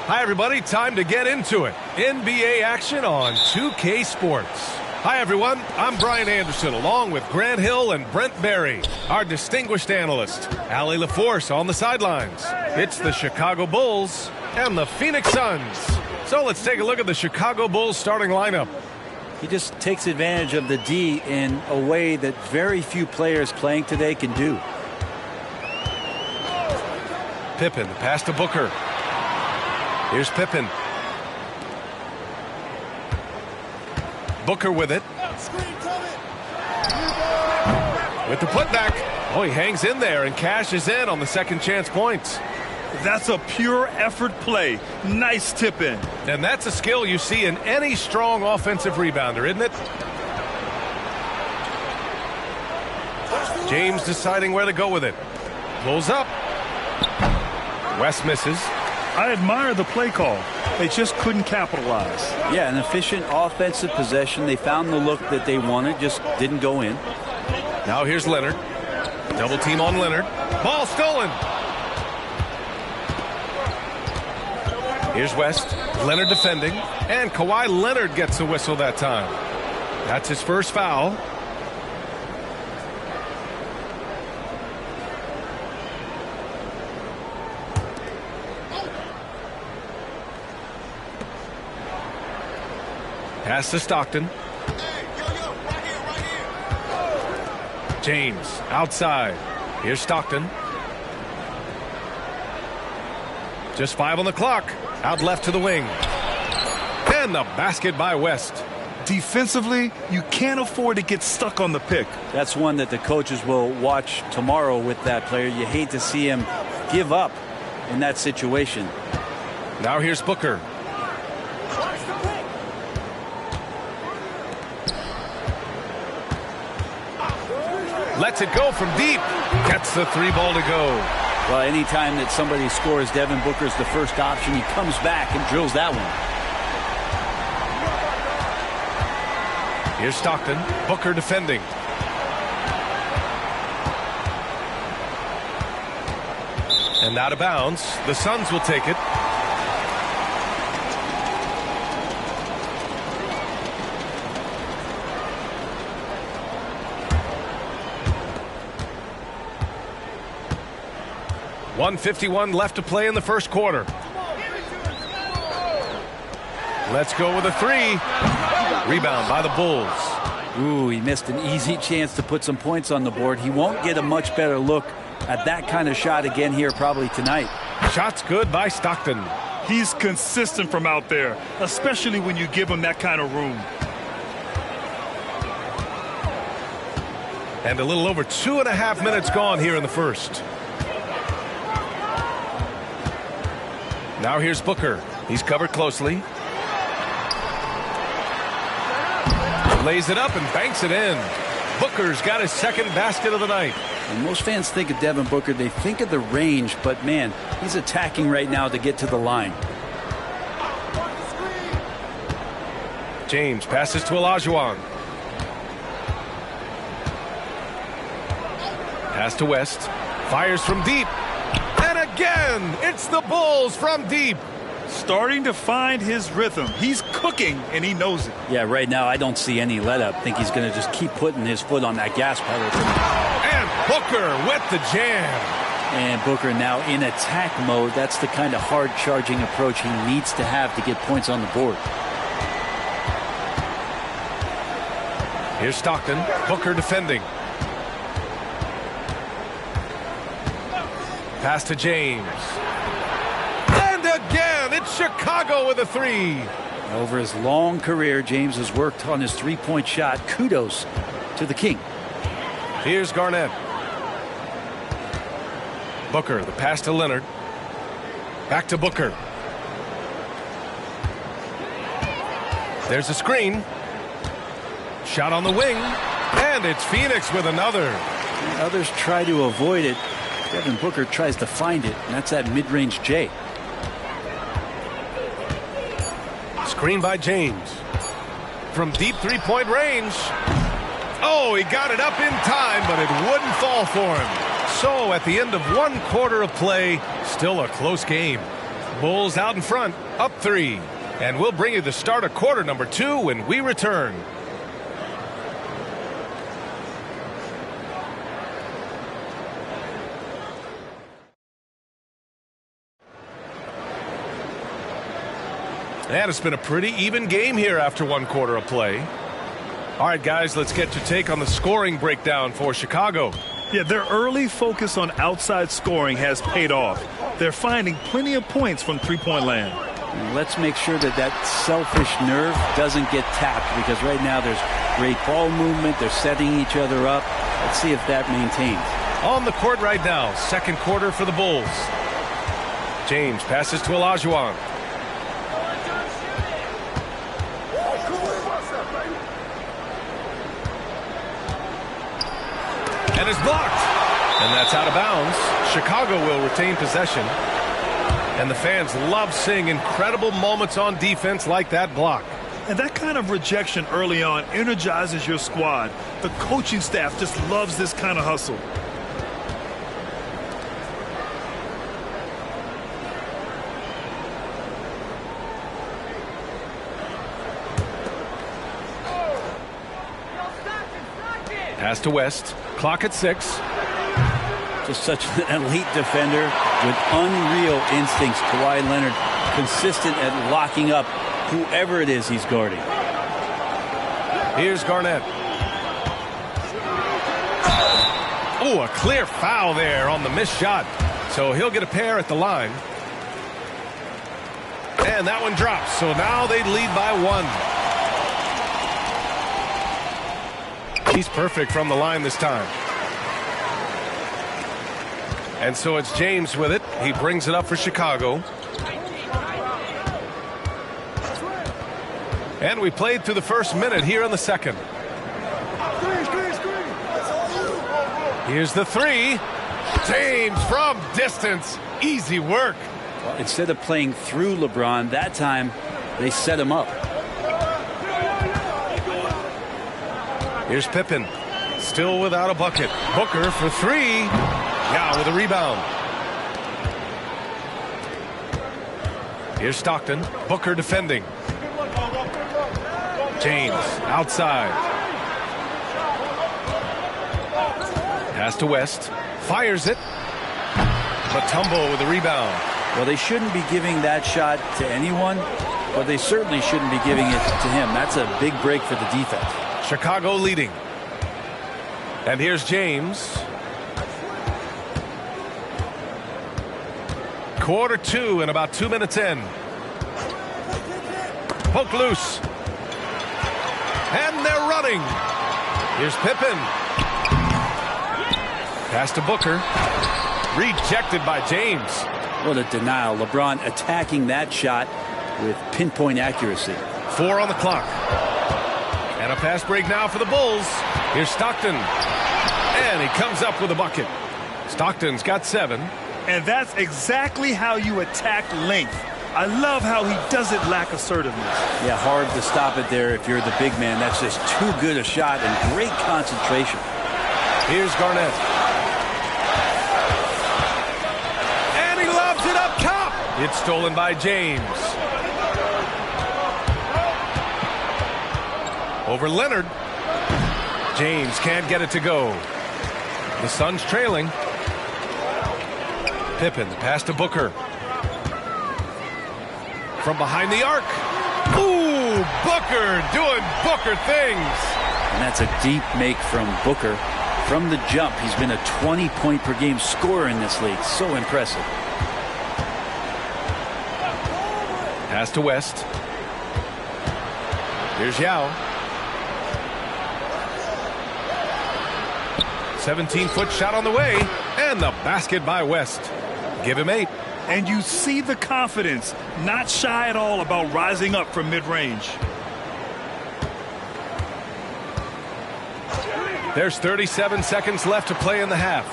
Hi, everybody. Time to get into it. NBA action on 2K Sports. Hi, everyone. I'm Brian Anderson, along with Grant Hill and Brent Berry, our distinguished analyst. Allie LaForce on the sidelines. It's the Chicago Bulls and the Phoenix Suns. So let's take a look at the Chicago Bulls starting lineup. He just takes advantage of the D in a way that very few players playing today can do. Pippen, pass to Booker. Here's Pippen. Booker with it. With the putback. Oh, he hangs in there and cashes in on the second chance points. That's a pure effort play. Nice tip in. And that's a skill you see in any strong offensive rebounder, isn't it? James deciding where to go with it. Pulls up. West misses. I admire the play call. They just couldn't capitalize. Yeah, an efficient offensive possession. They found the look that they wanted, just didn't go in. Now here's Leonard. Double team on Leonard. Ball stolen. Here's West. Leonard defending. And Kawhi Leonard gets a whistle that time. That's his first foul. Pass to Stockton. James outside. Here's Stockton. Just 5 on the clock. Out left to the wing. And the basket by West. Defensively, you can't afford to get stuck on the pick. That's one that the coaches will watch tomorrow with that player. You hate to see him give up in that situation. Now here's Booker. Lets it go from deep. Gets the 3 ball to go. Well, anytime that somebody scores, Devin Booker's the first option. He comes back and drills that one. Here's Stockton. Booker defending. And out of bounds. The Suns will take it. .151 left to play in the first quarter. Let's go with a 3. Rebound by the Bulls. Ooh, he missed an easy chance to put some points on the board. He won't get a much better look at that kind of shot again here probably tonight. Shot's good by Stockton. He's consistent from out there, especially when you give him that kind of room. And a little over 2.5 minutes gone here in the first. Now here's Booker. He's covered closely. Lays it up and banks it in. Booker's got his second basket of the night. And most fans think of Devin Booker. They think of the range, but man, he's attacking right now to get to the line. James passes to Olajuwon. Pass to West. Fires from deep. And again, it's the Bulls from deep. Starting to find his rhythm. He's cooking, and he knows it. Yeah, right now I don't see any let up. I think he's going to just keep putting his foot on that gas pedal. And Booker with the jam. And Booker now in attack mode. That's the kind of hard charging approach he needs to have to get points on the board. Here's Stockton. Booker defending. Pass to James. And again, it's Chicago with a three. Over his long career, James has worked on his three-point shot. Kudos to the King. Here's Garnett. Booker, the pass to Leonard. Back to Booker. There's a screen. Shot on the wing. And it's Phoenix with another. Others try to avoid it. Devin Booker tries to find it, and that's that mid-range J. Screen by James. From deep three-point range. Oh, he got it up in time, but it wouldn't fall for him. So at the end of 1 quarter of play, still a close game. Bulls out in front, up 3. And we'll bring you the start of quarter number 2 when we return. And it's been a pretty even game here after 1 quarter of play. All right, guys, let's get your take on the scoring breakdown for Chicago. Yeah, their early focus on outside scoring has paid off. They're finding plenty of points from three-point land. Let's make sure that that selfish nerve doesn't get tapped, because right now there's great ball movement. They're setting each other up. Let's see if that maintains. On the court right now, 2nd quarter for the Bulls. James passes to Olajuwon. And is blocked. And that's out of bounds. Chicago will retain possession. And the fans love seeing incredible moments on defense like that block. And that kind of rejection early on energizes your squad. The coaching staff just loves this kind of hustle. Pass to West. Clock at 6. Just such an elite defender with unreal instincts. Kawhi Leonard consistent at locking up whoever it is he's guarding. Here's Garnett. Oh, a clear foul there on the missed shot. So he'll get a pair at the line. And that one drops. So now they lead by 1. He's perfect from the line this time. And so it's James with it. He brings it up for Chicago. And we played through the first minute here in the second. Here's the three. James from distance. Easy work. Well, instead of playing through LeBron, that time they set him up. Here's Pippen. Still without a bucket. Booker for three. Now with a rebound. Here's Stockton. Booker defending. James outside. Pass to West. Fires it. Mutombo with a rebound. Well, they shouldn't be giving that shot to anyone, but they certainly shouldn't be giving it to him. That's a big break for the defense. Chicago leading. And here's James. Quarter 2 and about 2 minutes in. Poke loose. And they're running. Here's Pippen. Pass to Booker. Rejected by James. What a denial. LeBron attacking that shot with pinpoint accuracy. 4 on the clock. And a fast break now for the Bulls. Here's Stockton. And he comes up with a bucket. Stockton's got 7. And that's exactly how you attack length. I love how he doesn't lack assertiveness. Yeah, hard to stop it there if you're the big man. That's just too good a shot and great concentration. Here's Garnett. And he lobs it up top. It's stolen by James. Over Leonard. James can't get it to go. The Suns trailing. Pippen, pass to Booker. From behind the arc. Ooh, Booker doing Booker things. And that's a deep make from Booker. From the jump, he's been a 20-point-per-game scorer in this league. So impressive. Pass to West. Here's Yao. 17-foot shot on the way. And the basket by West. Give him 8. And you see the confidence, not shy at all about rising up from mid-range. There's 37 seconds left to play in the half.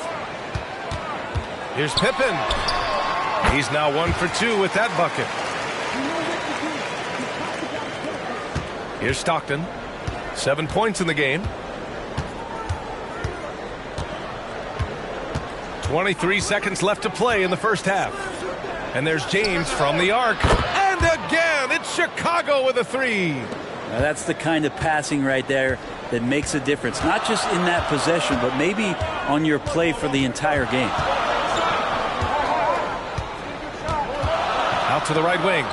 Here's Pippen. He's now 1 for 2 with that bucket. Here's Stockton. 7 points in the game. 23 seconds left to play in the first half. And there's James from the arc. And again, it's Chicago with a 3. Now that's the kind of passing right there that makes a difference. Not just in that possession, but maybe on your play for the entire game. Out to the right wing.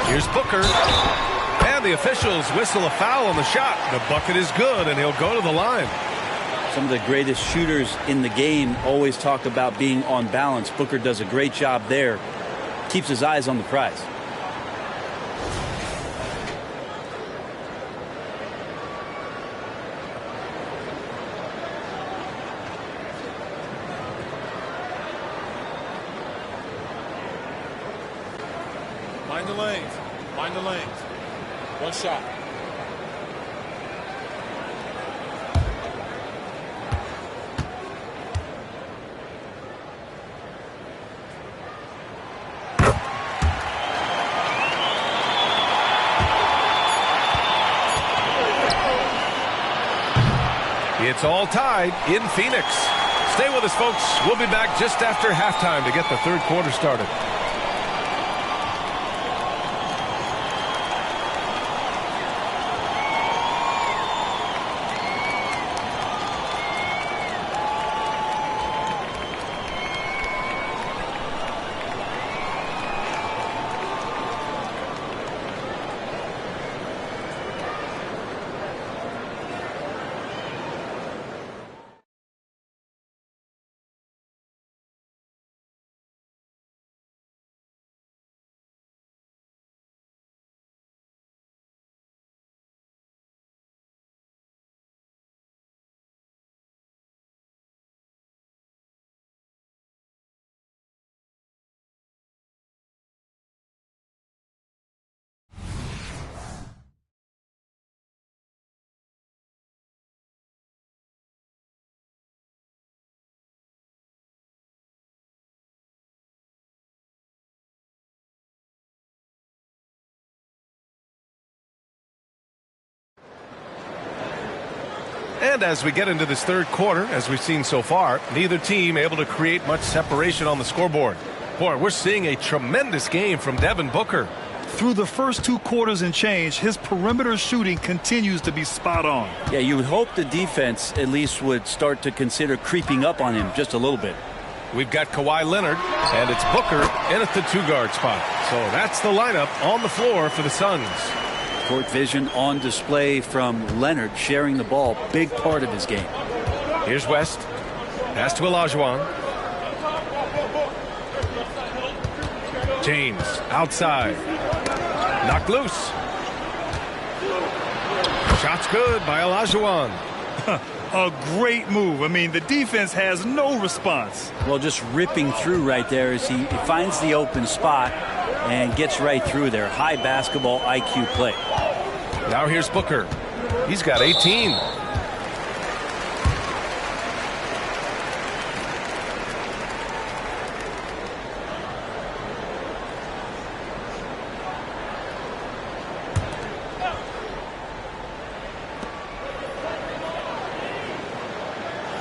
Here's Booker. And the officials whistle a foul on the shot. The bucket is good, and he'll go to the line. Some of the greatest shooters in the game always talk about being on balance. Booker does a great job there. Keeps his eyes on the prize. Mind the lanes. Mind the lanes. One shot. It's all tied in Phoenix. Stay with us, folks. We'll be back just after halftime to get the third quarter started. And as we get into this third quarter, as we've seen so far, neither team able to create much separation on the scoreboard. Boy, we're seeing a tremendous game from Devin Booker. Through the first 2 quarters and change, his perimeter shooting continues to be spot on. Yeah, you would hope the defense at least would start to consider creeping up on him just a little bit. We've got Kawhi Leonard, and it's Booker in at the 2-guard spot. So that's the lineup on the floor for the Suns. Court vision on display from Leonard, sharing the ball, big part of his game. Here's West. Pass to Olajuwon. James outside. Knocked loose. Shot's good by Olajuwon. A great move. I mean, the defense has no response. Well, just ripping through right there as he finds the open spot and gets right through there. High basketball IQ play. Now here's Booker. He's got 18.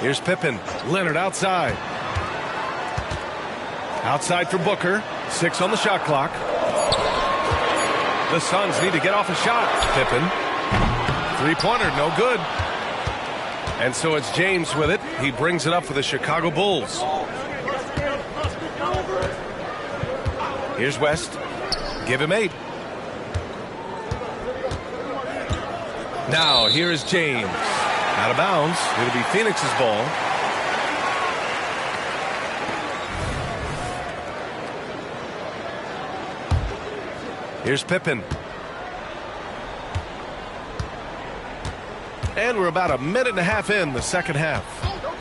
Here's Pippen. Leonard outside. Outside for Booker. 6 on the shot clock. The Suns need to get off a shot. Pippen. Three-pointer, no good. And so it's James with it. He brings it up for the Chicago Bulls. Here's West. Give him 8. Now here is James. Out of bounds. It'll be Phoenix's ball. Here's Pippen. And we're about a minute and a half in the second half.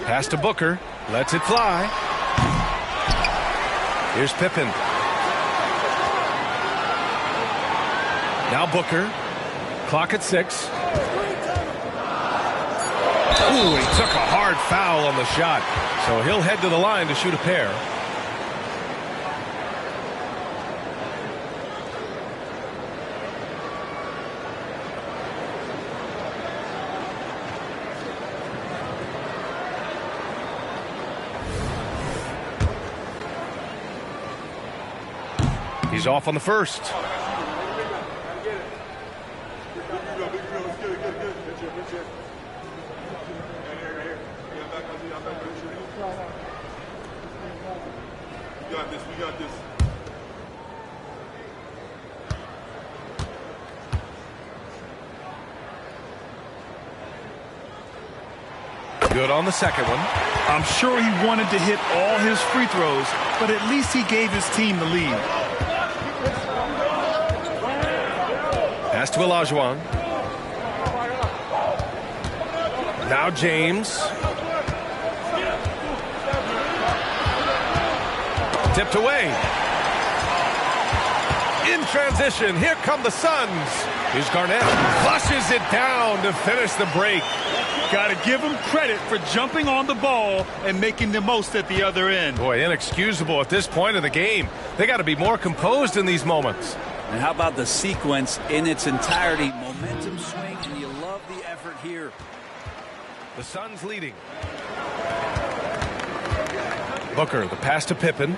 Pass to Booker. Lets it fly. Here's Pippen. Now Booker. Clock at 6. Ooh, he took a hard foul on the shot. So he'll head to the line to shoot a pair. He's off on the first. We got this. Good on the second one. I'm sure he wanted to hit all his free throws, but at least he gave his team the lead. Pass to Olajuwon. Now James. Tipped away. In transition, here come the Suns. Here's Garnett. Flushes it down to finish the break. Got to give him credit for jumping on the ball and making the most at the other end. Boy, inexcusable at this point of the game. They got to be more composed in these moments. And how about the sequence in its entirety? Momentum swing, and you love the effort here. The Suns leading. Booker, the pass to Pippen.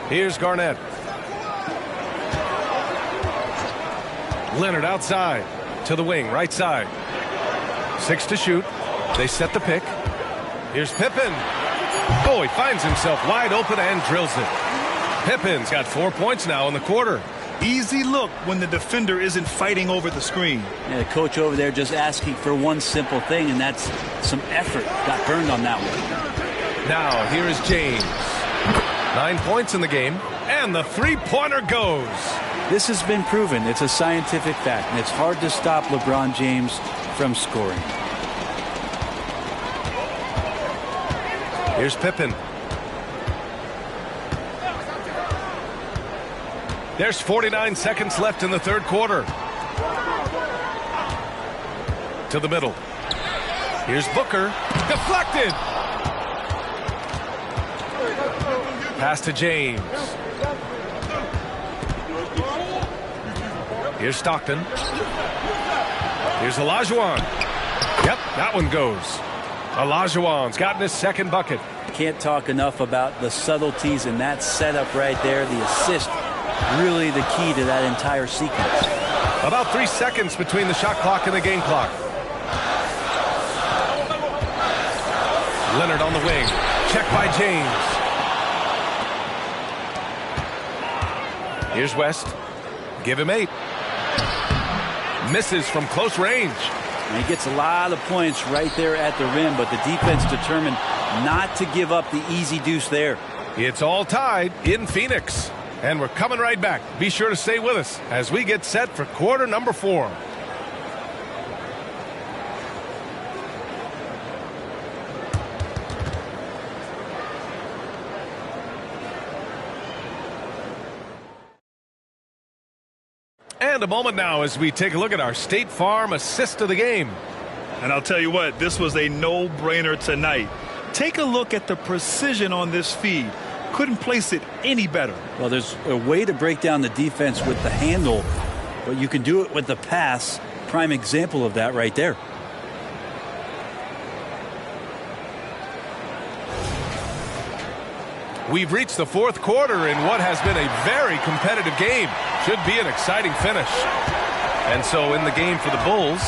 Here's Garnett. Leonard outside to the wing, right side. 6 to shoot. They set the pick. Here's Pippen. Oh, he finds himself wide open and drills it. Pippen's got 4 points now in the quarter. Easy look when the defender isn't fighting over the screen. Yeah, the coach over there just asking for one simple thing, and that's some effort. Got burned on that one. Now here is James. 9 points in the game, and the three-pointer goes. This has been proven. It's a scientific fact, and it's hard to stop LeBron James from scoring. Here's Pippen. There's 49 seconds left in the third quarter. To the middle. Here's Booker. Deflected. Pass to James. Here's Stockton. Here's Olajuwon. Yep, that one goes. Olajuwon's gotten his second bucket. Can't talk enough about the subtleties in that setup right there. The assist, really the key to that entire sequence. About 3 seconds between the shot clock and the game clock. Leonard on the wing. Check by James. Here's West. Give him 8. Misses from close range. And he gets a lot of points right there at the rim, but the defense determined not to give up the easy deuce there. It's all tied in Phoenix. And we're coming right back. Be sure to stay with us as we get set for quarter number 4. And a moment now as we take a look at our State Farm assist of the game. And I'll tell you what, this was a no-brainer tonight. Take a look at the precision on this feed. Couldn't place it any better. Well, there's a way to break down the defense with the handle, but you can do it with the pass. Prime example of that right there. We've reached the fourth quarter in what has been a very competitive game. Should be an exciting finish. And so in the game for the Bulls,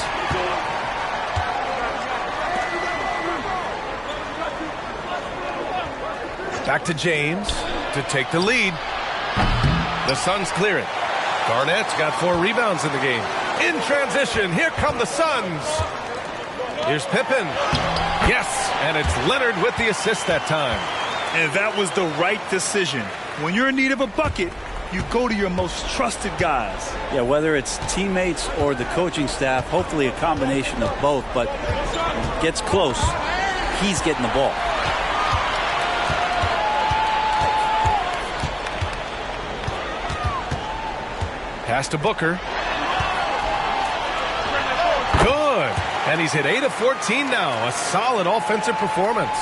back to James to take the lead. The Suns clear it. Garnett's got 4 rebounds in the game. In transition, here come the Suns. Here's Pippen. Yes, and it's Leonard with the assist that time. And that was the right decision. When you're in need of a bucket, you go to your most trusted guys. Yeah, whether it's teammates or the coaching staff, hopefully a combination of both, but when it gets close, he's getting the ball. Pass to Booker. Good. And he's hit 8 of 14 now. A solid offensive performance.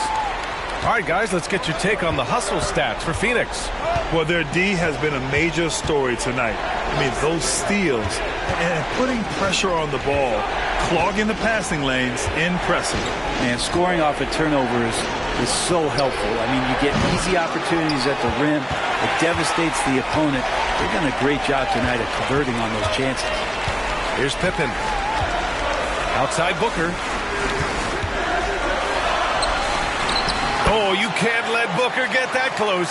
All right, guys, let's get your take on the hustle stats for Phoenix. Well, their D has been a major story tonight. I mean, those steals and putting pressure on the ball, clogging the passing lanes, impressive. And scoring off of turnovers is so helpful. I mean, you get easy opportunities at the rim. It devastates the opponent. They've done a great job tonight of converting on those chances. Here's Pippen. Outside Booker. Oh, you can't let Booker get that close.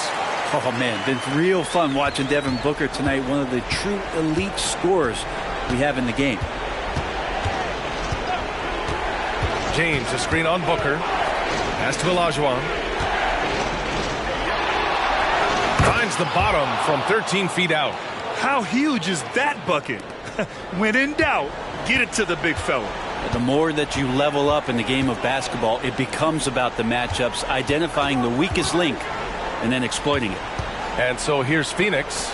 Oh, man, been real fun watching Devin Booker tonight. One of the true elite scorers we have in the game. James, a screen on Booker. Pass to Olajuwon. Finds the bottom from 13 feet out. How huge is that bucket? When in doubt, get it to the big fella. The more that you level up in the game of basketball, it becomes about the matchups, identifying the weakest link, and then exploiting it. And so here's Phoenix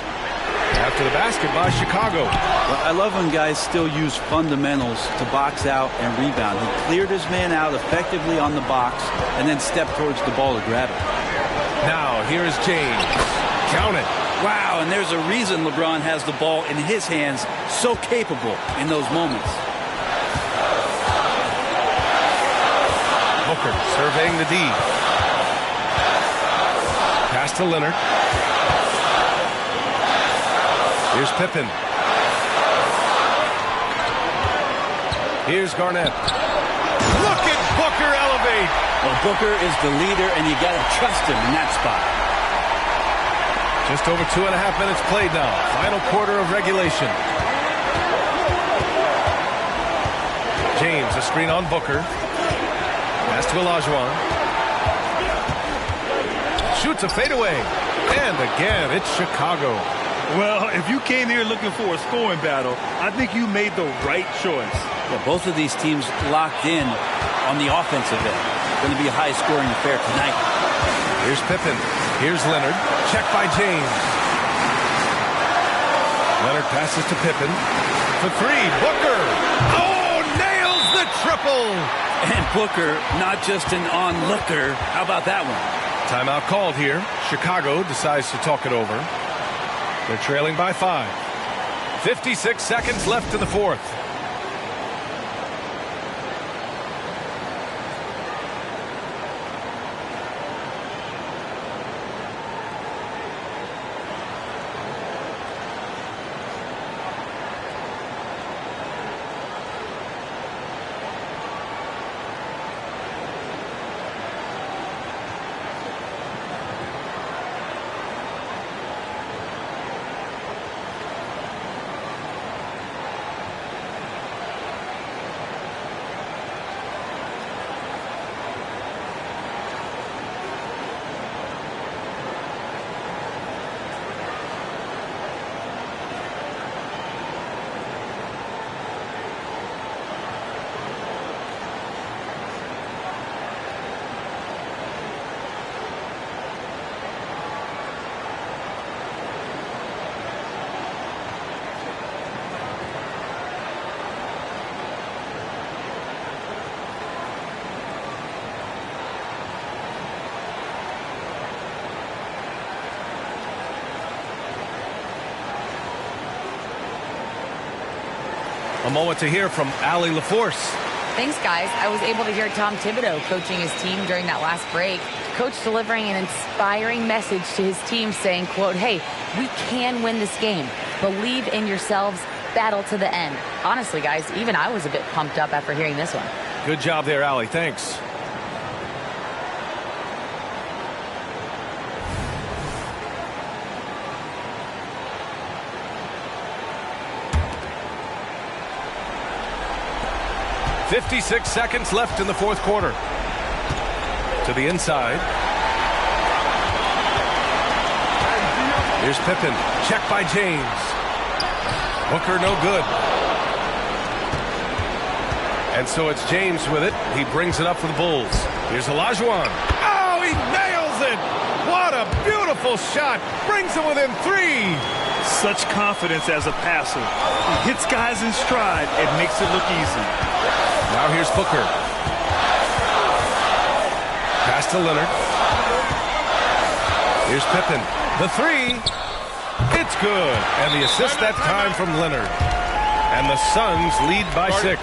after the basket by Chicago. Well, I love when guys still use fundamentals to box out and rebound. He cleared his man out effectively on the box and then stepped towards the ball to grab it. Now here's James. Count it. Wow, and there's a reason LeBron has the ball in his hands, so capable in those moments. Booker surveying the D. Pass to Leonard. Here's Pippen. Here's Garnett. Look at Booker elevate. Well, Booker is the leader, and you got to trust him in that spot. Just over 2.5 minutes played now. Final quarter of regulation. James, a screen on Booker. Pass to Olajuwon. Shoots a fadeaway. And again, it's Chicago. Well, if you came here looking for a scoring battle, I think you made the right choice. Yeah, both of these teams locked in on the offensive end. Going to be a high-scoring affair tonight. Here's Pippen. Here's Leonard. Check by James. Leonard passes to Pippen. For 3. Booker. Oh, nails the triple. And Booker, not just an onlooker. How about that one? Timeout called here. Chicago decides to talk it over. They're trailing by 5. 56 seconds left in the fourth. A moment to hear from Allie LaForce. Thanks, guys. I was able to hear Tom Thibodeau coaching his team during that last break. Coach delivering an inspiring message to his team saying, quote, "Hey, we can win this game. Believe in yourselves. Battle to the end." Honestly, guys, even I was a bit pumped up after hearing this one. Good job there, Allie. Thanks. "56 seconds left in the fourth quarter." To the inside. Here's Pippen. Check by James. Booker no good. And so it's James with it. He brings it up for the Bulls. Here's Olajuwon. Oh, he nails it! What a beautiful shot. Brings it within 3. Such confidence as a passer. He hits guys in stride and makes it look easy. Now here's Booker. Pass to Leonard. Here's Pippen. The 3. It's good. And the assist that time from Leonard. And the Suns lead by 6.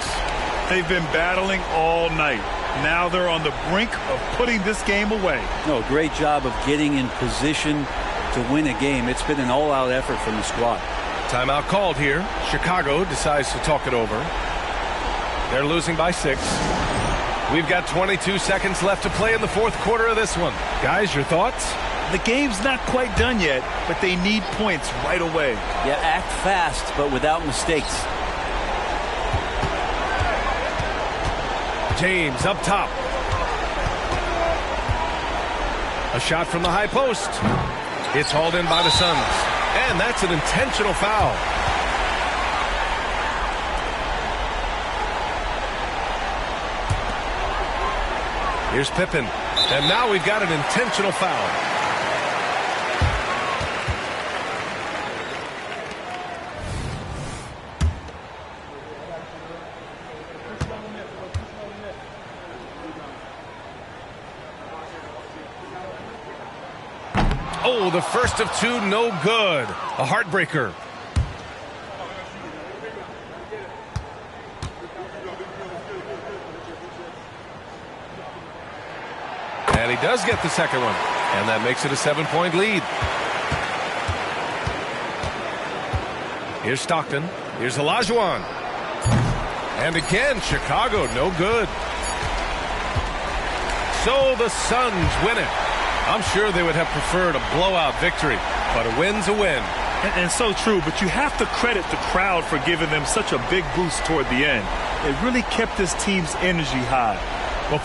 They've been battling all night. Now they're on the brink of putting this game away. No, great job of getting in position to win a game. It's been an all-out effort from the squad. Timeout called here. Chicago decides to talk it over. They're losing by 6. We've got 22 seconds left to play in the fourth quarter of this one. Guys, your thoughts? The game's not quite done yet, but they need points right away. Yeah, act fast, but without mistakes. James up top. A shot from the high post. It's hauled in by the Suns. And that's an intentional foul. Here's Pippen. And now we've got an intentional foul. Oh, the first of 2, no good. A heartbreaker. And he does get the second one. And that makes it a 7-point lead. Here's Stockton. Here's Olajuwon. And again, Chicago, no good. So the Suns win it. I'm sure they would have preferred a blowout victory, but a win's a win. And so true, but you have to credit the crowd for giving them such a big boost toward the end. It really kept this team's energy high. Well,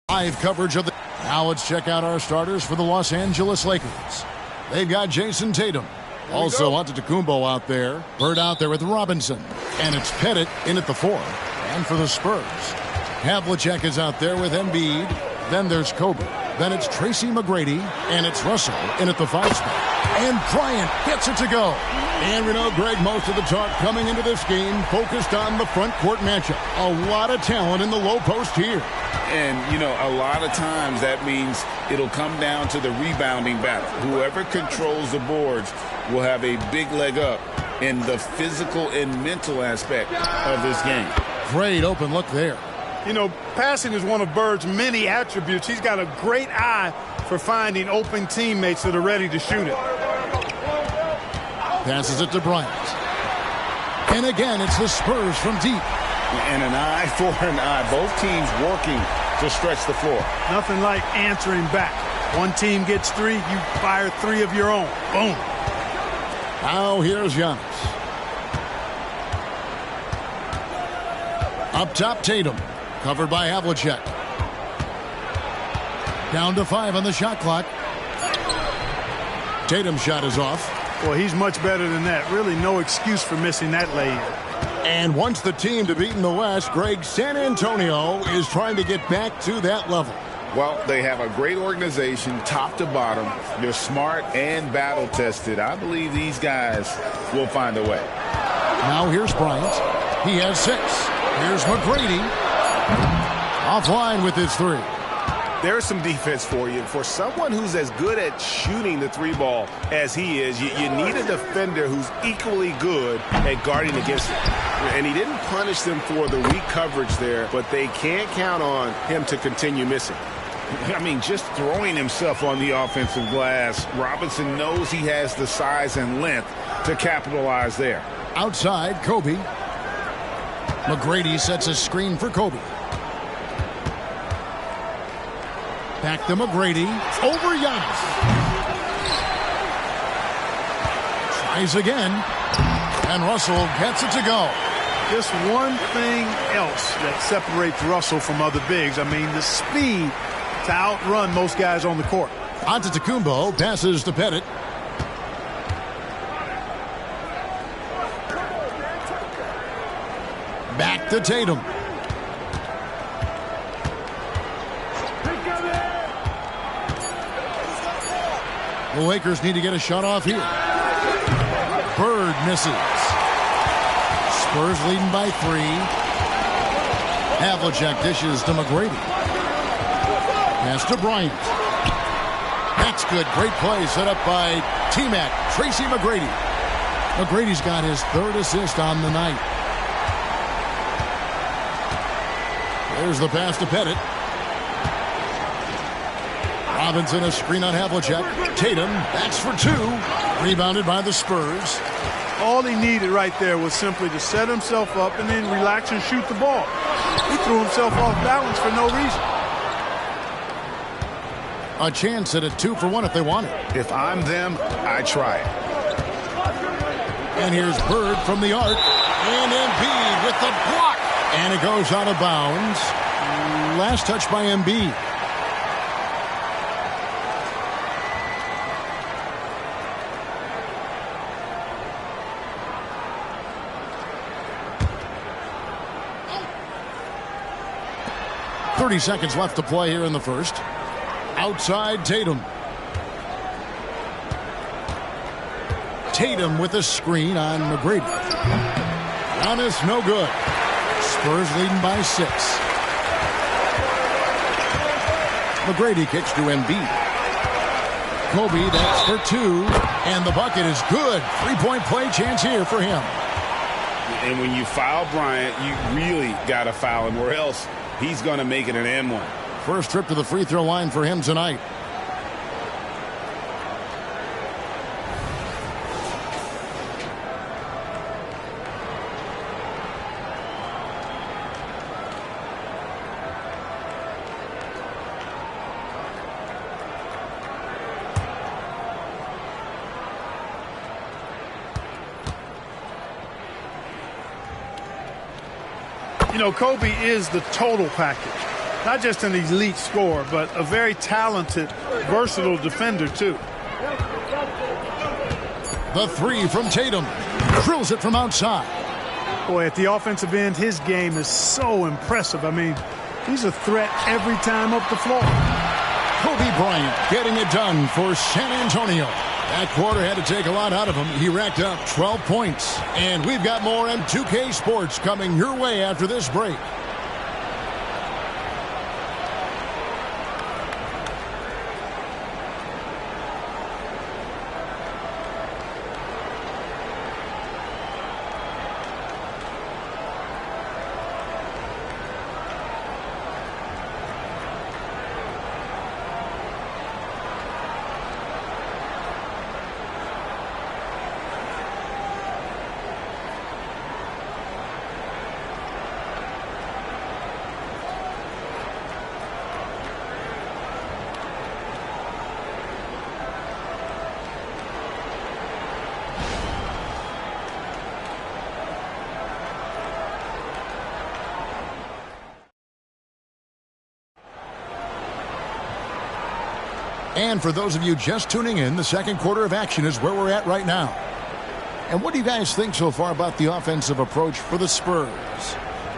Live coverage of the... Now let's check out our starters for the Los Angeles Lakers. They've got Jason Tatum. Also Antetokounmpo out there. Bird out there with Robinson. And it's Pettit in at the 4. And for the Spurs, Havlicek is out there with Embiid. Then there's Kobe. Then it's Tracy McGrady. And it's Russell in at the 5 spot. And Bryant gets it to go. And we know, Greg, most of the talk coming into this game focused on the front court matchup. A lot of talent in the low post here. And, you know, a lot of times that means it'll come down to the rebounding battle. Whoever controls the boards will have a big leg up in the physical and mental aspect of this game. Great open look there. You know, passing is one of Bird's many attributes. He's got a great eye for finding open teammates that are ready to shoot it. Passes it to Bryant. And again, it's the Spurs from deep. And an eye for an eye. Both teams working to stretch the floor. Nothing like answering back. One team gets 3, you fire 3 of your own. Boom. Now here's Giannis. Up top, Tatum. Covered by Havlicek. Down to 5 on the shot clock. Tatum's shot is off. Well, he's much better than that. Really no excuse for missing that lay-in. And wants the team to beat in the West, Greg, San Antonio is trying to get back to that level. Well, they have a great organization, top to bottom. They're smart and battle-tested. I believe these guys will find a way. Now here's Bryant. He has 6. Here's McGrady. Offline with his 3. There's some defense for you. For someone who's as good at shooting the 3 ball as he is, you need a defender who's equally good at guarding against it. And he didn't punish them for the weak coverage there, but they can't count on him to continue missing. I mean, just throwing himself on the offensive glass, Robinson knows he has the size and length to capitalize there. Outside, Kobe. McGrady sets a screen for Kobe. Back to McGrady. Over Giannis. Tries again. And Russell gets it to go. Just one thing else that separates Russell from other bigs. I mean, the speed to outrun most guys on the court. Antetokounmpo passes to Pettit. Back to Tatum. The Lakers need to get a shot off here. Bird misses. Spurs leading by 3. Havlicek dishes to McGrady. Pass to Bryant. That's good. Great play set up by T-Mac. Tracy McGrady. McGrady's got his 3rd assist on the night. There's the pass to Pettit. Robinson a screen on Havlicek. Tatum, that's for 2. Rebounded by the Spurs. All he needed right there was simply to set himself up and then relax and shoot the ball. He threw himself off balance for no reason. A chance at a 2-for-1 if they want it. If I'm them, I try it. And here's Bird from the arc. And Embiid with the block. And it goes out of bounds. Last touch by Embiid. .30 seconds left to play here in the first. Outside Tatum. Tatum with a screen on McGrady. Giannis no good. Spurs leading by 6. McGrady kicks to Embiid. Kobe, that's for 2. And the bucket is good. 3-point play chance here for him. And when you foul Bryant, you really got to foul him, or else he's going to make it an and-1. First trip to the free throw line for him tonight. You know, Kobe is the total package. Not just an elite scorer, but a very talented, versatile defender, too. The 3 from Tatum. Drills it from outside. Boy, at the offensive end, his game is so impressive. I mean, he's a threat every time up the floor. Kobe Bryant getting it done for San Antonio. That quarter had to take a lot out of him. He racked up 12 points. And we've got more M2K Sports coming your way after this break. And for those of you just tuning in, the second quarter of action is where we're at right now. And what do you guys think so far about the offensive approach for the Spurs?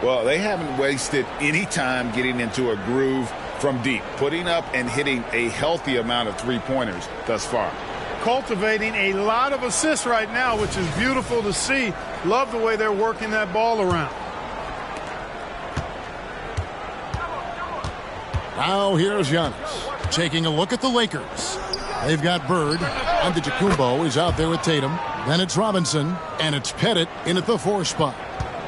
Well, they haven't wasted any time getting into a groove from deep, putting up and hitting a healthy amount of three-pointers thus far. Cultivating a lot of assists right now, which is beautiful to see. Love the way they're working that ball around. Now here's Giannis taking a look at the Lakers. They've got Bird. Antetokounmpo is out there with Tatum. Then it's Robinson, and it's Pettit in at the 4 spot.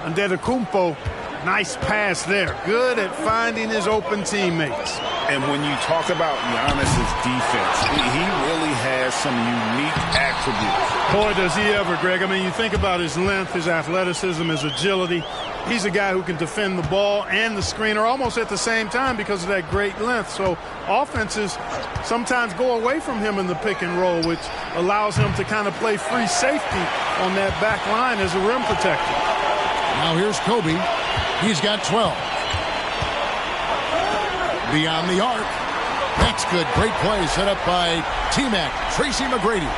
Antetokounmpo, nice pass there. Good at finding his open teammates. And when you talk about Giannis's defense, he really has some unique attributes. Boy, does he ever, Greg. I mean, you think about his length, his athleticism, his agility. He's a guy who can defend the ball and the screener almost at the same time because of that great length. So offenses sometimes go away from him in the pick and roll, which allows him to kind of play free safety on that back line as a rim protector. Now here's Kobe. He's got 12. Beyond the arc. That's good. Great play set up by T-Mac, Tracy McGrady.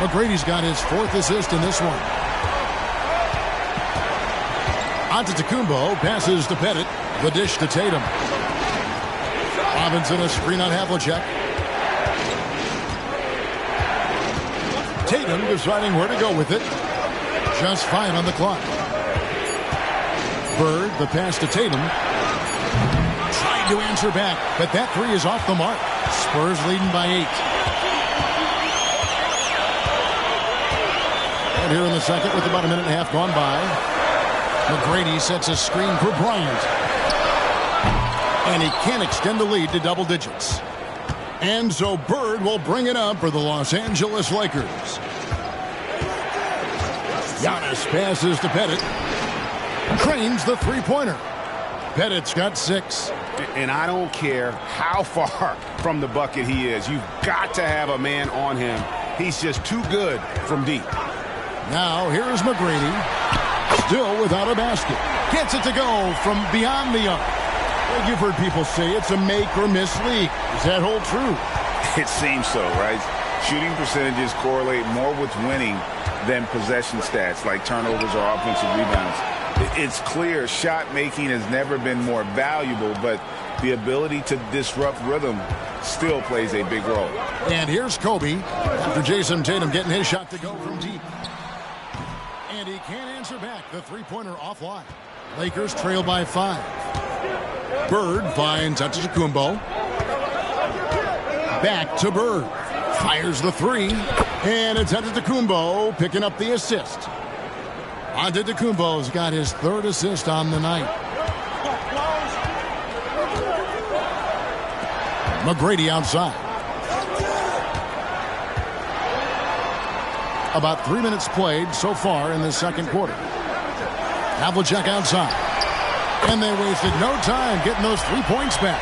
McGrady's got his 4th assist in this one. Antetokounmpo passes to Pettit. The dish to Tatum. Robinson a screen on Havlicek. Tatum deciding where to go with it. Just 5 on the clock. Bird, the pass to Tatum. Tried to answer back, but that 3 is off the mark. Spurs leading by 8. And here in the second with about a minute and a half gone by. McGrady sets a screen for Bryant. And he can't extend the lead to double digits. And so Bird will bring it up for the Los Angeles Lakers. Giannis passes to Pettit. Trains the three-pointer. Pettit's got 6. And I don't care how far from the bucket he is. You've got to have a man on him. He's just too good from deep. Now here's McGrady. Still without a basket. Gets it to go from beyond the arc. Well, you've heard people say it's a make or miss league. Does that hold true? It seems so, right? Shooting percentages correlate more with winning than possession stats like turnovers or offensive rebounds. It's clear shot making has never been more valuable, but the ability to disrupt rhythm still plays a big role. And here's Kobe after Jason Tatum getting his shot to go from deep. And he can't answer back. The three-pointer offline. Lakers trail by 5. Bird finds Antetokounmpo. Back to Bird. Fires the 3. And it's Antetokounmpo picking up the assist. Antetokounmpo's got his 3rd assist on the night. McGrady outside. About 3 minutes played so far in the second quarter. Havlicek outside. And they wasted no time getting those 3 points back.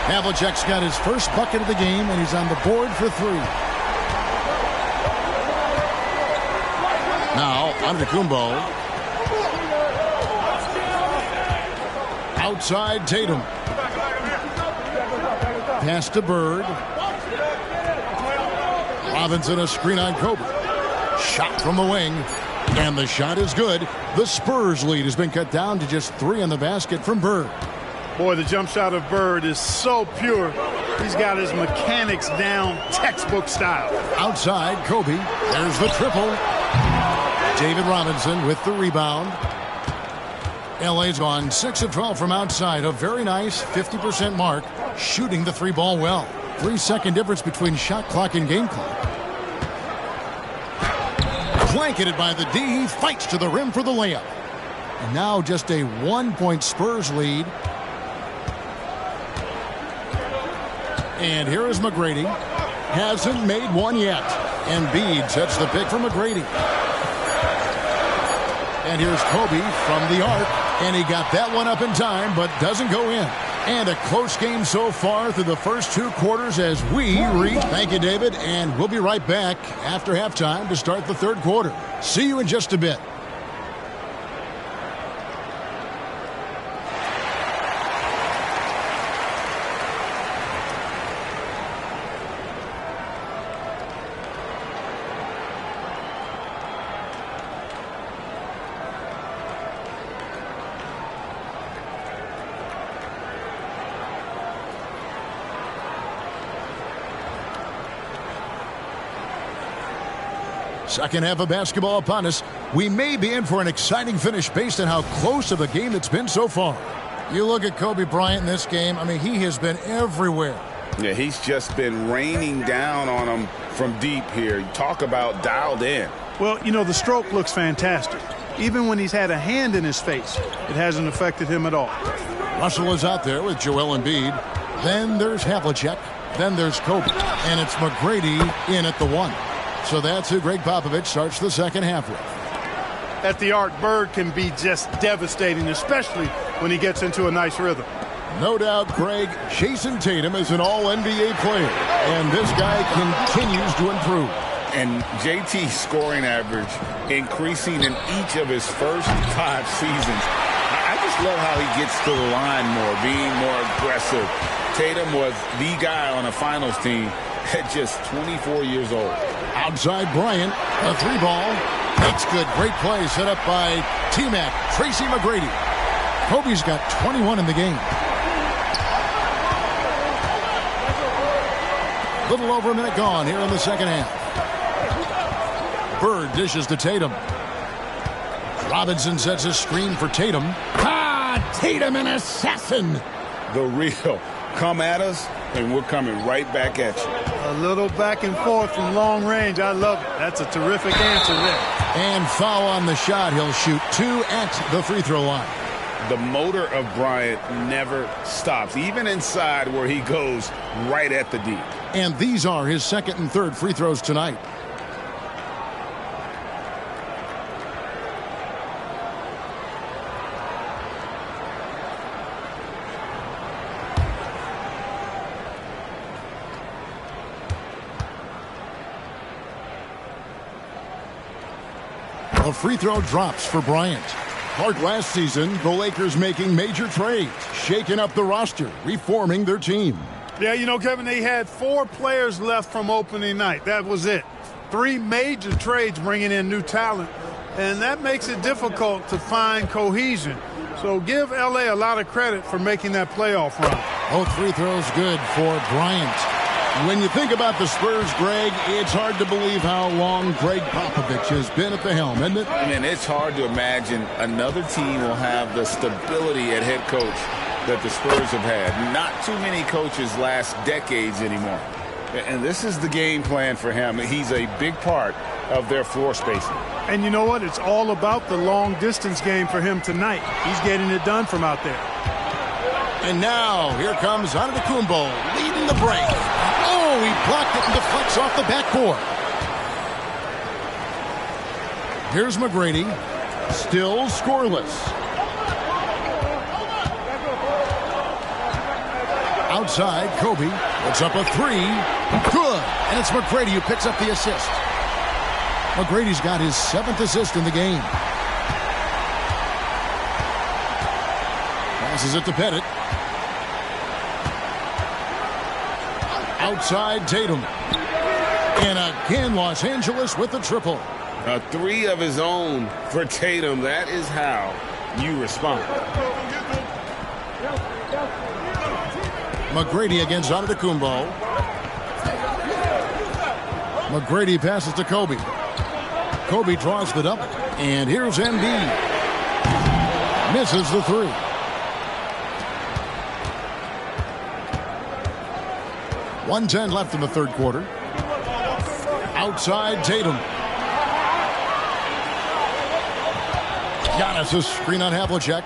Havlicek's got his first bucket of the game, and he's on the board for 3. Now, Antetokounmpo. Outside Tatum. Pass to Bird. Robinson a screen on Kobe. Shot from the wing. And the shot is good. The Spurs lead has been cut down to just 3 on the basket from Bird. Boy, the jump shot of Bird is so pure. He's got his mechanics down textbook style. Outside, Kobe. There's the triple. David Robinson with the rebound. LA's gone 6 of 12 from outside. A very nice 50% mark. Shooting the 3-ball well. 3-second difference between shot clock and game clock. Blanketed by the D. He fights to the rim for the layup. And now just a 1-point Spurs lead. And here is McGrady. Hasn't made one yet. Embiid sets the pick for McGrady. And here's Kobe from the arc. And he got that one up in time, but doesn't go in. And a close game so far through the first 2 quarters as we reach. Thank you, David. And we'll be right back after halftime to start the 3rd quarter. See you in just a bit. Second half of basketball upon us. We may be in for an exciting finish based on how close of a game it's been so far. You look at Kobe Bryant in this game, I mean, he has been everywhere. Yeah, he's just been raining down on them from deep here. Talk about dialed in. Well, you know, the stroke looks fantastic. Even when he's had a hand in his face, it hasn't affected him at all. Russell is out there with Joel Embiid. Then there's Havlicek. Then there's Kobe. And it's McGrady in at the 1. So that's who Greg Popovich starts the second half with. At the arc, Bird can be just devastating, especially when he gets into a nice rhythm. No doubt, Craig, Jason Tatum is an all-NBA player, and this guy continues to improve. And JT's scoring average increasing in each of his first 5 seasons. I just love how he gets to the line more, being more aggressive. Tatum was the guy on a finals team at just 24 years old. Outside Bryant, a 3-ball. That's good. Great play set up by T-Mac, Tracy McGrady. Kobe's got 21 in the game. Little over a minute gone here in the second half. Bird dishes to Tatum. Robinson sets a screen for Tatum. Tatum, an assassin. The real. Come at us, and we're coming right back at you. A little back and forth from long range. I love it. That's a terrific answer there. And foul on the shot. He'll shoot 2 at the free throw line. The motor of Bryant never stops, even inside where he goes right at the D. And these are his second and third free throws tonight. A free throw drops for Bryant. Like last season, the Lakers making major trades, shaking up the roster, reforming their team. Yeah, you know, Kevin, they had 4 players left from opening night. That was it. 3 major trades bringing in new talent, and that makes it difficult to find cohesion. So give L.A. a lot of credit for making that playoff run. Both free throws good for Bryant. When you think about the Spurs, Greg, it's hard to believe how long Greg Popovich has been at the helm, isn't it? I mean, it's hard to imagine another team will have the stability at head coach that the Spurs have had. Not too many coaches last decades anymore. And this is the game plan for him. He's a big part of their floor spacing. And you know what? It's all about the long-distance game for him tonight. He's getting it done from out there. And now, here comes Antetokounmpo leading the break. Oh, he blocked it and deflects off the backboard. Here's McGrady, still scoreless. Outside, Kobe puts up a 3. Good. And it's McGrady who picks up the assist. McGrady's got his 7th assist in the game. Passes it to Pettit. Outside Tatum. And again, Los Angeles with the triple. A 3 of his own for Tatum. That is how you respond. McGrady against Antetokounmpo. McGrady passes to Kobe. Kobe draws the double. And here's Embiid. Misses the 3. .110 left in the third quarter. Outside Tatum. Giannis, a screen on Havlicek.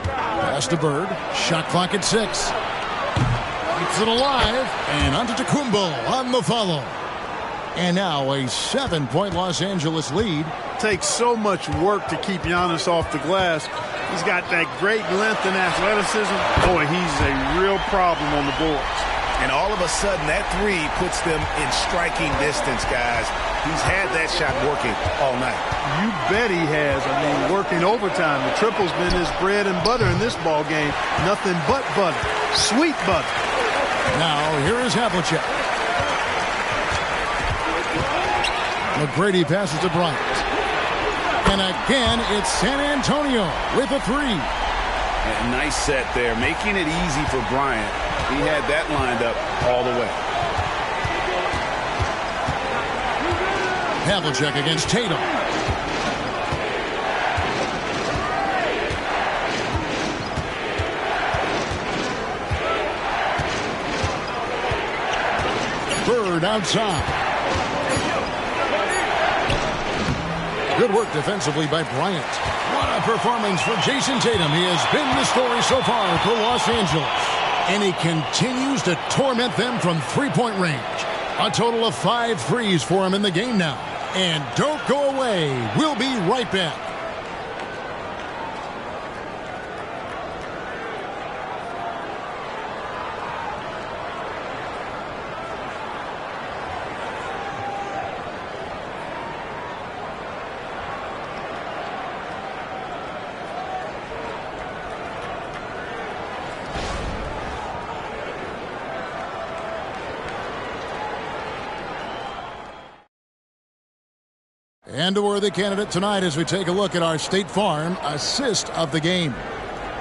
Pass to Bird. Shot clock at 6. Keeps it alive. And Antetokounmpo on the follow. And now a 7-point Los Angeles lead. Takes so much work to keep Giannis off the glass. He's got that great length and athleticism. Boy, he's a real problem on the boards. And all of a sudden, that 3 puts them in striking distance, guys. He's had that shot working all night. You bet he has. I mean, working overtime. The triple's been his bread and butter in this ball game. Nothing but butter. Sweet butter. Now, here is Havlicek. McGrady passes to Bryant. And again, it's San Antonio with a 3. A nice set there, making it easy for Bryant. He had that lined up all the way. Havlicek against Tatum. Bird outside. Good work defensively by Bryant. What a performance for Jason Tatum. He has been the story so far for Los Angeles. And he continues to torment them from three-point range. A total of 5 threes for him in the game now. And don't go away. We'll be right back. And a worthy candidate tonight as we take a look at our State Farm assist of the game.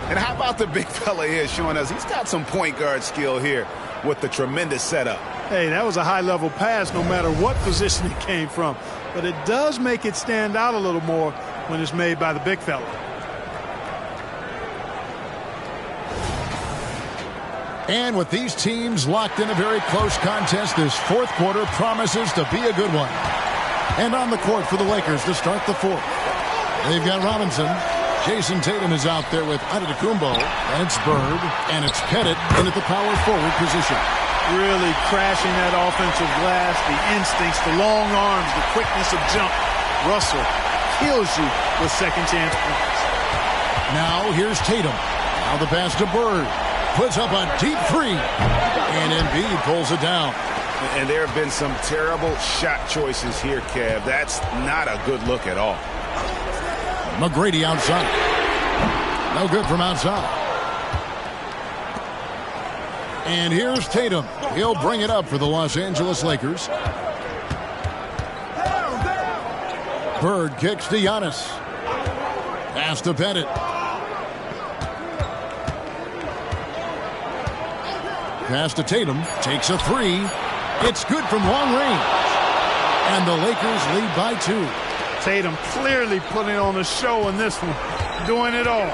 And how about the big fella here showing us he's got some point guard skill here with the tremendous setup. Hey, that was a high-level pass no matter what position it came from. But it does make it stand out a little more when it's made by the big fella. And with these teams locked in a very close contest, this fourth quarter promises to be a good one. And on the court for the Lakers to start the fourth. They've got Robinson. Jason Tatum is out there with Antetokounmpo. And it's Bird. And it's Pettit in at the power forward position. Really crashing that offensive glass. The instincts, the long arms, the quickness of jump. Russell kills you with second chance points. Now here's Tatum. Now the pass to Bird. Puts up a deep three. And Embiid pulls it down. And there have been some terrible shot choices here, Kev. That's not a good look at all. McGrady outside. No good from outside. And here's Tatum. He'll bring it up for the Los Angeles Lakers. Bird kicks to Giannis. Pass to Pettit. Pass to Tatum. Takes a three. It's good from long range. And the Lakers lead by 2. Tatum clearly putting on a show in this one. Doing it all.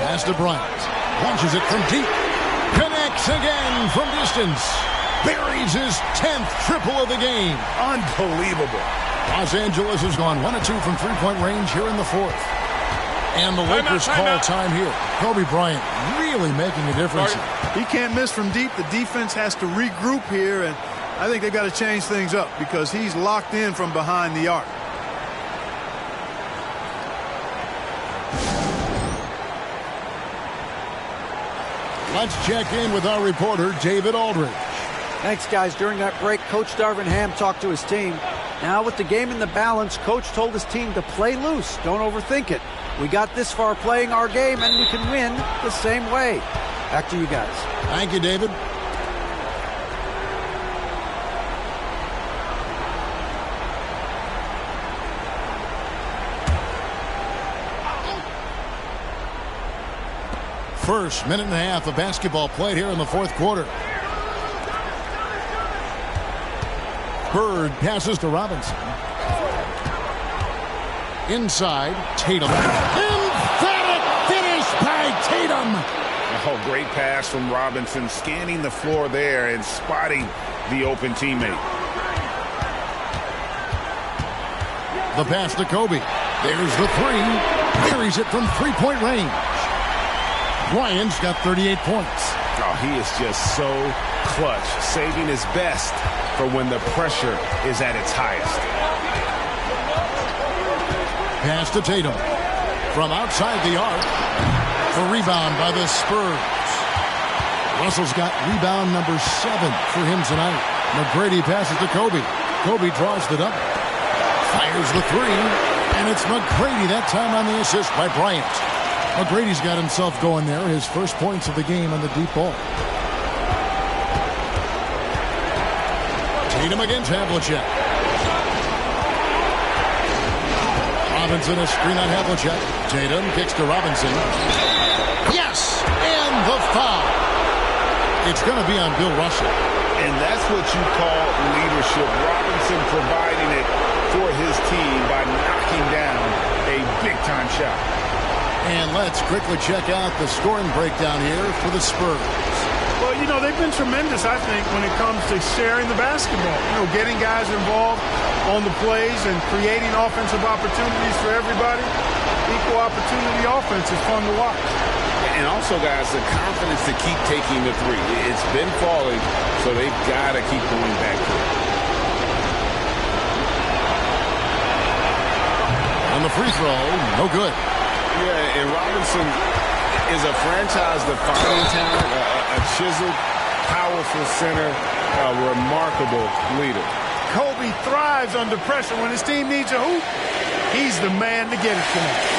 Pass to Bryant. Launches it from deep. Connects again from distance. Buries his 10th triple of the game. Unbelievable. Los Angeles has gone 1 of 2 from three-point range here in the fourth. And the Lakers call time here. Kobe Bryant really making a difference. He can't miss from deep. The defense has to regroup here, and I think they've got to change things up because he's locked in from behind the arc. Let's check in with our reporter, David Aldridge. Thanks, guys. During that break, Coach Darvin Ham talked to his team. Now with the game in the balance, Coach told his team to play loose. Don't overthink it. We got this far playing our game, and we can win the same way. Back to you guys. Thank you, David. First minute and a half of basketball played here in the fourth quarter. Bird passes to Robinson. Inside, Tatum. Emphatic finish by Tatum. Oh, great pass from Robinson, scanning the floor there and spotting the open teammate. The pass to Kobe. There's the three. Buries it from three-point range. Bryant's got 38 points. Oh, he is just so clutch, saving his best for when the pressure is at its highest. Pass to Tatum. From outside the arc. The rebound by the Spurs. Russell's got rebound number 7 for him tonight. McGrady passes to Kobe. Kobe draws the double. Fires the three. And it's McGrady that time on the assist by Bryant. McGrady's got himself going there. His first points of the game on the deep ball. Tatum against Havlicek. Robinson a screen on Havlicek. Tatum kicks to Robinson. Yes! And the foul. It's going to be on Bill Russell. And that's what you call leadership. Robinson providing it for his team by knocking down a big-time shot. And let's quickly check out the scoring breakdown here for the Spurs. Well, you know, they've been tremendous, I think, when it comes to sharing the basketball. You know, getting guys involved on the plays and creating offensive opportunities for everybody. Equal opportunity offense is fun to watch. And also, guys, the confidence to keep taking the three. It's been falling, so they've got to keep going back to it. On the free throw, no good. Yeah, and Robinson is a franchise-defining talent, a chiseled, powerful center, a remarkable leader. Kobe thrives under pressure. When his team needs a hoop, he's the man to get it tonight.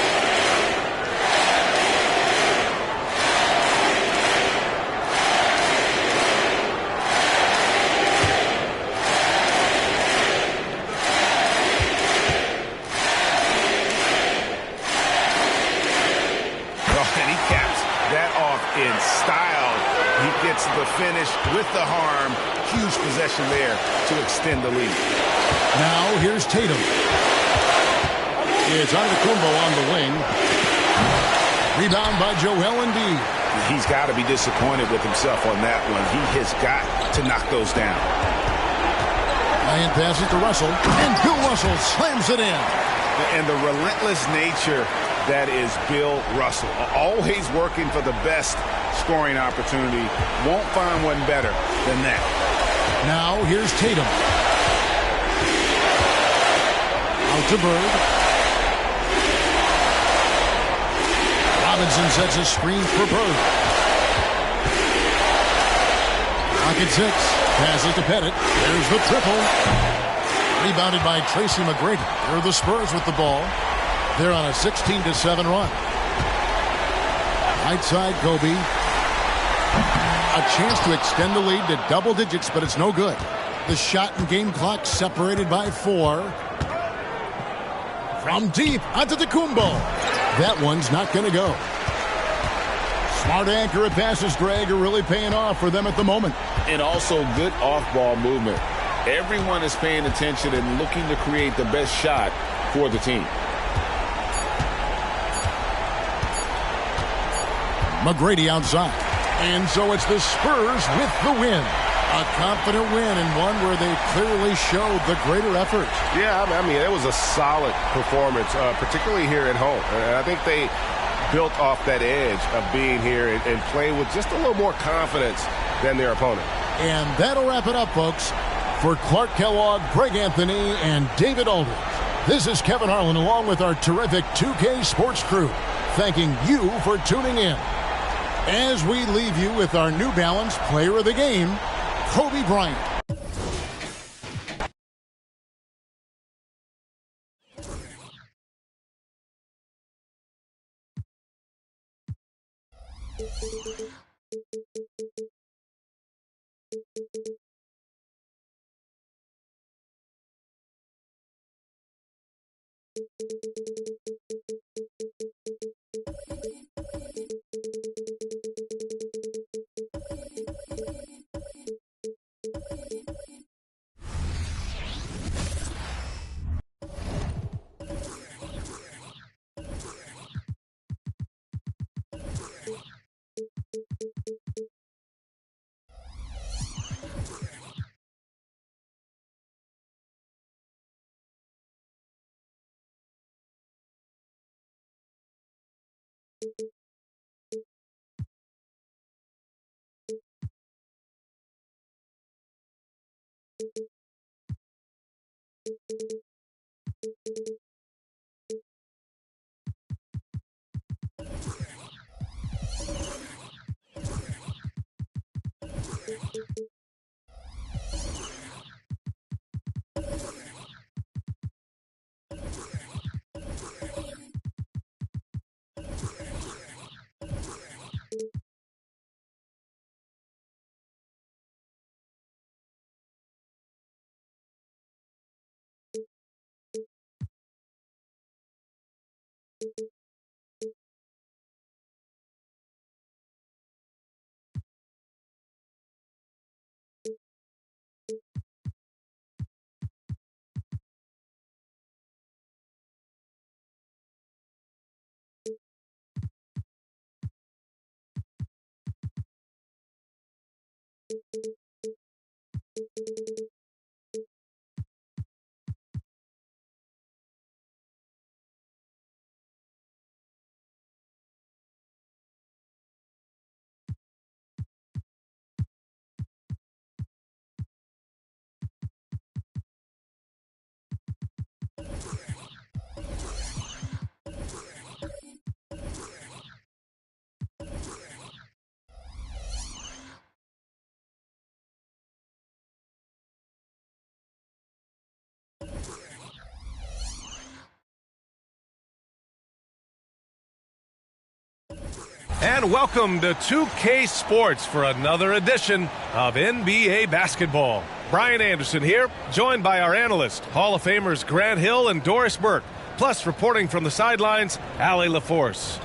In style, he gets the finish with the harm. Huge possession there to extend the lead. Now here's Tatum. It's Antetokounmpo on the wing. Rebound by Joel Embiid. He's got to be disappointed with himself on that one. He has got to knock those down. Bryant passes to Russell, and Bill Russell slams it in. And the relentless nature that is Bill Russell. Always working for the best scoring opportunity. Won't find one better than that. Now here's Tatum. Out to Bird. Robinson sets a screen for Bird. Pocket 6. Passes to Pettit. There's the triple. Rebounded by Tracy McGrady. Here are the Spurs with the ball. They're on a 16-7 run. Right side, Kobe. A chance to extend the lead to double digits, but it's no good. The shot and game clock separated by 4. From deep, Antetokounmpo. That one's not going to go. Smart, accurate passes, Greg, are really paying off for them at the moment. And also good off-ball movement. Everyone is paying attention and looking to create the best shot for the team. McGrady outside. And so it's the Spurs with the win. A confident win and one where they clearly showed the greater effort. Yeah, I mean, it was a solid performance, particularly here at home. And I think they built off that edge of being here and play with just a little more confidence than their opponent. And that'll wrap it up, folks. For Clark Kellogg, Greg Anthony, and David Aldridge, this is Kevin Harlan along with our terrific 2K Sports crew, thanking you for tuning in. As we leave you with our New Balance Player of the Game, Kobe Bryant. And welcome to 2K Sports for another edition of NBA basketball. Brian Anderson here, joined by our analyst, Hall of Famers Grant Hill and Doris Burke, plus reporting from the sidelines, Allie LaForce.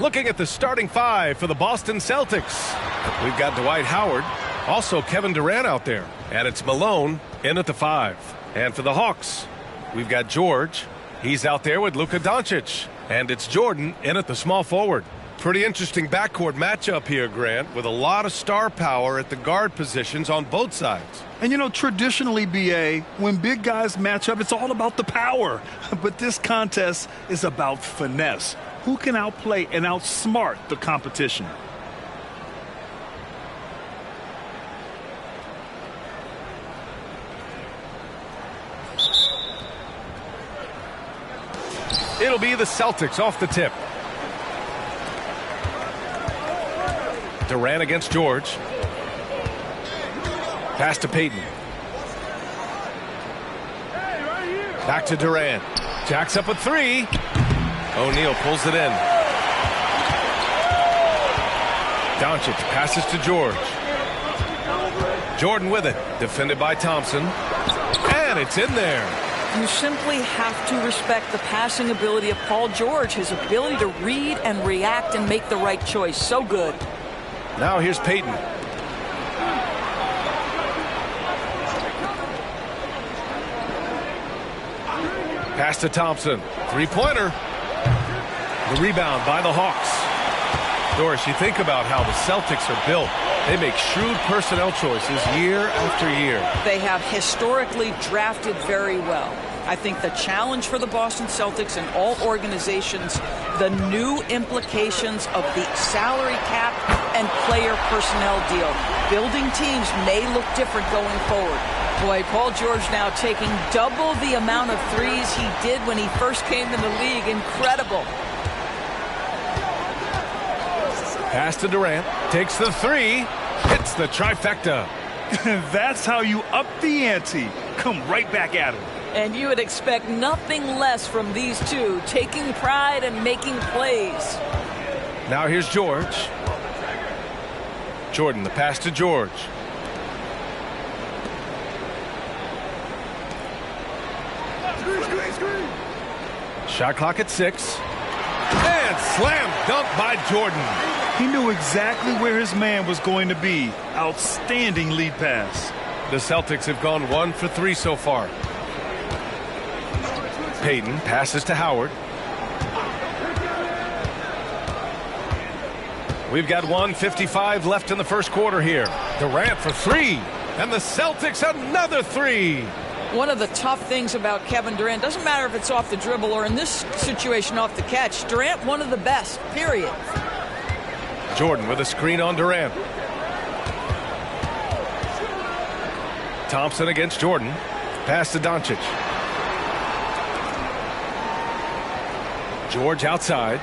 Looking at the starting five for the Boston Celtics. We've got Dwight Howard, also Kevin Durant out there, and it's Malone in at the 5. And for the Hawks, we've got George. He's out there with Luka Doncic, and it's Jordan in at the small forward. Pretty interesting backcourt matchup here, Grant, with a lot of star power at the guard positions on both sides. And, you know, traditionally, B.A., when big guys match up, it's all about the power. But this contest is about finesse. Who can outplay and outsmart the competition? It'll be the Celtics off the tip. Durant against George. Pass to Payton. Back to Durant. Jacks up a 3. O'Neal pulls it in. Doncic passes to George. Jordan with it. Defended by Thompson. And it's in there. You simply have to respect the passing ability of Paul George, his ability to read and react and make the right choice. So good. Now here's Payton. Pass to Thompson. Three-pointer. The rebound by the Hawks. Doris, you think about how the Celtics are built. They make shrewd personnel choices year after year. They have historically drafted very well. I think the challenge for the Boston Celtics and all organizations, the new implications of the salary cap and player personnel deal. Building teams may look different going forward. Boy, Paul George now taking double the amount of threes he did when he first came in the league. Incredible. Pass to Durant. Takes the 3. Hits the trifecta. That's how you up the ante. Come right back at him. And you would expect nothing less from these two, taking pride and making plays. Now here's George. Jordan, the pass to George. Shot clock at 6. And slam dunk by Jordan. He knew exactly where his man was going to be. Outstanding lead pass. The Celtics have gone 1 for 3 so far. Payton passes to Howard. We've got 1:55 left in the first quarter here. Durant for 3. And the Celtics another 3. One of the tough things about Kevin Durant, doesn't matter if it's off the dribble or in this situation off the catch, Durant one of the best, period. Jordan with a screen on Durant. Thompson against Jordan. Pass to Doncic. George outside.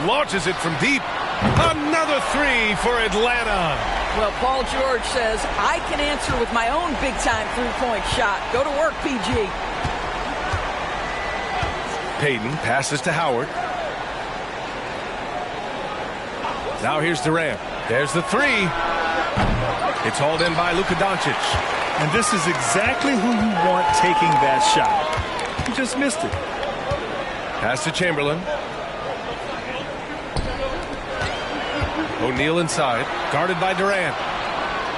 Launches it from deep. Another 3 for Atlanta. Well, Paul George says, I can answer with my own big-time three-point shot. Go to work, PG. Payton passes to Howard. Now here's Durant. There's the 3. It's hauled in by Luka Doncic. And this is exactly who you want taking that shot. He just missed it. Pass to Chamberlain. O'Neal inside, guarded by Durant.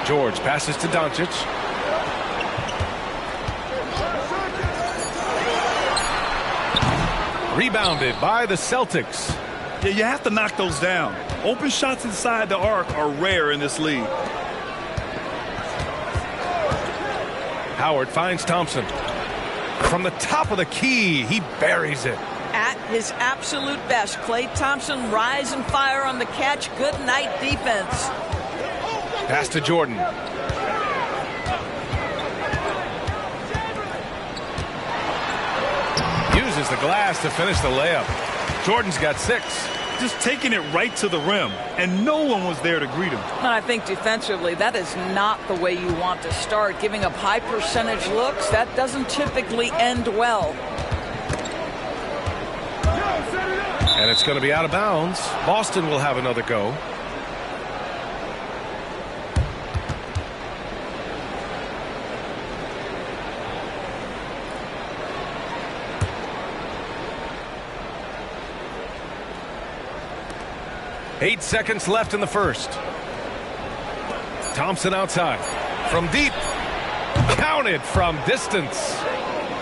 George passes to Doncic. Rebounded by the Celtics. Yeah, you have to knock those down. Open shots inside the arc are rare in this league. Howard finds Thompson. From the top of the key, he buries it. At his absolute best, Klay Thompson rise and fire on the catch. Good night defense. Pass to Jordan. Uses the glass to finish the layup. Jordan's got 6. Just taking it right to the rim, and no one was there to greet him. I think defensively, that is not the way you want to start. Giving up high percentage looks, that doesn't typically end well. And it's going to be out of bounds. Boston will have another go. Eight seconds left in the first. Thompson outside. From deep. Counted from distance.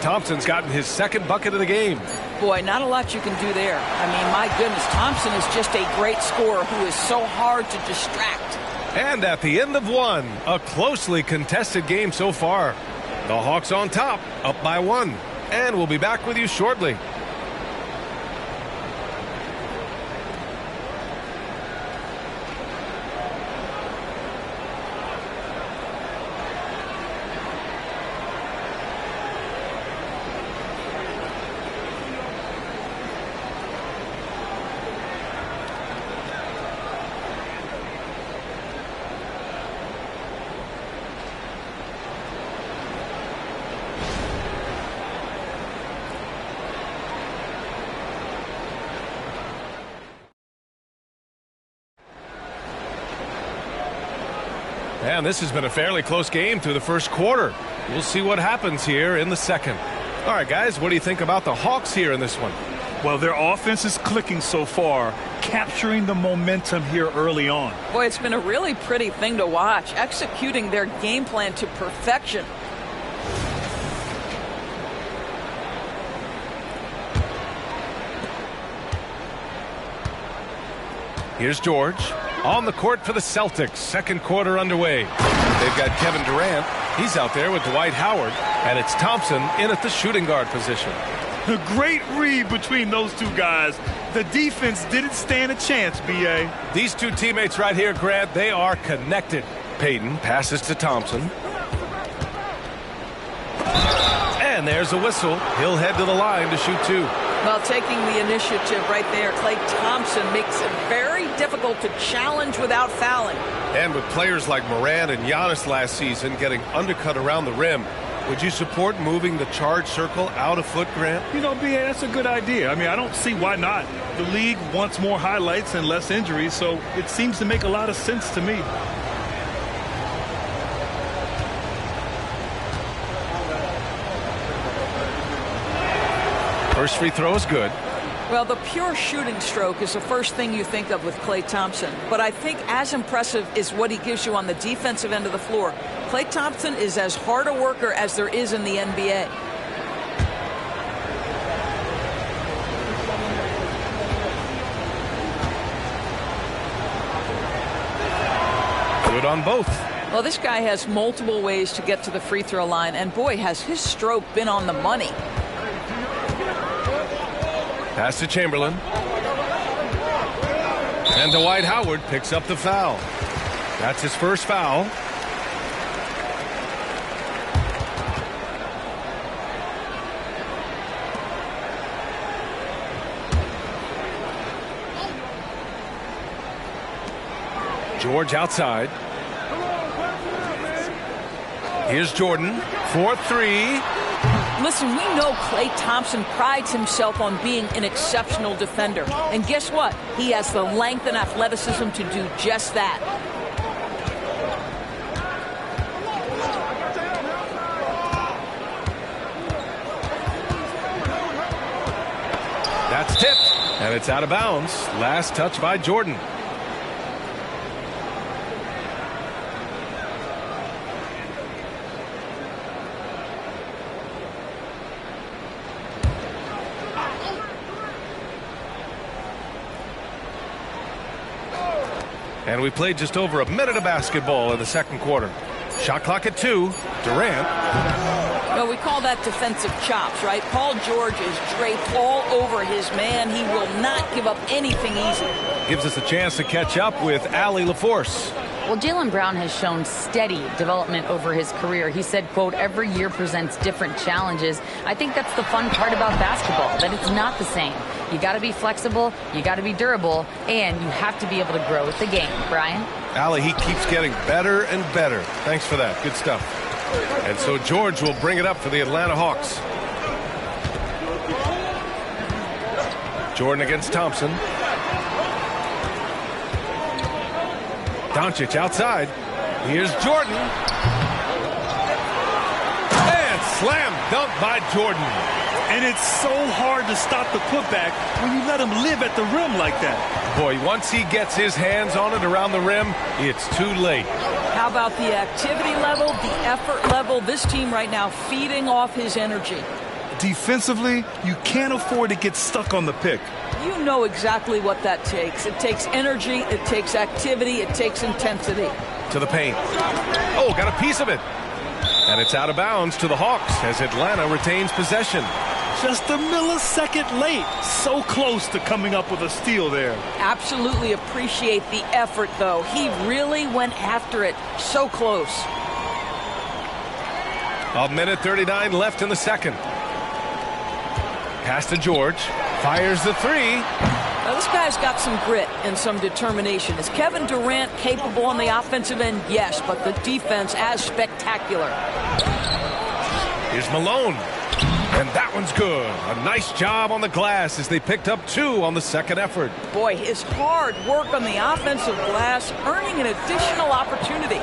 Thompson's gotten his second bucket of the game. Boy, not a lot you can do there. I mean, my goodness, Thompson is just a great scorer who is so hard to distract. And at the end of one, a closely contested game so far. The Hawks on top, up by 1. And we'll be back with you shortly. And this has been a fairly close game through the first quarter. We'll see what happens here in the second. All right, guys, what do you think about the Hawks here in this one? Well, their offense is clicking so far, capturing the momentum here early on. Boy, it's been a really pretty thing to watch, executing their game plan to perfection. Here's George on the court for the Celtics. Second quarter underway. They've got Kevin Durant. He's out there with Dwight Howard. And it's Thompson in at the shooting guard position. A great read between those two guys. The defense didn't stand a chance, B.A. These two teammates right here, Grant, they are connected. Payton passes to Thompson. And there's a whistle. He'll head to the line to shoot 2. Well, taking the initiative right there, Klay Thompson makes it very difficult to challenge without fouling. And with players like Morant and Giannis last season getting undercut around the rim, would you support moving the charge circle out a foot, Grant? You know, B.A., that's a good idea. I mean, I don't see why not. The league wants more highlights and less injuries, so it seems to make a lot of sense to me. First free throw is good. Well, the pure shooting stroke is the first thing you think of with Klay Thompson. But I think as impressive is what he gives you on the defensive end of the floor. Klay Thompson is as hard a worker as there is in the NBA. Good on both. Well, this guy has multiple ways to get to the free throw line. And boy, has his stroke been on the money. Pass to Chamberlain. And Dwight Howard picks up the foul. That's his first foul. George outside. Here's Jordan for 3. Listen, we know Klay Thompson prides himself on being an exceptional defender. And guess what? He has the length and athleticism to do just that. That's tipped, and it's out of bounds. Last touch by Jordan. And we played just over a minute of basketball in the second quarter. Shot clock at 2. Durant. Well, we call that defensive chops, right? Paul George is draped all over his man. He will not give up anything easy. Gives us a chance to catch up with Allie LaForce. Well, Jaylen Brown has shown steady development over his career. He said, quote, every year presents different challenges. I think that's the fun part about basketball, that it's not the same. You got to be flexible, you got to be durable, and you have to be able to grow with the game. Brian? Allie, he keeps getting better and better. Thanks for that. Good stuff. And so George will bring it up for the Atlanta Hawks. Jordan against Thompson. Doncic outside. Here's Jordan. And slam dunk by Jordan. And it's so hard to stop the putback when you let him live at the rim like that. Boy, once he gets his hands on it around the rim, it's too late. How about the activity level, the effort level? This team right now feeding off his energy. Defensively, you can't afford to get stuck on the pick. You know exactly what that takes. It takes energy, it takes activity, it takes intensity. To the paint. Oh, got a piece of it. And it's out of bounds to the Hawks as Atlanta retains possession. Just a millisecond late. So close to coming up with a steal there. Absolutely appreciate the effort, though. He really went after it. So close. A minute 39 left in the second. Pass to George. Fires the three. Now, this guy's got some grit and some determination. Is Kevin Durant capable on the offensive end? Yes, but the defense as spectacular. Here's Malone. And that one's good. A nice job on the glass as they picked up 2 on the second effort. Boy, his hard work on the offensive glass, earning an additional opportunity.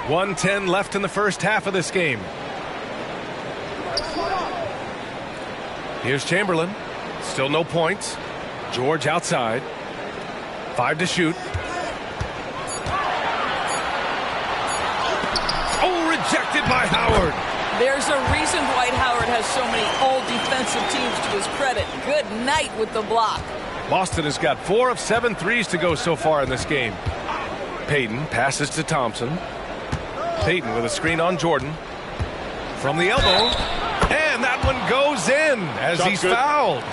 .110 left in the first half of this game. Here's Chamberlain. Still no points. George outside. 5 to shoot. Oh, rejected by Howard. There's a reason Dwight Howard has so many all-defensive teams to his credit. Good night with the block. Boston has got 4 of 7 threes to go so far in this game. Payton passes to Thompson. Payton with a screen on Jordan. From the elbow. And that one goes in as he's fouled.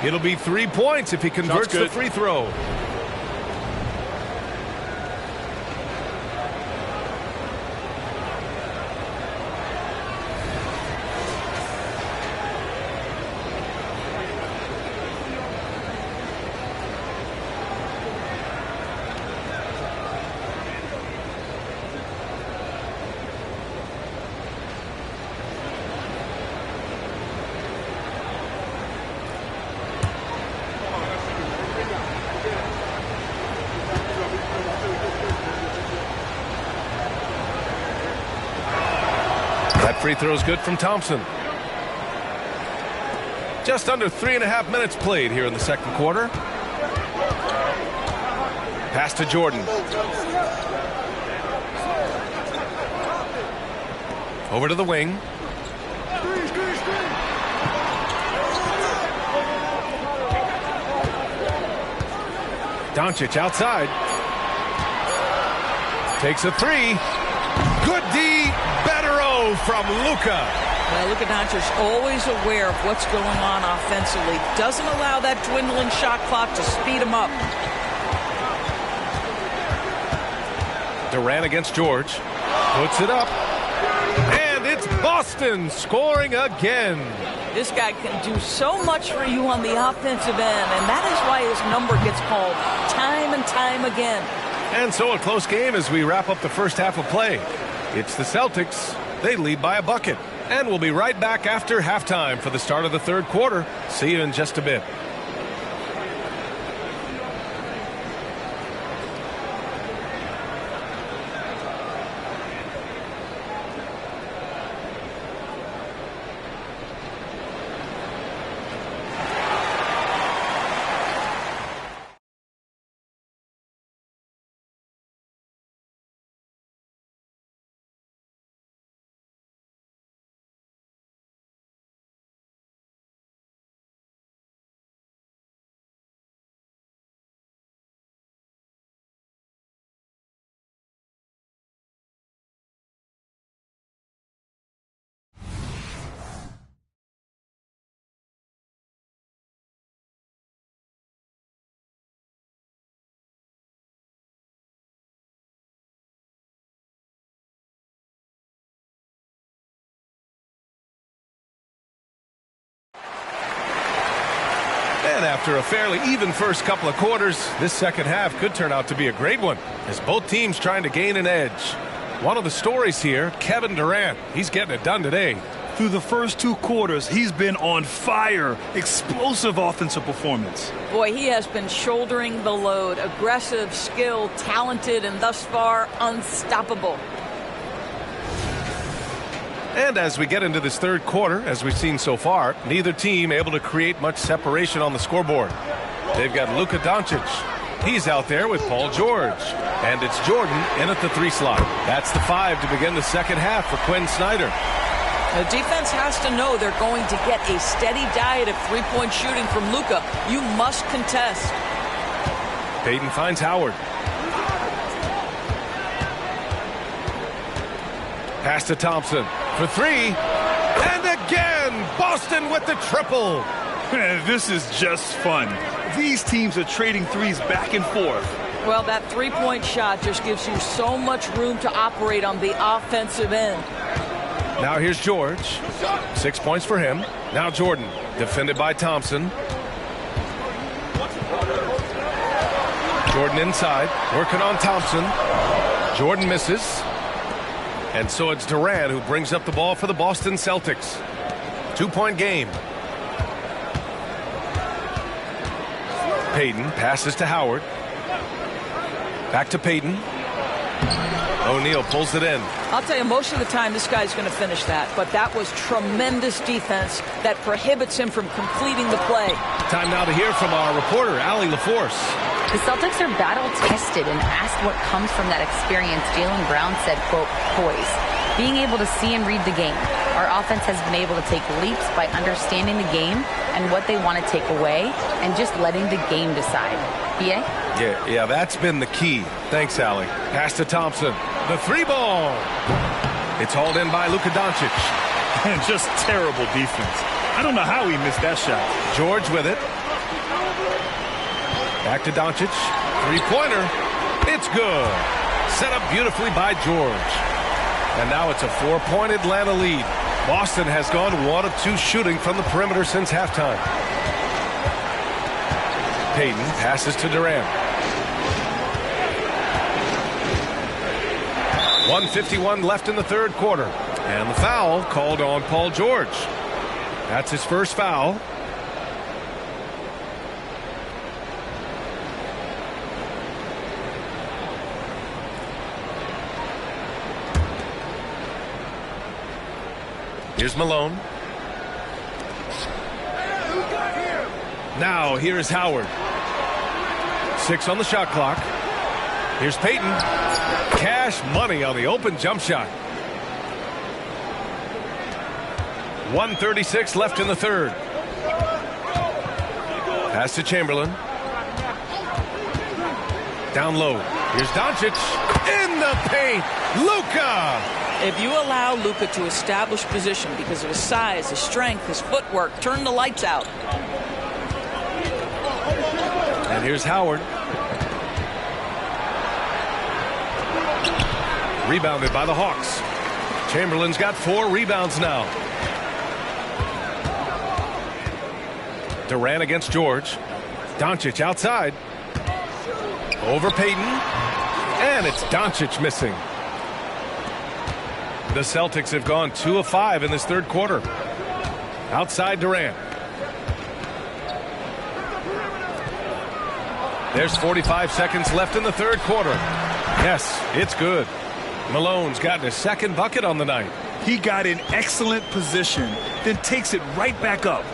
It'll be 3 points if he converts the free throw. That free throw is good from Thompson. Just under 3.5 minutes played here in the second quarter. Pass to Jordan. Over to the wing. Doncic outside. Takes a three. Good D. Better O from Luka. Well, Luka Doncic always aware of what's going on offensively. Doesn't allow that dwindling shot clock to speed him up. Durant against George. Puts it up. And it's Boston scoring again. This guy can do so much for you on the offensive end, and that is why his number gets called time and time again. And so a close game as we wrap up the first half of play. It's the Celtics. They lead by a bucket. And we'll be right back after halftime for the start of the third quarter. See you in just a bit. And after a fairly even first couple of quarters, this second half could turn out to be a great one, as both teams trying to gain an edge. One of the stories here, Kevin Durant. He's getting it done today. Through the first 2 quarters, he's been on fire. Explosive offensive performance. Boy, he has been shouldering the load. Aggressive, skilled, talented, and thus far unstoppable. And as we get into this third quarter, as we've seen so far, neither team able to create much separation on the scoreboard. They've got Luka Doncic. He's out there with Paul George. And it's Jordan in at the 3 slot. That's the 5 to begin the second half for Quinn Snyder. The defense has to know they're going to get a steady diet of three-point shooting from Luka. You must contest. Payton finds Howard. Pass to Thompson for 3. And again, Boston with the triple. This is just fun. These teams are trading threes back and forth. Well, that three-point shot just gives you so much room to operate on the offensive end. Now here's George. 6 points for him. Now Jordan, defended by Thompson. Jordan inside, working on Thompson. Jordan misses. And so it's Durant who brings up the ball for the Boston Celtics. 2-point game. Payton passes to Howard. Back to Payton. O'Neal pulls it in. I'll tell you, most of the time this guy's going to finish that, but that was tremendous defense that prohibits him from completing the play. Time now to hear from our reporter, Allie LaForce. The Celtics are battle-tested, and asked what comes from that experience, Jaylen Brown said, quote, poise. Being able to see and read the game. Our offense has been able to take leaps by understanding the game and what they want to take away and just letting the game decide. B.A.? Yeah, that's been the key. Thanks, Allie. Pass to Thompson. The 3-ball. It's hauled in by Luka Doncic. And just terrible defense. I don't know how he missed that shot. George with it. Back to Doncic. 3-pointer. It's good. Set up beautifully by George. And now it's a 4-point Atlanta lead. Boston has gone 1 of 2 shooting from the perimeter since halftime. Payton passes to Durant. 1:51 left in the third quarter. And the foul called on Paul George. That's his first foul. Here's Malone. Now here's Howard. 6 on the shot clock. Here's Payton. Cash money on the open jump shot. 1:36 left in the third. Pass to Chamberlain. Down low. Here's Doncic. In the paint. Luka. If you allow Luka to establish position because of his size, his strength, his footwork, turn the lights out. And here's Howard. Rebounded by the Hawks. Chamberlain's got 4 rebounds now. Durant against George. Doncic outside. Over Payton. And it's Doncic missing. The Celtics have gone 2 of 5 in this third quarter. Outside Durant. There's 45 seconds left in the third quarter. Yes, it's good. Malone's gotten his second bucket on the night. He got in excellent position, then takes it right back up.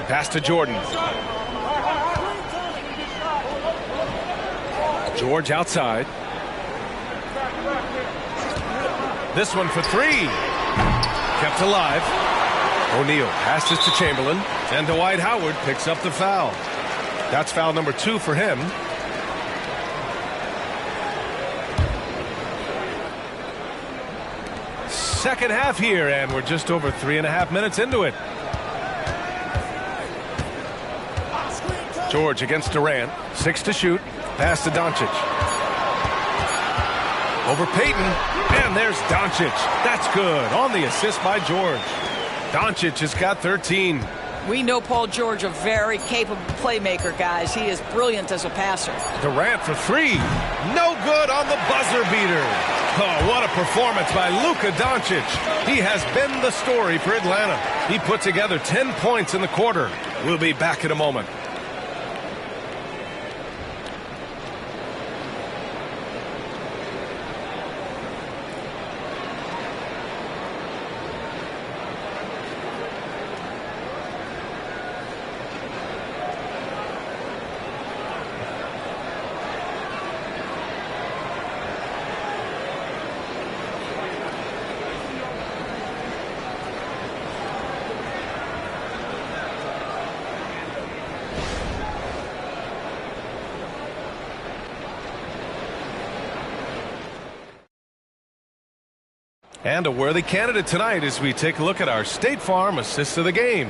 Pass to Jordan. George outside. This one for 3. Kept alive. O'Neal passes to Chamberlain. And Dwight Howard picks up the foul. That's foul number 2 for him. Second half here, and we're just over 3.5 minutes into it. George against Durant. 6 to shoot. Pass to Doncic. Over Payton. And there's Doncic. That's good. On the assist by George. Doncic has got 13. We know Paul George, a very capable playmaker, guys. He is brilliant as a passer. Durant for three. No good on the buzzer beater. Oh, what a performance by Luka Doncic. He has been the story for Atlanta. He put together 10 points in the quarter. We'll be back in a moment. And a worthy candidate tonight as we take a look at our State Farm assist of the game.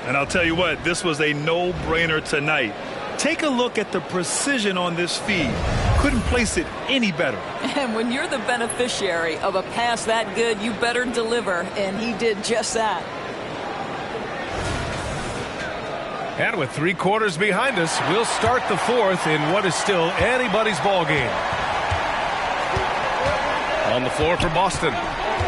And I'll tell you what, this was a no-brainer tonight. Take a look at the precision on this feed. Couldn't place it any better. And when you're the beneficiary of a pass that good, you better deliver, and he did just that. And with 3 quarters behind us, we'll start the fourth in what is still anybody's ball game. On the floor for Boston,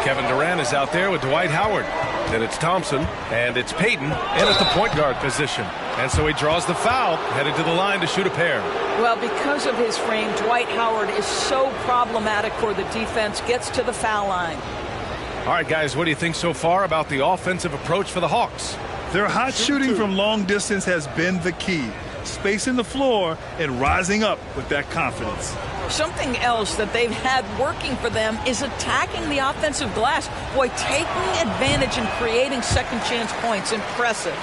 Kevin Durant is out there with Dwight Howard. Then it's Thompson, and it's Payton in at the point guard position. And so he draws the foul, headed to the line to shoot a pair. Well, because of his frame, Dwight Howard is so problematic for the defense, gets to the foul line. All right, guys, what do you think so far about the offensive approach for the Hawks? Their hot shooting from long distance has been the key. Spacing the floor and rising up with that confidence. Something else that they've had working for them is attacking the offensive glass. Boy, taking advantage and creating second chance points. Impressive.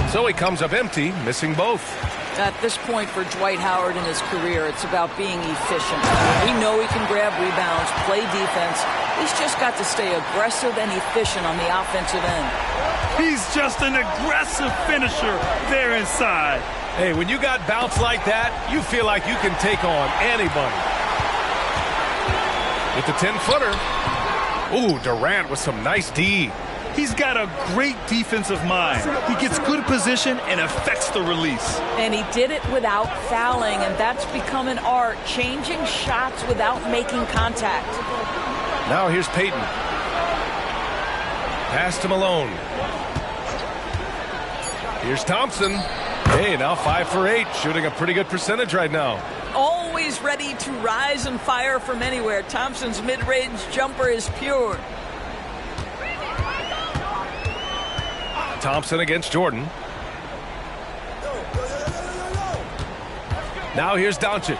So he comes up empty, missing both. At this point for Dwight Howard in his career, it's about being efficient. We know he can grab rebounds, play defense. He's just got to stay aggressive and efficient on the offensive end. He's just an aggressive finisher there inside. Hey, when you got bounce like that, you feel like you can take on anybody. With the 10-footer. Ooh, Durant with some nice D. He's got a great defensive mind. He gets good position and affects the release. And he did it without fouling, and that's become an art, changing shots without making contact. Now here's Payton. Pass to Malone. Here's Thompson. Hey, now 5 for 8, shooting a pretty good percentage right now. Always ready to rise and fire from anywhere. Thompson's mid-range jumper is pure. Thompson against Jordan. Now here's Doncic.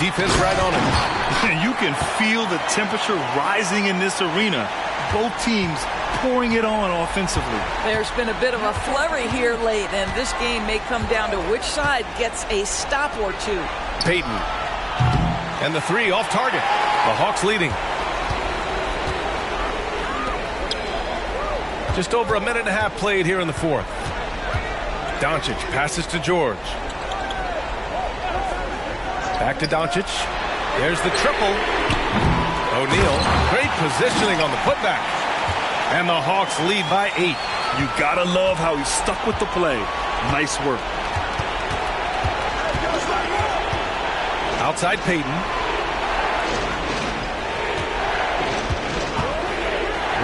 Defense right on him. You can feel the temperature rising in this arena. Both teams pouring it on offensively. There's been a bit of a flurry here late, and this game may come down to which side gets a stop or two. Payton. And the 3 off target. The Hawks leading. Just over a minute and a half played here in the fourth. Doncic passes to George. Back to Doncic. There's the triple. O'Neal, great positioning on the putback. And the Hawks lead by 8. You gotta love how he stuck with the play. Nice work. Outside Payton.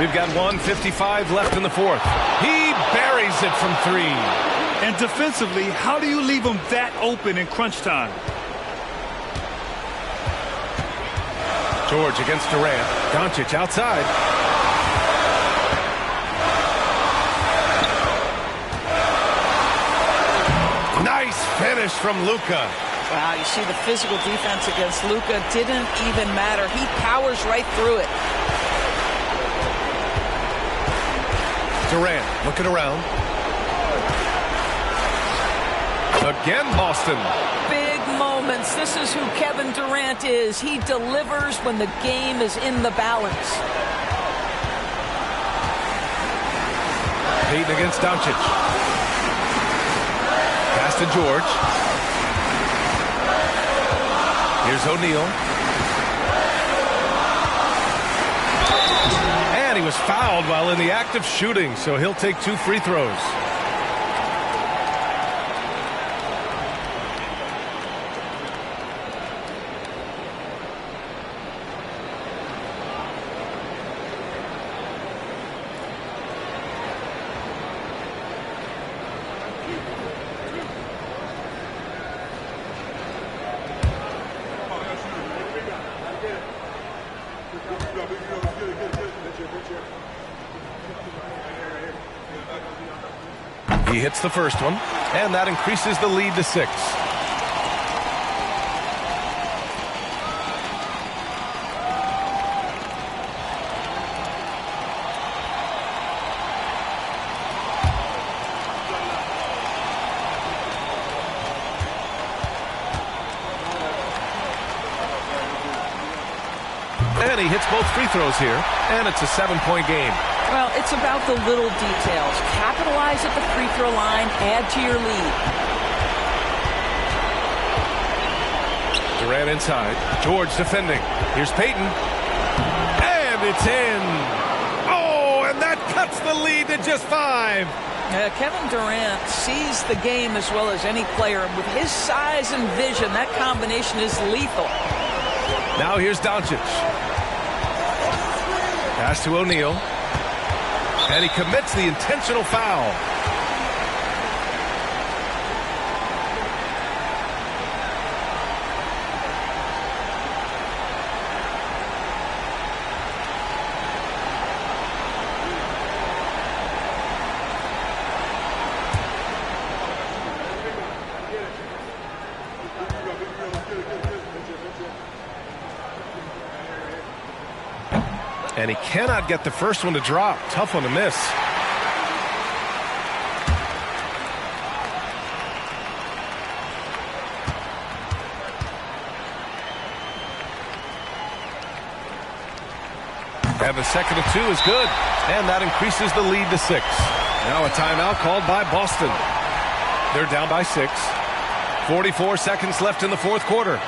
We've got 1:55 left in the fourth. He buries it from 3. And defensively, how do you leave him that open in crunch time? George against Durant. Doncic outside. Nice finish from Luka. Wow, you see the physical defense against Luka didn't even matter. He powers right through it. Durant looking around. Again, Boston. Big moments. This is who Kevin Durant is. He delivers when the game is in the balance. Payton against Doncic. Pass to George. Here's O'Neal. And he was fouled while in the act of shooting, so he'll take 2 free throws. He hits the first one, and that increases the lead to 6. And he hits both free throws here, and it's a 7-point game. Well, it's about the little details. Capitalize at the free throw line, add to your lead. Durant inside. George defending. Here's Payton. And it's in. Oh, and that cuts the lead to just 5. Kevin Durant sees the game as well as any player. With his size and vision, that combination is lethal. Now here's Doncic. Pass to O'Neal. And he commits the intentional foul. And he cannot get the first one to drop. Tough one to miss. And the second of 2 is good. And that increases the lead to 6. Now a timeout called by Boston. They're down by 6. 44 seconds left in the fourth quarter.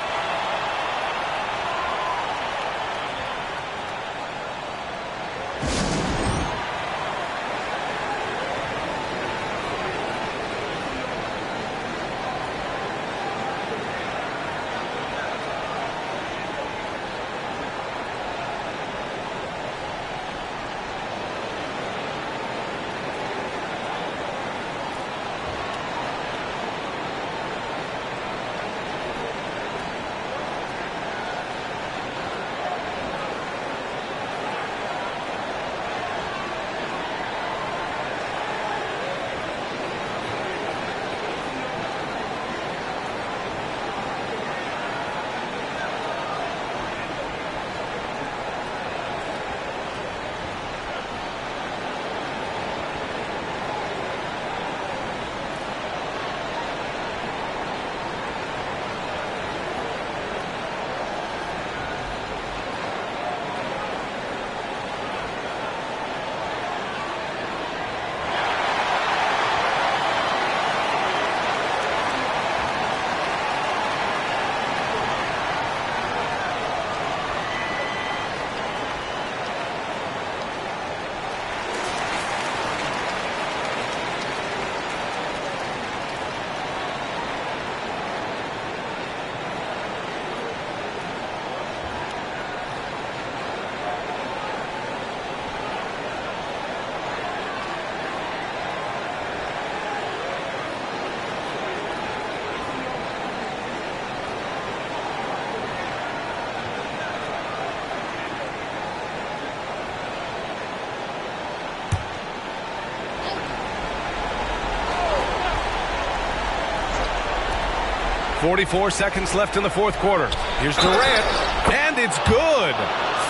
.44 seconds left in the fourth quarter. Here's Durant, and it's good.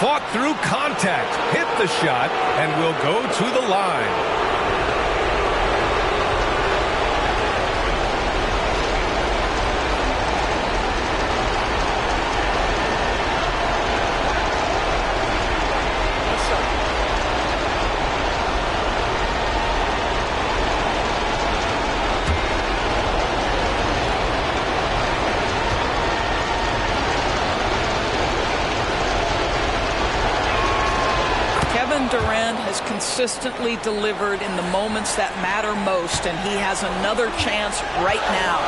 Fought through contact, hit the shot, and will go to the line. consistently delivered in the moments that matter most, and he has another chance right now.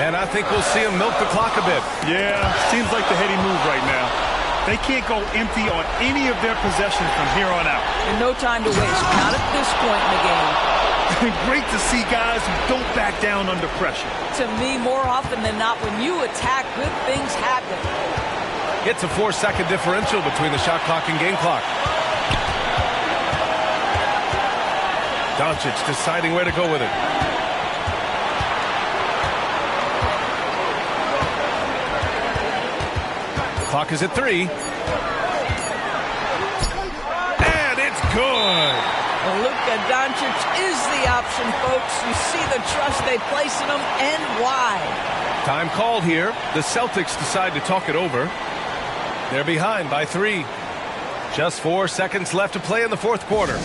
And I think we'll see him milk the clock a bit. Yeah, seems like the heady move right now. They can't go empty on any of their possessions from here on out. And no time to waste, not at this point in the game. Great to see guys who don't back down under pressure. To me, more often than not, when you attack, good things happen. It's a 4-second differential between the shot clock and game clock. Doncic deciding where to go with it. The clock is at 3. And it's good. Luka Doncic is the option, folks. You see the trust they place in him and why. Time called here. The Celtics decide to talk it over. They're behind by 3. Just 4 seconds left to play in the fourth quarter.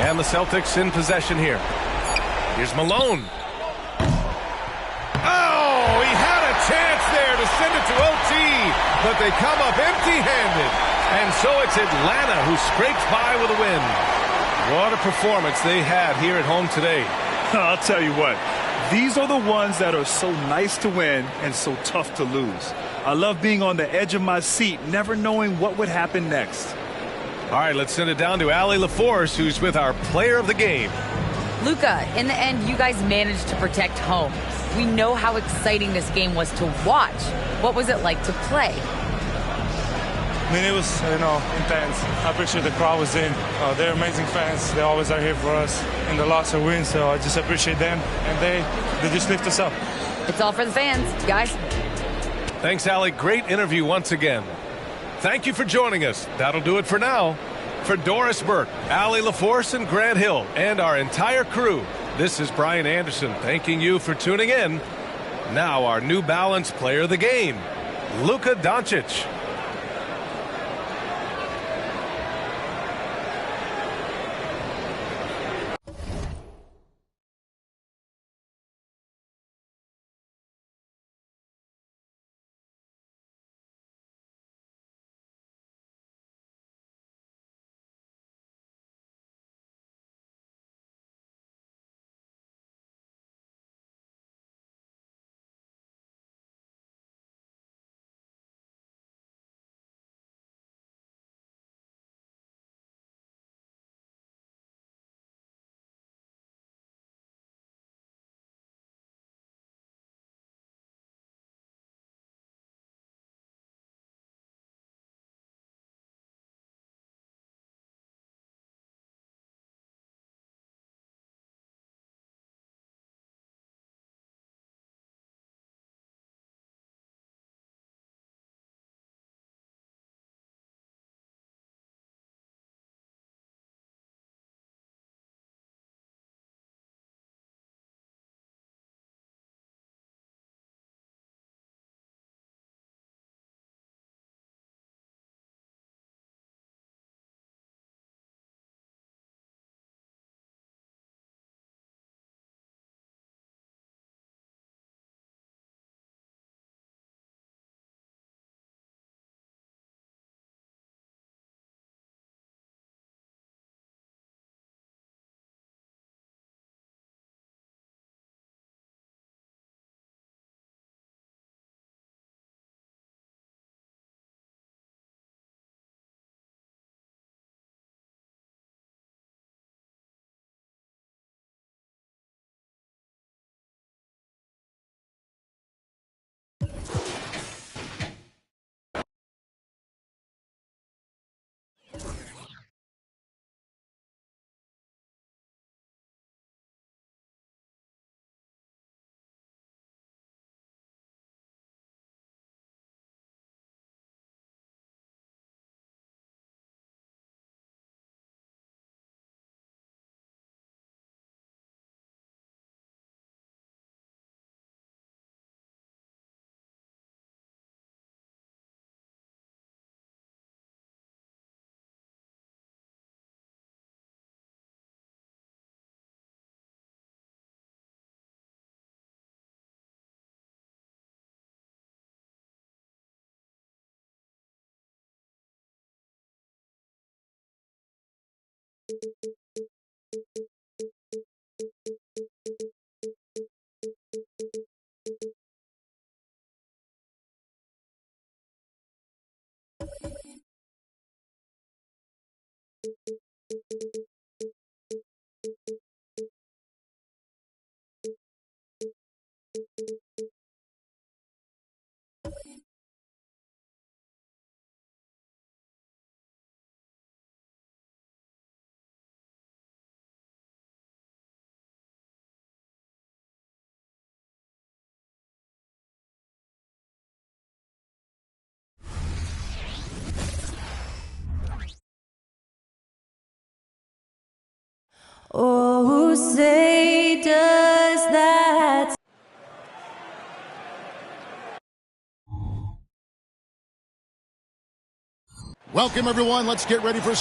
And the Celtics in possession here. Here's Malone. Oh, he had a chance there to send it to OT, but they come up empty-handed. And so it's Atlanta who scrapes by with a win. What a performance they had here at home today. I'll tell you what, these are the ones that are so nice to win and so tough to lose. I love being on the edge of my seat, never knowing what would happen next. All right, let's send it down to Allie LaForce, who's with our player of the game. Luka, in the end, you guys managed to protect home. We know how exciting this game was to watch. What was it like to play? I mean, it was, intense. I appreciate the crowd was in. They're amazing fans. They always are here for us in the loss or win, so I just appreciate them, and they just lift us up. It's all for the fans, guys. Thanks, Allie. Great interview once again. Thank you for joining us. That'll do it for now. For Doris Burke, Allie LaForce, and Grant Hill, and our entire crew, this is Brian Anderson thanking you for tuning in. Now our New Balance player of the game, Luka Doncic. Oh, who say does that? Welcome, everyone. Let's get ready for...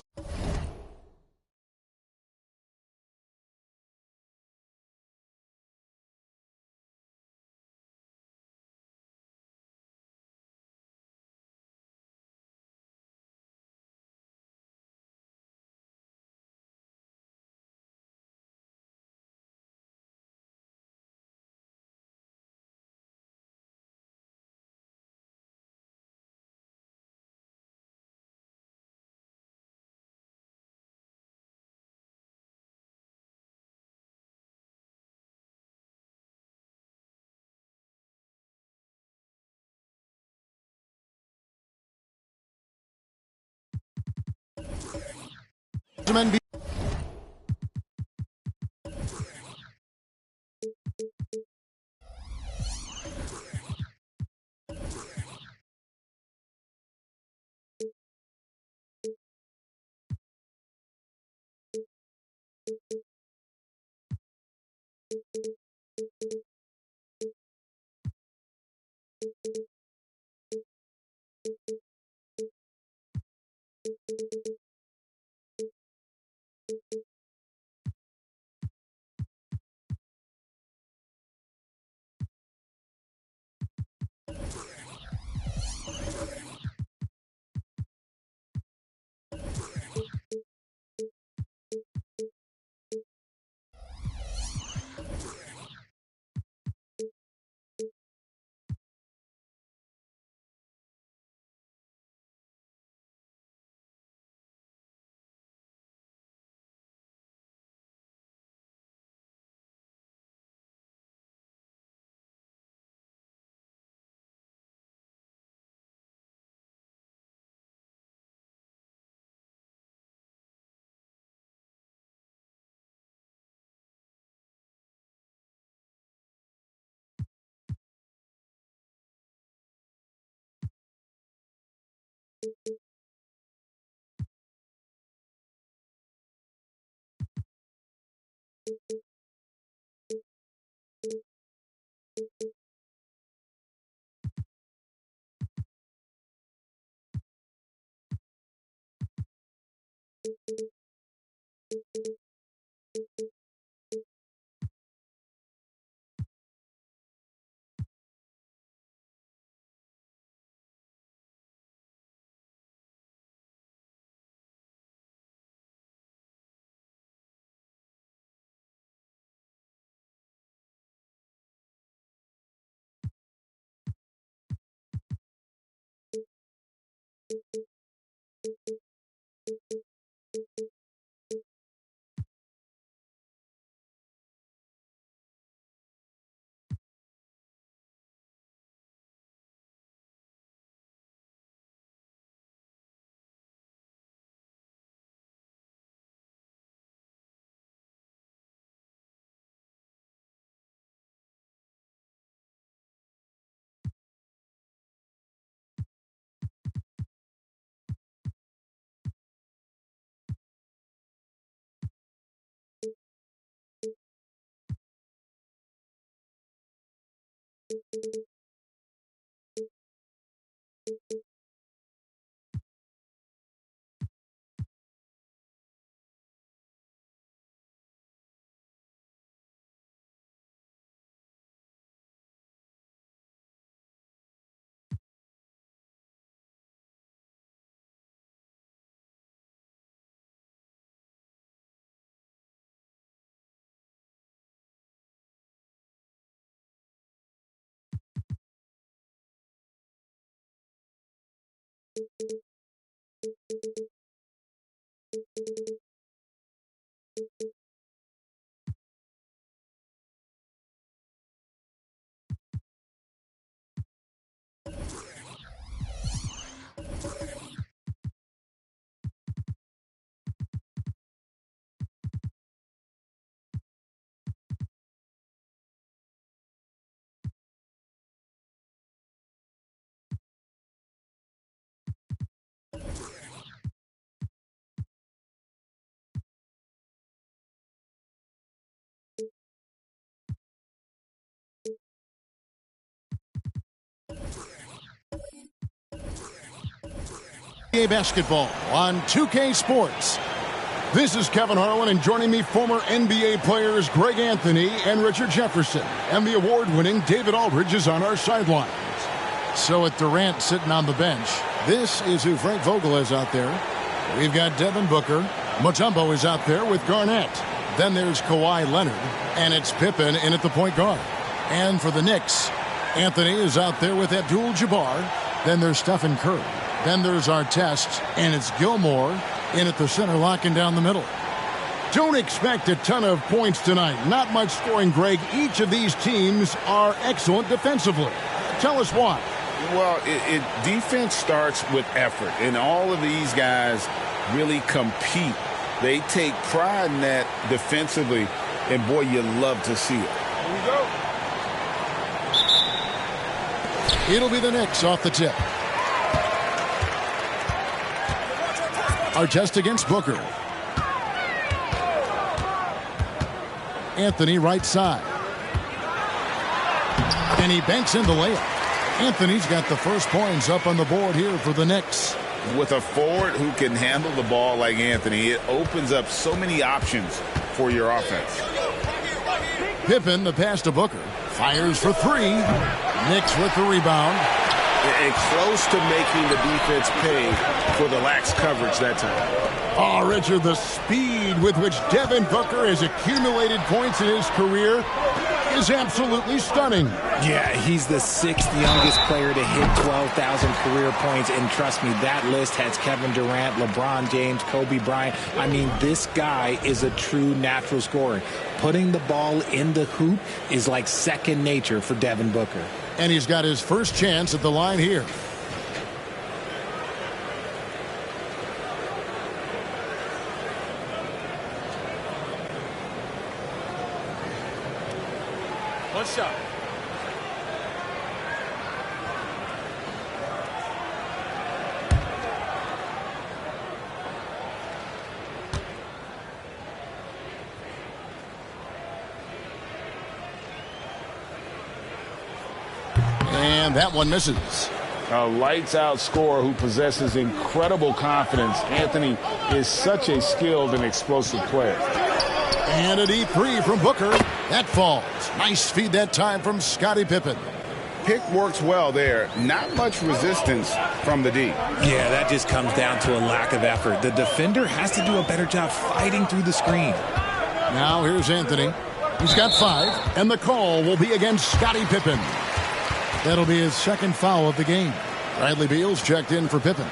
NBA basketball on 2K Sports. This is Kevin Harlan, and joining me, former NBA players Greg Anthony and Richard Jefferson. And the award-winning David Aldridge is on our sidelines. So with Durant sitting on the bench, this is who Frank Vogel is out there. We've got Devin Booker. Mutombo is out there with Garnett. Then there's Kawhi Leonard, and it's Pippen in at the point guard. And for the Knicks, Anthony is out there with Abdul-Jabbar. Then there's Stephen Curry. Then there's Artest, and it's Gilmore in at the center, locking down the middle. Don't expect a ton of points tonight. Not much scoring, Greg. Each of these teams are excellent defensively. Tell us why. Well, defense starts with effort, and all of these guys really compete. They take pride in that defensively, and boy, you love to see it. Here we go. It'll be the Knicks off the tip. Artest against Booker. Anthony right side. And he banks in the layup. Anthony's got the first points up on the board here for the Knicks. With a forward who can handle the ball like Anthony, it opens up so many options for your offense. Pippen, the pass to Booker. Fires for three. Knicks with the rebound. And close to making the defense pay for the lax coverage that time. Oh, Richard, the speed with which Devin Booker has accumulated points in his career is absolutely stunning. Yeah, he's the 6th youngest player to hit 12,000 career points. And trust me, that list has Kevin Durant, LeBron James, Kobe Bryant. I mean, this guy is a true natural scorer. Putting the ball in the hoop is like second nature for Devin Booker. And he's got his first chance at the line here. One shot. And that one misses. A lights-out scorer who possesses incredible confidence. Anthony is such a skilled and explosive player. And a deep three from Booker. That falls. Nice feed that time from Scottie Pippen. Pick works well there. Not much resistance from the D. Yeah, that just comes down to a lack of effort. The defender has to do a better job fighting through the screen. Now here's Anthony. He's got 5, and the call will be against Scottie Pippen. That'll be his second foul of the game. Bradley Beal's checked in for Pippen.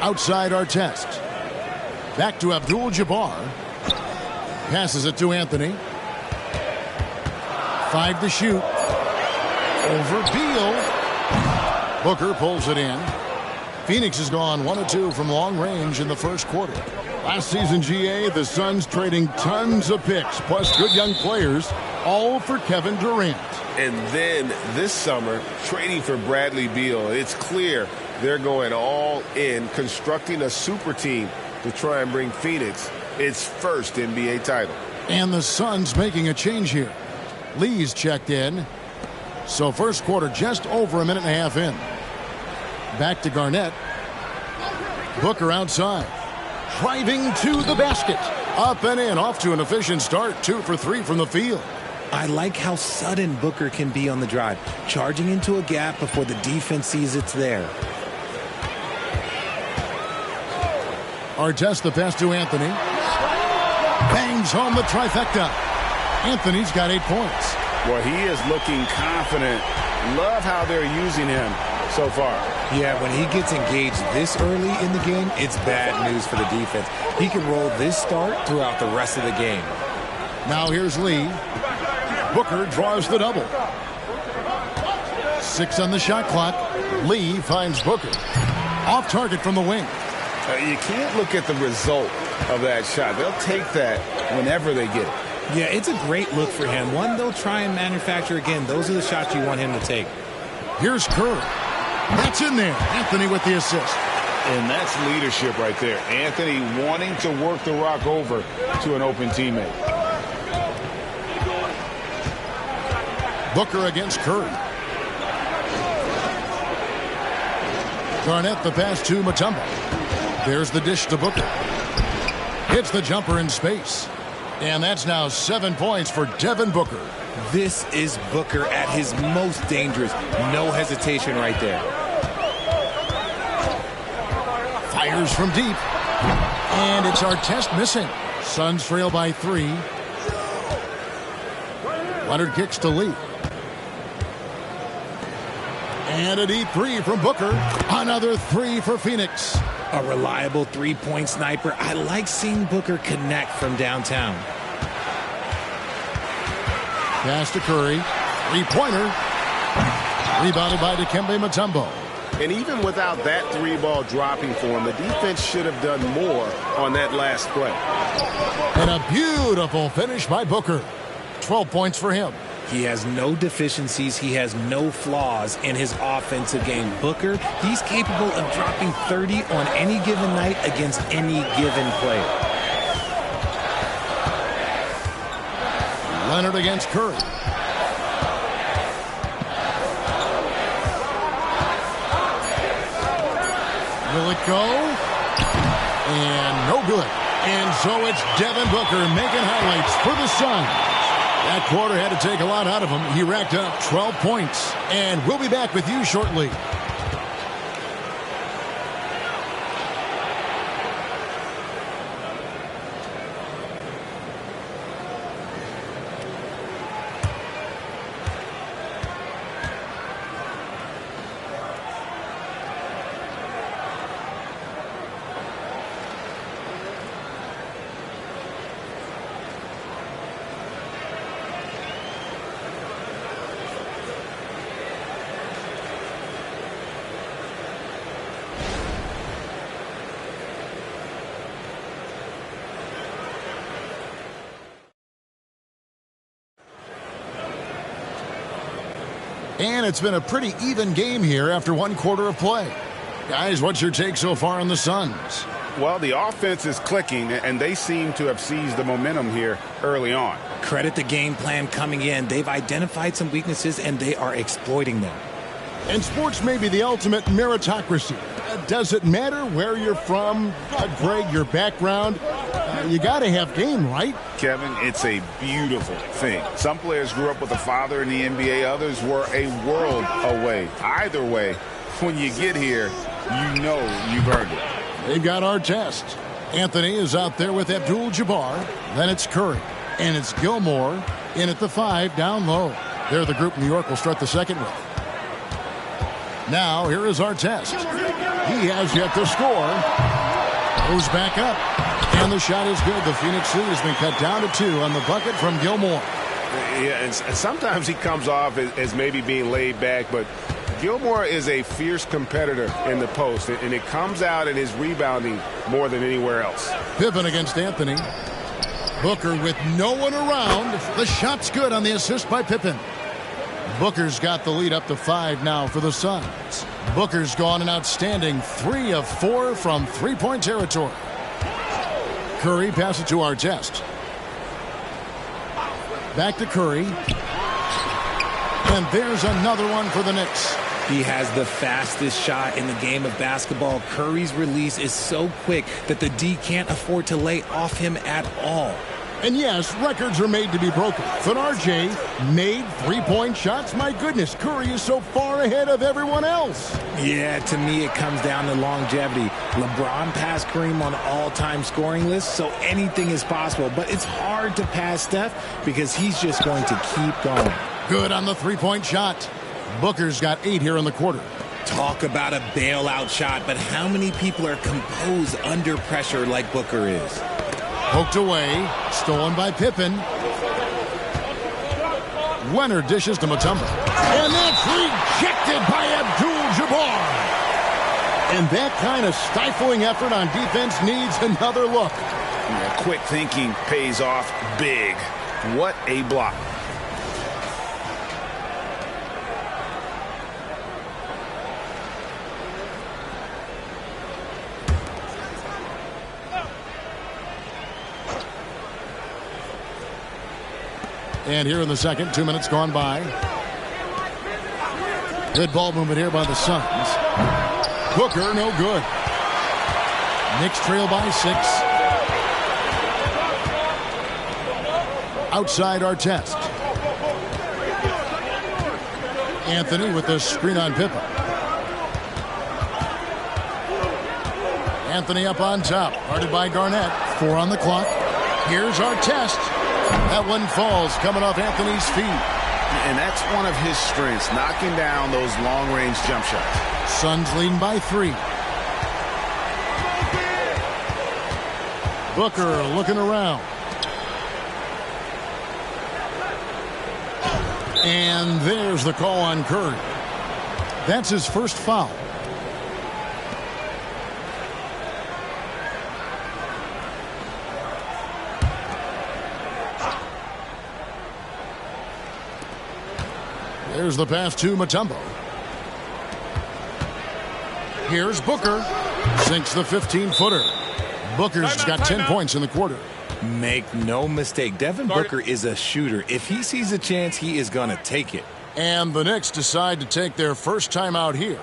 Outside Artest. Back to Abdul-Jabbar. Passes it to Anthony. 5 to shoot. Over Beal. Booker pulls it in. Phoenix has gone 1 of 2 from long range in the first quarter. Last season, GA, the Suns trading tons of picks, plus good young players, all for Kevin Durant. And then this summer, trading for Bradley Beal. It's clear they're going all in, constructing a super team to try and bring Phoenix its first NBA title. And the Suns making a change here. Lee's checked in. So first quarter just over a minute and a half in. Back to Garnett. Booker outside. Driving to the basket. Up and in. Off to an efficient start. 2 for 3 from the field. I like how sudden Booker can be on the drive. Charging into a gap before the defense sees it's there. Artest the pass to Anthony. Bangs home the trifecta. Anthony's got 8 points. Well, he is looking confident. Love how they're using him so far. Yeah, when he gets engaged this early in the game, it's bad news for the defense. He can roll this start throughout the rest of the game. Now here's Lee. Booker draws the double. 6 on the shot clock. Lee finds Booker. Off target from the wing. You can't look at the result of that shot. They'll take that whenever they get it. Yeah, it's a great look for him. One they'll try and manufacture again. Those are the shots you want him to take. Here's Kerr. That's in there. Anthony with the assist. And that's leadership right there. Anthony wanting to work the rock over to an open teammate. Booker against Curry. Garnett the pass to Mutombo. There's the dish to Booker. Hits the jumper in space. And that's now 7 points for Devin Booker. This is Booker at his most dangerous. No hesitation right there. Fires from deep. And it's Artest missing. Suns trail by 3. Leonard kicks to Lee. And a deep 3 from Booker. Another 3 for Phoenix. A reliable three-point sniper. I like seeing Booker connect from downtown. Pass to Curry. Three-pointer. Rebounded by Dikembe Mutombo. And even without that 3-ball dropping for him, the defense should have done more on that last play. And a beautiful finish by Booker. 12 points for him. He has no deficiencies. He has no flaws in his offensive game. Booker, he's capable of dropping 30 on any given night against any given player. Leonard against Curry. Will it go? And no good. And so it's Devin Booker making highlights for the Suns. That quarter had to take a lot out of him. He racked up 12 points. And we'll be back with you shortly. And it's been a pretty even game here after one quarter of play. Guys, what's your take so far on the Suns? Well, the offense is clicking, and they seem to have seized the momentum here early on. Credit the game plan coming in. They've identified some weaknesses, and they are exploiting them. And sports may be the ultimate meritocracy. Does it matter where you're from, Greg, your background? You got to have game, right? Kevin, it's a beautiful thing. Some players grew up with a father in the NBA. Others were a world away. Either way, when you get here, you know you've earned it. They've got Artest. Anthony is out there with Abdul-Jabbar. Then it's Curry. And it's Gilmore in at the 5 down low. They're the group New York will start the second with. Now, here is Artest. He has yet to score. Goes back up. And the shot is good. The Phoenix lead has been cut down to 2 on the bucket from Gilmore. Yeah, and sometimes he comes off as maybe being laid back, but Gilmore is a fierce competitor in the post, and it comes out in his rebounding more than anywhere else. Pippen against Anthony. Booker with no one around. The shot's good on the assist by Pippen. Booker's got the lead up to 5 now for the Suns. Booker's gone an outstanding 3 of 4 from three-point territory. Curry passes to Artest. Back to Curry. And there's another one for the Knicks. He has the fastest shot in the game of basketball. Curry's release is so quick that the D can't afford to lay off him at all. And yes, records are made to be broken. But RJ made three-point shots. My goodness, Curry is so far ahead of everyone else. Yeah, to me it comes down to longevity. LeBron passed Kareem on all-time scoring lists, so anything is possible. But it's hard to pass Steph because he's just going to keep going. Good on the three-point shot. Booker's got 8 here in the quarter. Talk about a bailout shot, but how many people are composed under pressure like Booker is? Poked away, stolen by Pippen. Leonard dishes to Mutombo. And that's rejected by Abdul-Jabbar. And that kind of stifling effort on defense needs another look. Yeah, quick thinking pays off big. What a block. And here in the second, 2 minutes gone by. Good ball movement here by the Suns. Booker, no good. Knicks trail by 6. Outside Artest. Anthony with the screen on Pippen. Anthony up on top. Guarded by Garnett. 4 on the clock. Here's Artest. That one falls, coming off Anthony's feet. And that's one of his strengths, knocking down those long-range jump shots. Suns leading by 3. Booker looking around. And there's the call on Curry. That's his first foul. There's the pass to Mutombo. Here's Booker. Sinks the 15-footer. Booker's got 10 points in the quarter. Make no mistake, Devin Booker is a shooter. If he sees a chance, he is going to take it. And the Knicks decide to take their first time out here.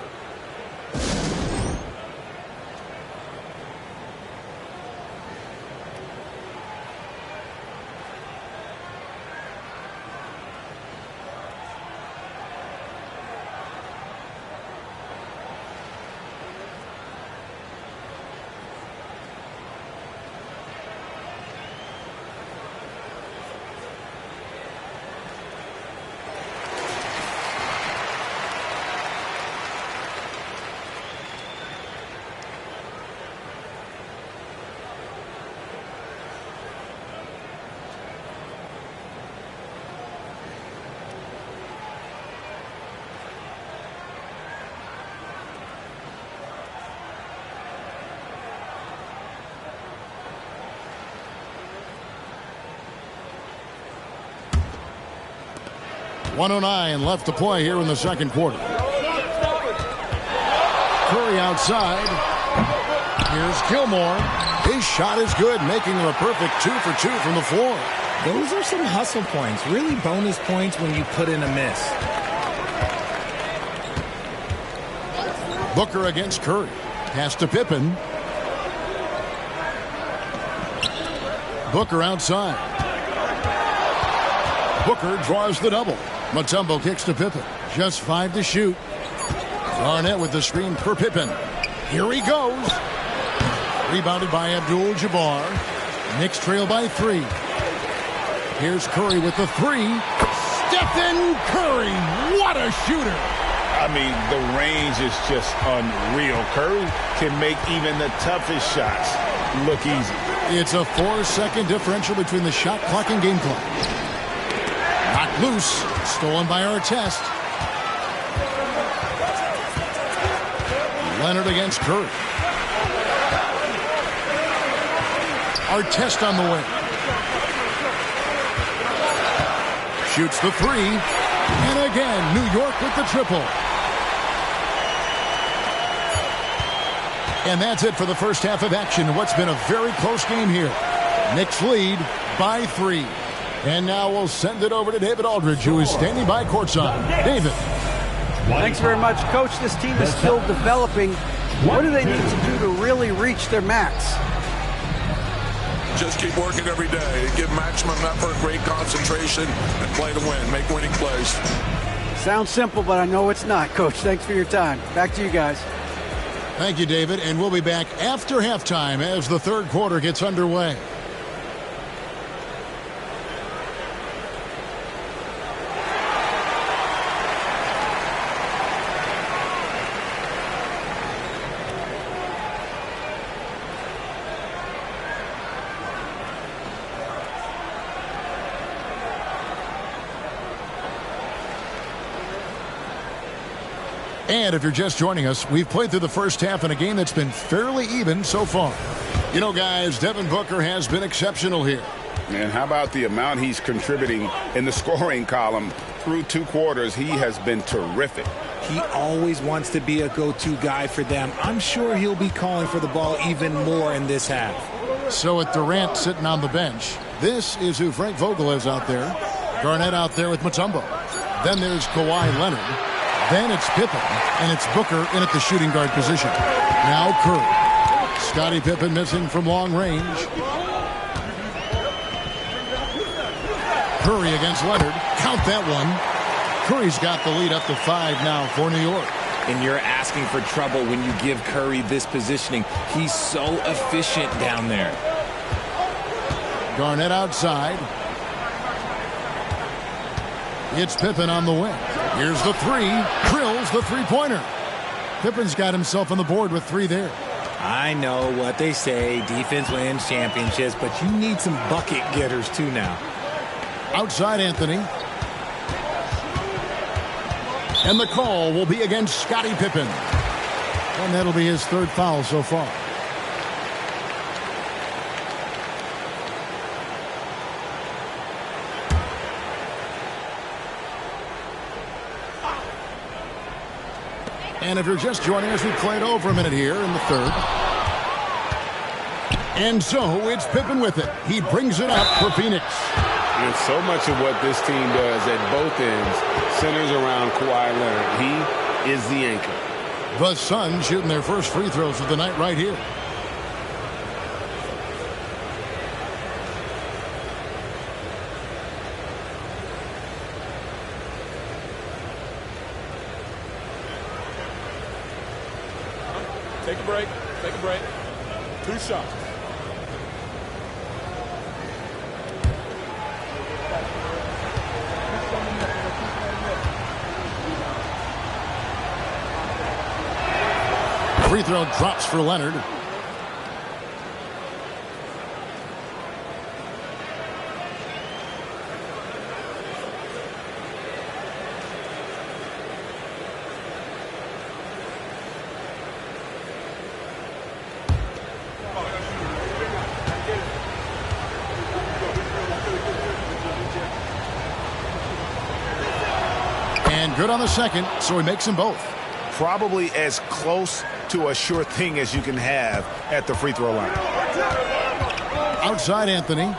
.109 left to play here in the second quarter. Curry outside. Here's Gilmore. His shot is good, making him a perfect 2 for 2 from the floor. Those are some hustle points, really bonus points when you put in a miss. Booker against Curry. Pass to Pippen. Booker outside. Booker draws the double. Mutombo kicks to Pippen. Just 5 to shoot. Garnett with the screen for Pippen. Here he goes. Rebounded by Abdul-Jabbar. Knicks trail by 3. Here's Curry with the 3. Stephen Curry. What a shooter. I mean, the range is just unreal. Curry can make even the toughest shots look easy. It's a 4-second differential between the shot clock and game clock. Knocked loose. Stolen by Artest. Leonard against Curry. Artest on the wing. Shoots the 3. And again, New York with the triple. And that's it for the first half of action. What's been a very close game here. Knicks lead by 3. And now we'll send it over to David Aldridge, who is standing by courtside. David. Thanks very much, Coach. This team is still developing. What do they need to do to really reach their max? Just keep working every day. Give maximum effort, great concentration, and play to win. Make winning plays. Sounds simple, but I know it's not, Coach. Thanks for your time. Back to you guys. Thank you, David. And we'll be back after halftime as the third quarter gets underway. And if you're just joining us, we've played through the first half in a game that's been fairly even so far. You know, guys, Devin Booker has been exceptional here. And how about the amount he's contributing in the scoring column through 2 quarters? He has been terrific. He always wants to be a go-to guy for them. I'm sure he'll be calling for the ball even more in this half. So with Durant sitting on the bench, this is who Frank Vogel is out there. Garnett out there with Mutombo. Then there's Kawhi Leonard. Then it's Pippen, and it's Booker in at the shooting guard position. Now Curry. Scottie Pippen missing from long range. Curry against Leonard. Count that one. Curry's got the lead up to 5 now for New York. And you're asking for trouble when you give Curry this positioning. He's so efficient down there. Garnett outside. It's Pippen on the wing. Here's the three. Drills the three-pointer. Pippen's got himself on the board with 3 there. I know what they say, defense wins championships, but you need some bucket getters too now. Outside Anthony. And the call will be against Scottie Pippen. And that'll be his 3rd foul so far. And if you're just joining us, we've played over a minute here in the 3rd. And so it's Pippen with it. He brings it up for Phoenix. And so much of what this team does at both ends centers around Kawhi Leonard. He is the anchor. The Suns shooting their first free throws of the night right here. Take a break. Take a break. 2 shots. Free throw drops for Leonard. And good on the second, so he makes them both. Probably as close to a sure thing as you can have at the free throw line. Outside Anthony.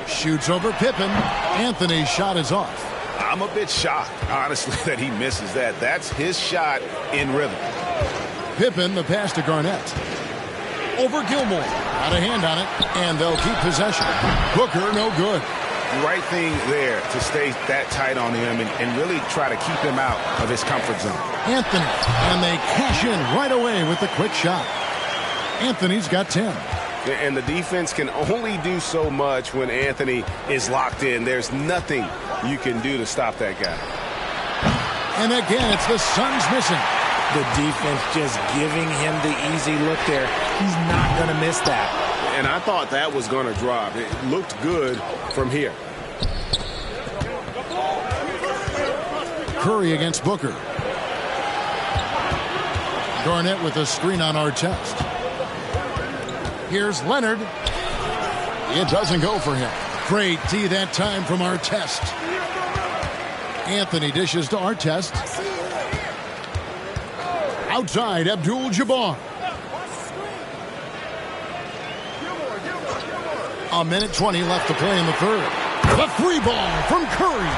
Shoots over Pippen. Anthony's shot is off. I'm a bit shocked, honestly, that he misses that. That's his shot in rhythm. Pippen, the pass to Garnett. Over Gilmore. Got a hand on it, and they'll keep possession. Booker, no good. Right thing there to stay that tight on him and really try to keep him out of his comfort zone. Anthony, and they cash in right away with the quick shot. Anthony's got 10. And the defense can only do so much when Anthony is locked in. There's nothing you can do to stop that guy. And again, it's the Suns missing. The defense just giving him the easy look there. He's not going to miss that. And I thought that was going to drop. It looked good from here. Curry against Booker. Garnett with a screen on Artest. Here's Leonard. It doesn't go for him. Great D that time from Artest. Anthony dishes to Artest. Outside, Abdul-Jabbar. A minute 20 left to play in the 3rd. The 3 ball from Curry.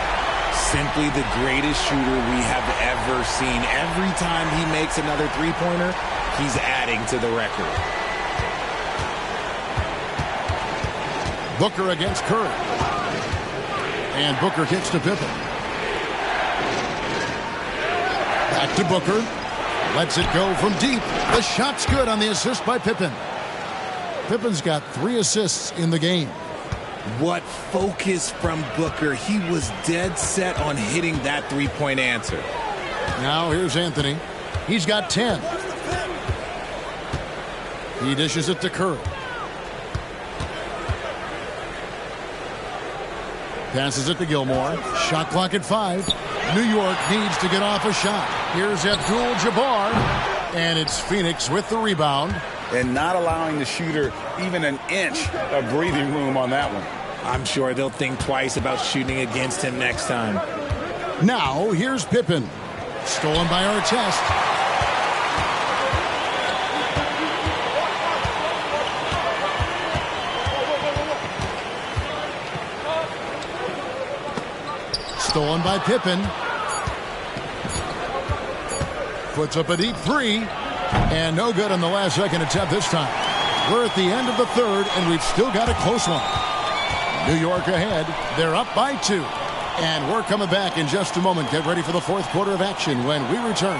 Simply the greatest shooter we have ever seen. Every time he makes another 3-pointer, he's adding to the record. Booker against Curry. And Booker kicks to Pippen. Back to Booker. Lets it go from deep. The shot's good on the assist by Pippen. Pippen's got 3 assists in the game. What focus from Booker. He was dead set on hitting that 3-point answer. Now here's Anthony. He's got 10. He dishes it to Curry. Passes it to Gilmore. Shot clock at 5. New York needs to get off a shot. Here's Abdul-Jabbar. And it's Phoenix with the rebound. And not allowing the shooter even an inch of breathing room on that one. I'm sure they'll think twice about shooting against him next time. Now here's Pippen. Stolen by Artest. Stolen by Pippen. Puts up a deep three. And no good on the last second attempt this time. We're at the end of the third, and we've still got a close one. New York ahead. They're up by 2. And we're coming back in just a moment. Get ready for the fourth quarter of action when we return.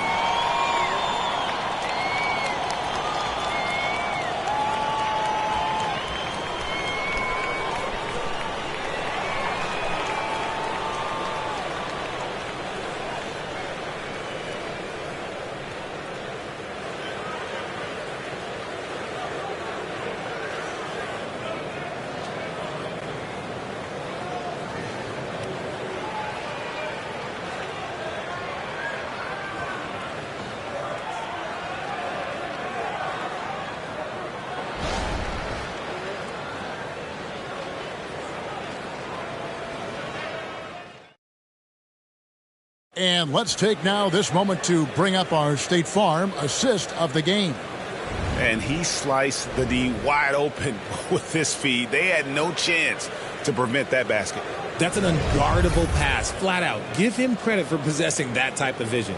And let's take now this moment to bring up our State Farm assist of the game. And he sliced the D wide open with this feed. They had no chance to prevent that basket. That's an unguardable pass, flat out. Give him credit for possessing that type of vision.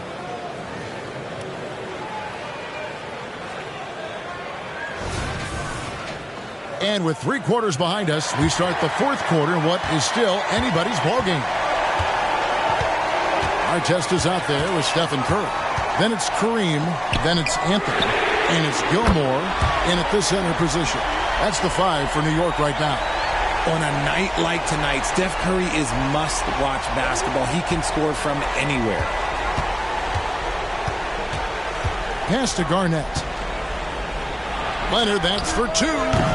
And with 3 quarters behind us, we start the fourth quarter in what is still anybody's ballgame. Our test is out there with Stephen Curry. Then it's Kareem. Then it's Anthony. And it's Gilmore in at the center position. That's the 5 for New York right now. On a night like tonight, Steph Curry is must-watch basketball. He can score from anywhere. Pass to Garnett. Leonard, that's for 2.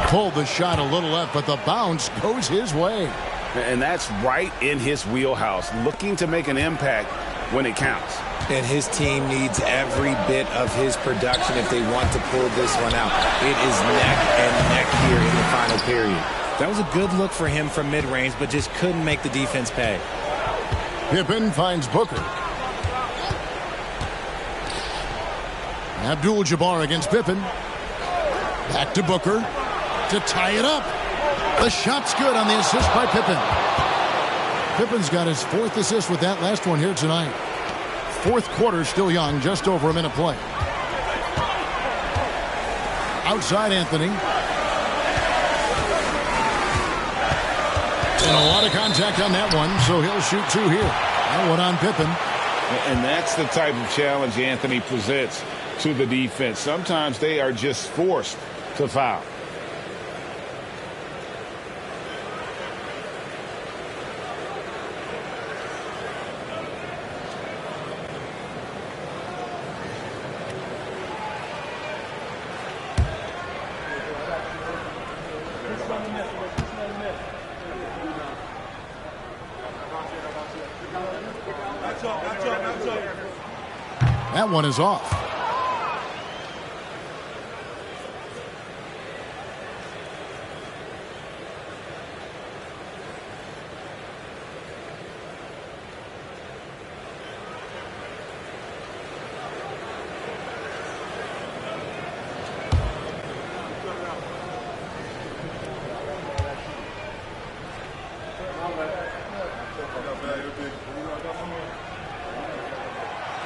Pulled the shot a little left, but the bounce goes his way. And that's right in his wheelhouse, looking to make an impact when it counts. And his team needs every bit of his production if they want to pull this one out. It is neck and neck here in the final period. That was a good look for him from mid-range, but just couldn't make the defense pay. Pippen finds Booker. Abdul-Jabbar against Pippen. Back to Booker to tie it up. The shot's good on the assist by Pippen. Pippen's got his 4th assist with that last one here tonight. Fourth quarter still young, just over a minute play. Outside Anthony. And a lot of contact on that one, so he'll shoot 2 here. That one on Pippen. And that's the type of challenge Anthony presents to the defense. Sometimes they are just forced to foul. That one is off.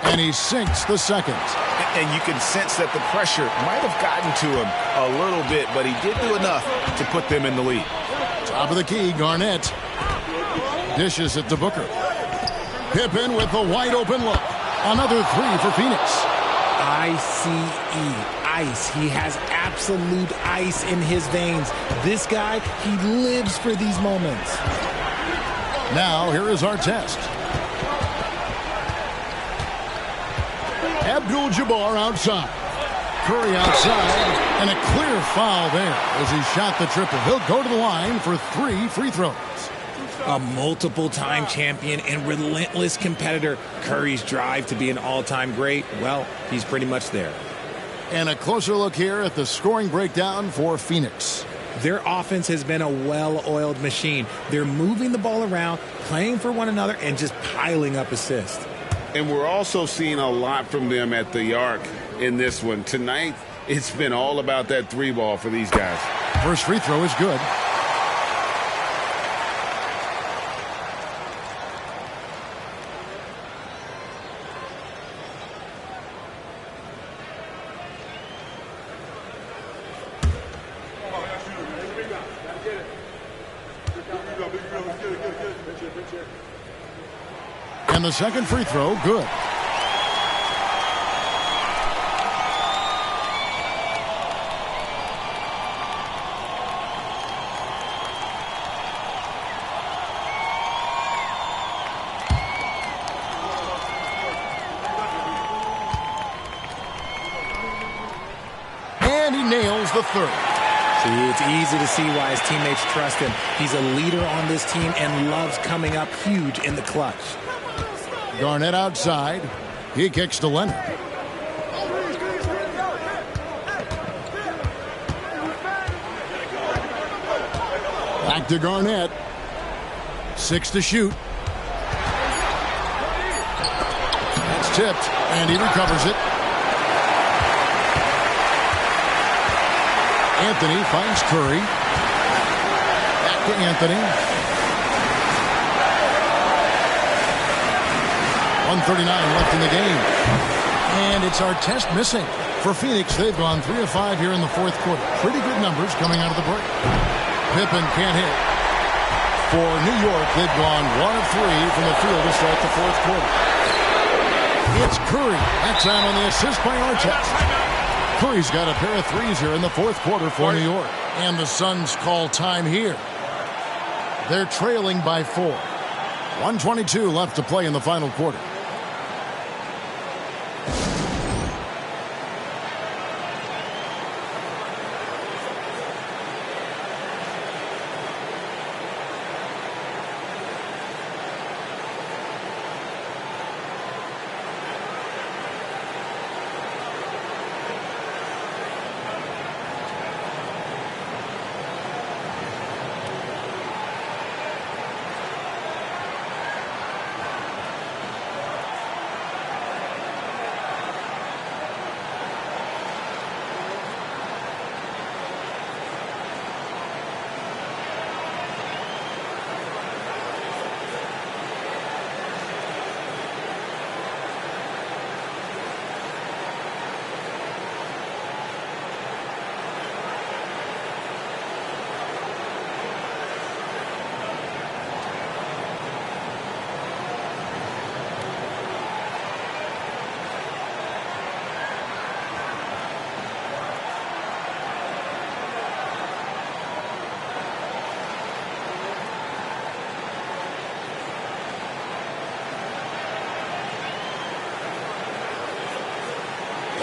And he sinks the second. And you can sense that the pressure might have gotten to him a little bit, but he did do enough to put them in the lead. Top of the key, Garnett. Dishes it to Booker. Pippen with the wide open look. Another 3 for Phoenix. I-C-E, ice. He has absolute ice in his veins. This guy, he lives for these moments. Now, here is our test. Abdul-Jabbar outside. Curry outside. And a clear foul there as he shot the triple. He'll go to the line for 3 free throws. A multiple-time champion and relentless competitor. Curry's drive to be an all-time great, well, he's pretty much there. And a closer look here at the scoring breakdown for Phoenix. Their offense has been a well-oiled machine. They're moving the ball around, playing for one another, and just piling up assists. And we're also seeing a lot from them at the arc in this one. Tonight, it's been all about that 3 ball for these guys. First free throw is good. And the second free throw, good. And he nails the third. See, it's easy to see why his teammates trust him. He's a leader on this team and loves coming up huge in the clutch. Garnett outside. He kicks to Leonard. Back to Garnett. 6 to shoot. That's tipped, and he recovers it. Anthony finds Curry. Back to Anthony. 1:39 left in the game. And it's Artest missing. For Phoenix, they've gone 3 of 5 here in the fourth quarter. Pretty good numbers coming out of the break. Pippen can't hit. For New York, they've gone 1 of 3 from the field to start the fourth quarter. It's Curry. That time on the assist by Artest. Curry's got a pair of threes here in the fourth quarter for New York. And the Suns call time here. They're trailing by 4. 1:22 left to play in the final quarter.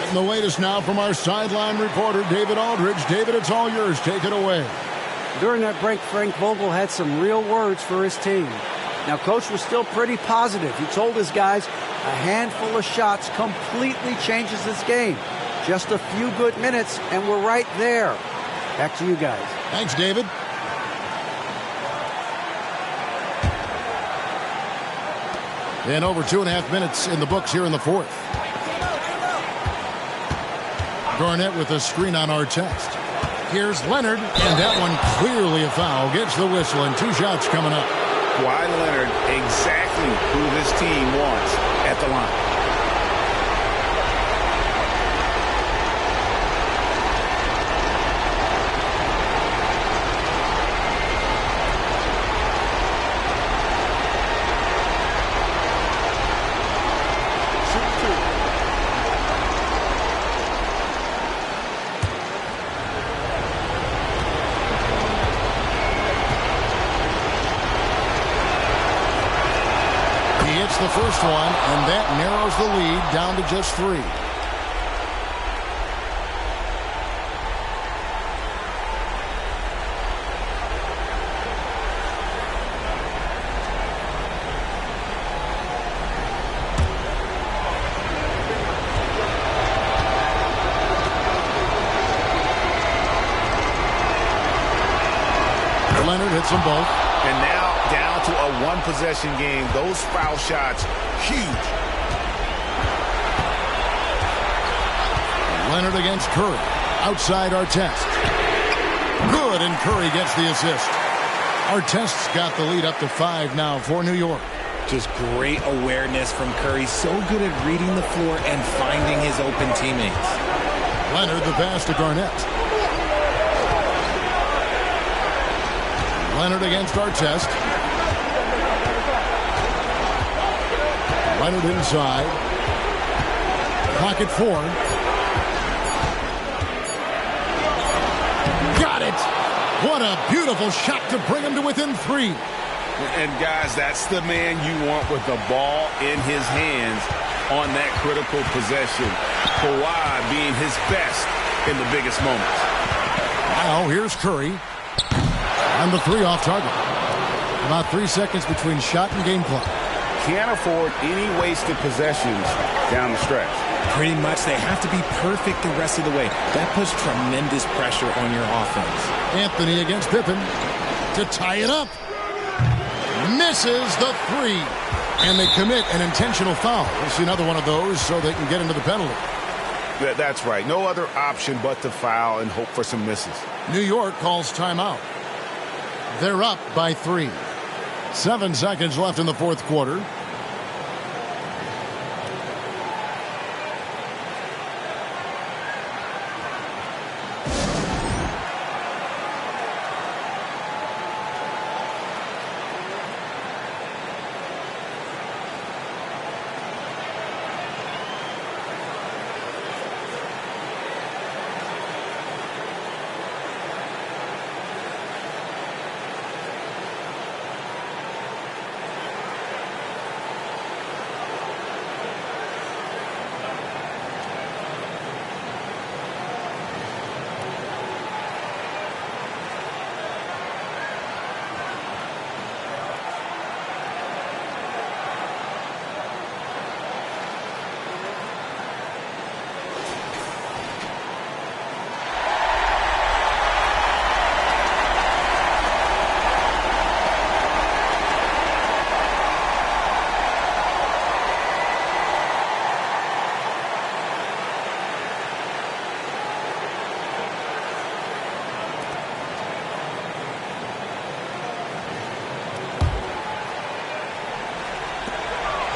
And the latest now from our sideline reporter, David Aldridge. David, it's all yours. Take it away. During that break, Frank Vogel had some real words for his team. Now, Coach was still pretty positive. He told his guys a handful of shots completely changes this game. Just a few good minutes, and we're right there. Back to you guys. Thanks, David. And over 2.5 minutes in the books here in the fourth. Garnett with a screen on Artest. Here's Leonard, and that one clearly a foul. Gets the whistle, and 2 shots coming up. Kawhi Leonard, exactly who this team wants at the line. The first one, and that narrows the lead down to just 3. Leonard hits them both. And now down to a one-possession game. Those foul shots, huge. Leonard against Curry. Outside Artest. Good, and Curry gets the assist. Artest's got the lead up to 5 now for New York. Just great awareness from Curry. So good at reading the floor and finding his open teammates. Leonard the pass to Garnett. Leonard against Artest. Leonard inside. Clock at 4. Got it! What a beautiful shot to bring him to within 3. And, guys, that's the man you want with the ball in his hands on that critical possession. Kawhi being his best in the biggest moments. Now here's Curry. And the 3 off target. About 3 seconds between shot and game clock. Can't afford any wasted possessions down the stretch. Pretty much they have to be perfect the rest of the way. That puts tremendous pressure on your offense. Anthony against Pippen to tie it up. Misses the 3. And they commit an intentional foul. We'll see another one of those so they can get into the penalty. That's right. No other option but to foul and hope for some misses. New York calls timeout. They're up by 3. 7 seconds left in the fourth quarter.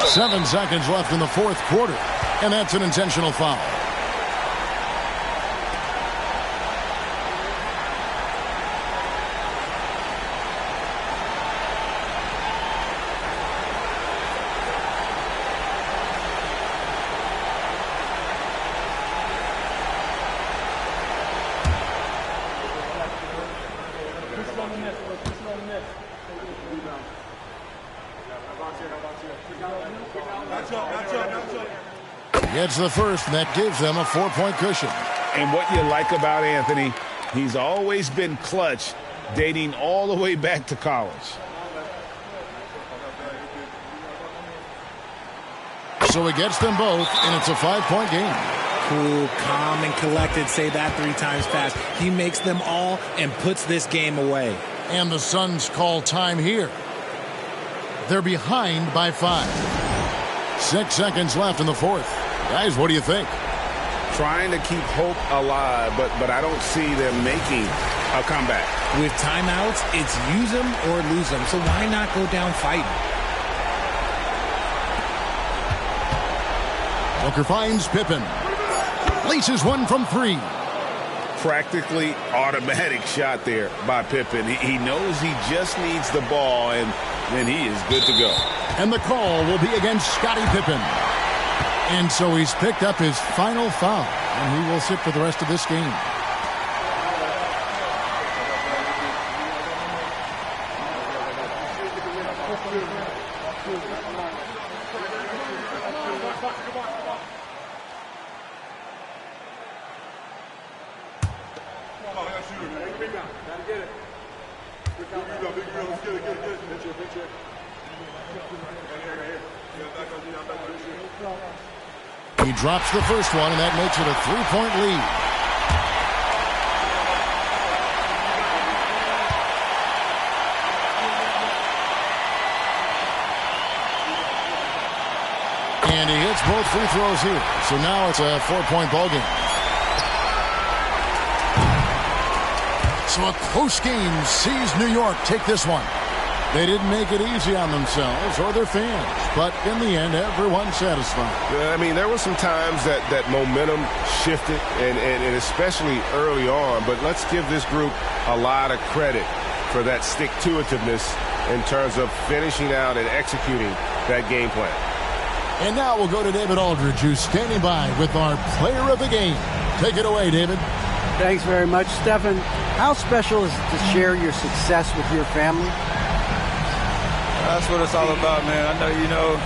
Seven seconds left in the fourth quarter, and that's an intentional foul. Gets the first, and that gives them a 4-point cushion. And what you like about Anthony, he's always been clutch, dating all the way back to college. So he gets them both, and it's a 5-point game. Cool, calm, and collected. Say that 3 times fast. He makes them all and puts this game away. And the Suns call time here. They're behind by 5. 6 seconds left in the fourth. Guys, what do you think? Trying to keep hope alive, but I don't see them making a comeback. With timeouts, it's use them or lose them. So why not go down fighting? Booker finds Pippen. Laces one from 3. Practically automatic shot there by Pippen. He knows he just needs the ball, and then he is good to go. And the call will be against Scottie Pippen. And so he's picked up his final foul, and he will sit for the rest of this game. He drops the first one, and that makes it a 3-point lead. And he hits both free throws here. So now it's a 4-point ball game. So a close game sees New York take this one. They didn't make it easy on themselves or their fans, but in the end, everyone's satisfied. I mean, there were some times that momentum shifted, and especially early on, but let's give this group a lot of credit for that stick-to-itiveness in terms of finishing out and executing that game plan. And now we'll go to David Aldridge, who's standing by with our player of the game. Take it away, David. Thanks very much, Stephen. How special is it to share your success with your family? That's what it's all about, man. I know you know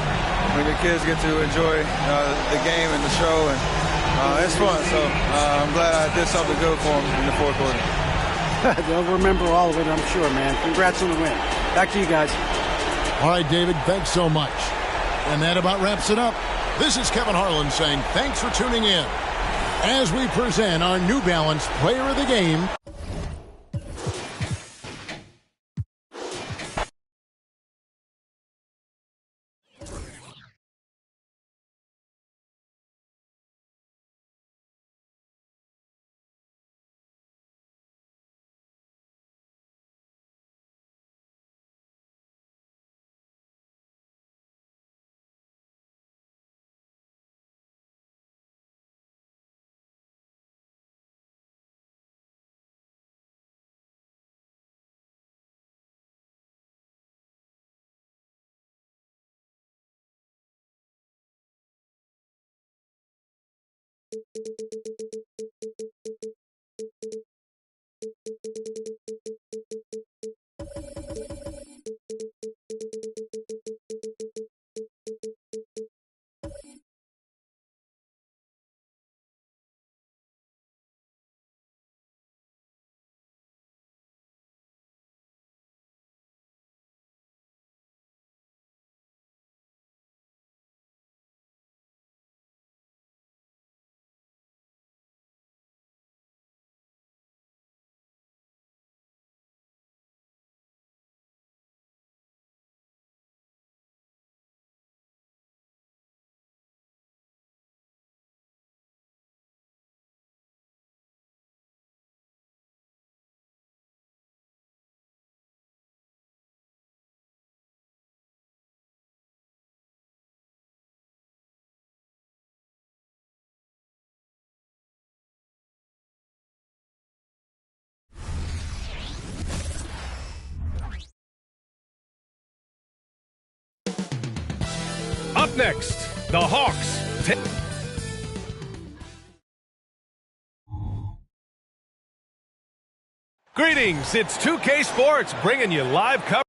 when the kids get to enjoy the game and the show, and it's fun. So I'm glad I did something good for them in the fourth quarter. They'll remember all of it, I'm sure, man. Congrats on the win. Back to you guys. All right, David, thanks so much. And that about wraps it up. This is Kevin Harlan saying thanks for tuning in as we present our New Balance Player of the Game. Up next, the Hawks. Greetings, it's 2K Sports bringing you live coverage.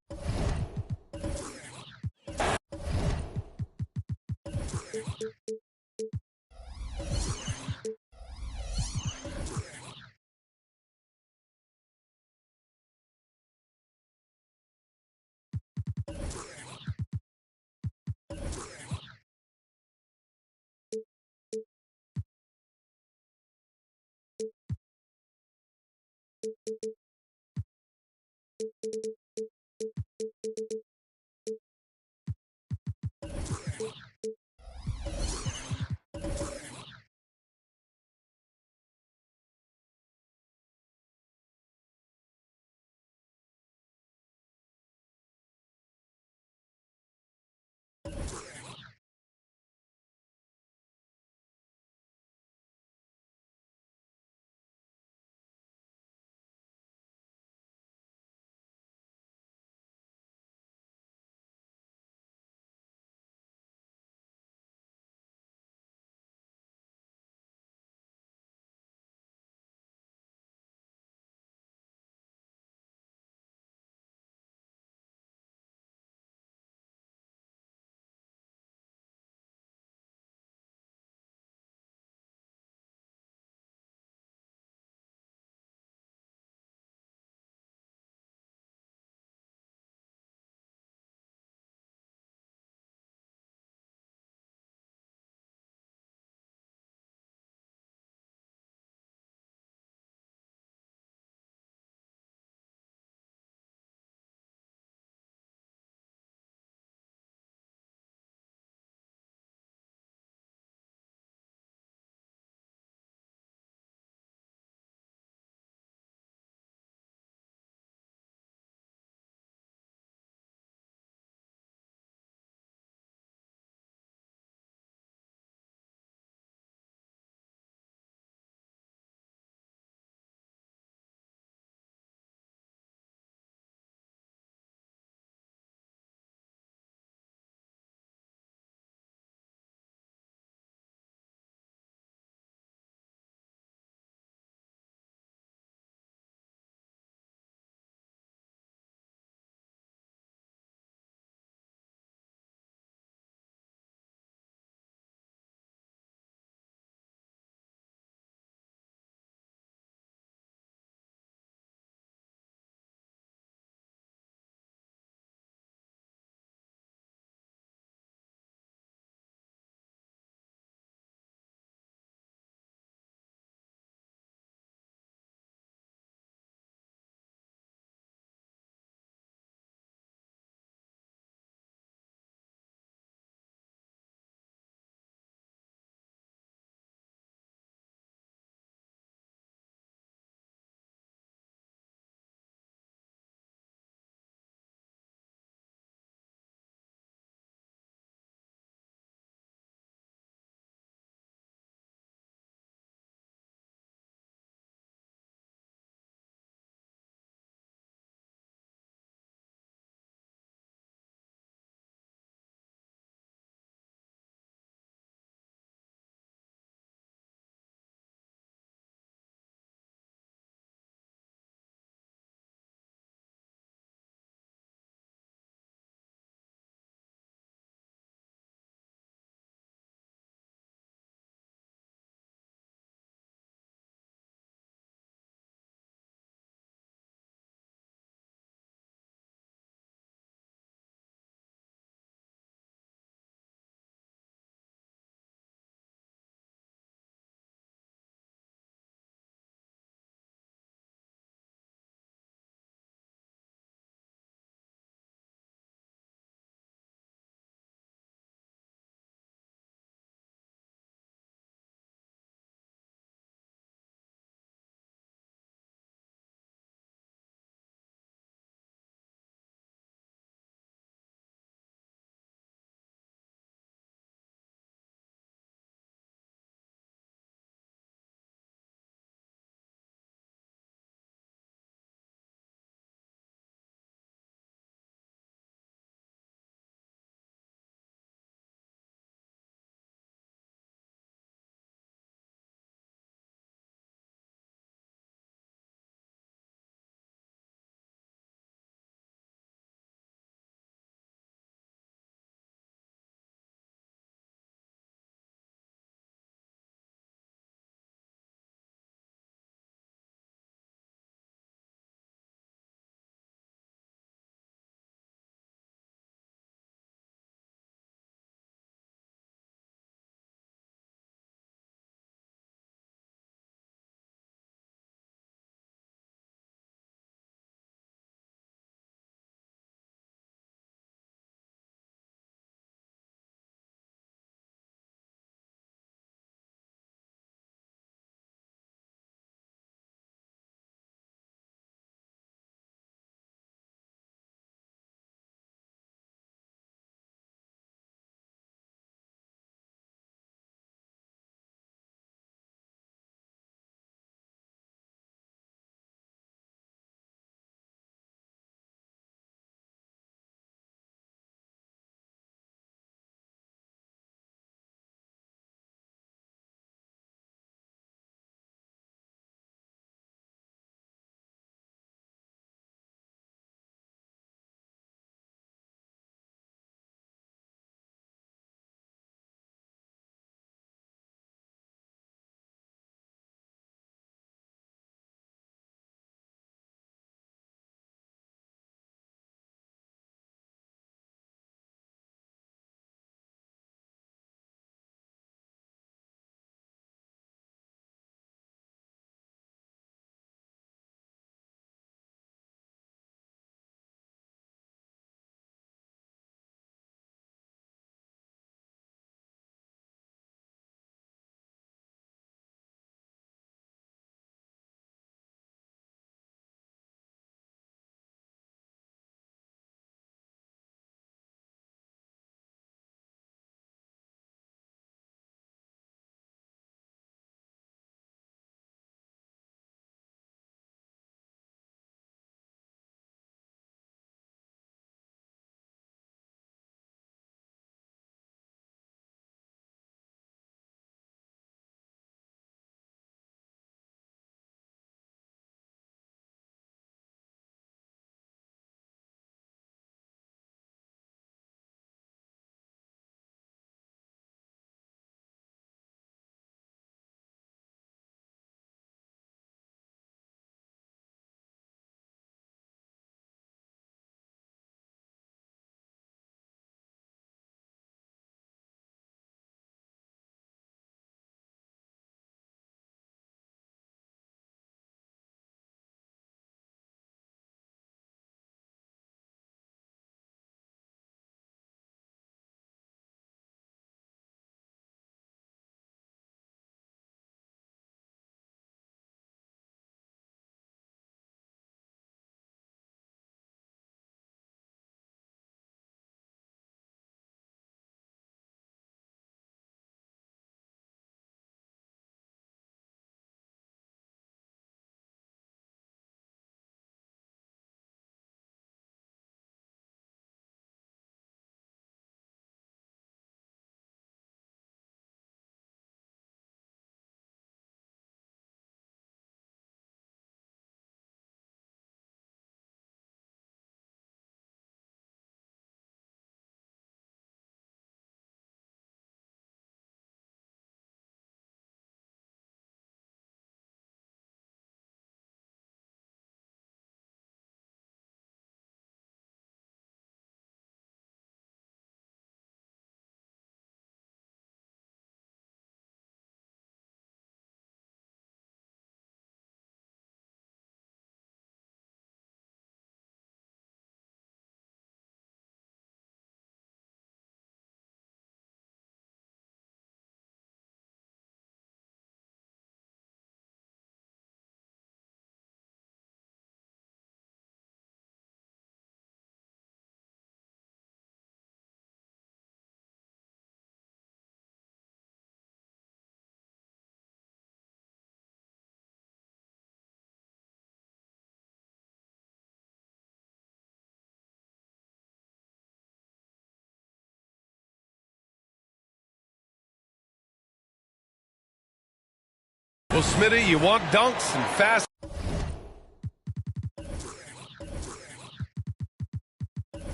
Well, Smitty, you want dunks and fast.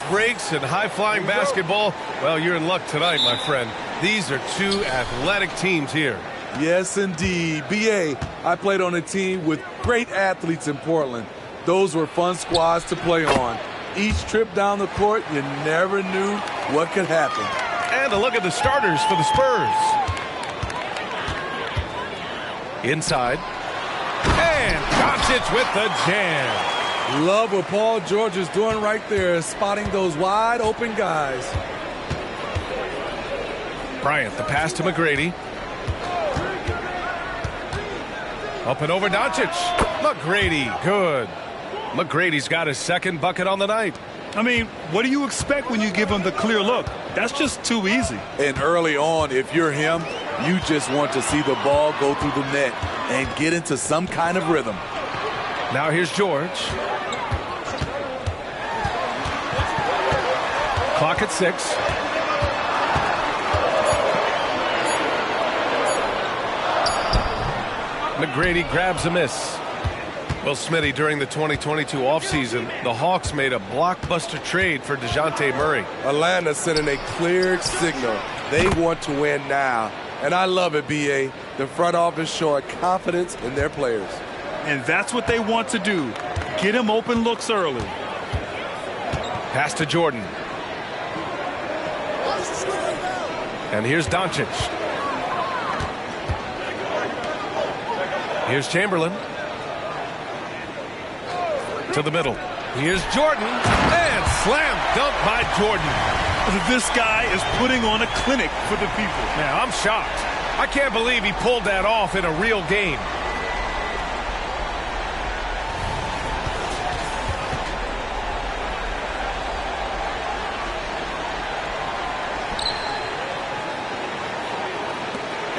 Breaks and high-flying basketball. Well, you're in luck tonight, my friend. These are two athletic teams here. Yes, indeed. B.A., I played on a team with great athletes in Portland. Those were fun squads to play on. Each trip down the court, you never knew what could happen. And a look at the starters for the Spurs. Inside. And Doncic with the jam. Love what Paul George is doing right there, spotting those wide open guys. Bryant, the pass to McGrady. Up and over Doncic. McGrady, good. McGrady's got his second bucket on the night. I mean, what do you expect when you give him the clear look? That's just too easy. And early on, if you're him, you just want to see the ball go through the net and get into some kind of rhythm. Now here's George. Clock at 6. McGrady grabs a miss. Well, Smitty, during the 2022 offseason, the Hawks made a blockbuster trade for DeJounte Murray. Atlanta sending a clear signal. They want to win now. And I love it, B.A. The front office showing confidence in their players. And that's what they want to do. Get him open looks early. Pass to Jordan. And here's Doncic. Here's Chamberlain. To the middle. Here's Jordan. And slam dunk by Jordan. This guy is putting on a clinic for the people. Man, I'm shocked. I can't believe he pulled that off in a real game.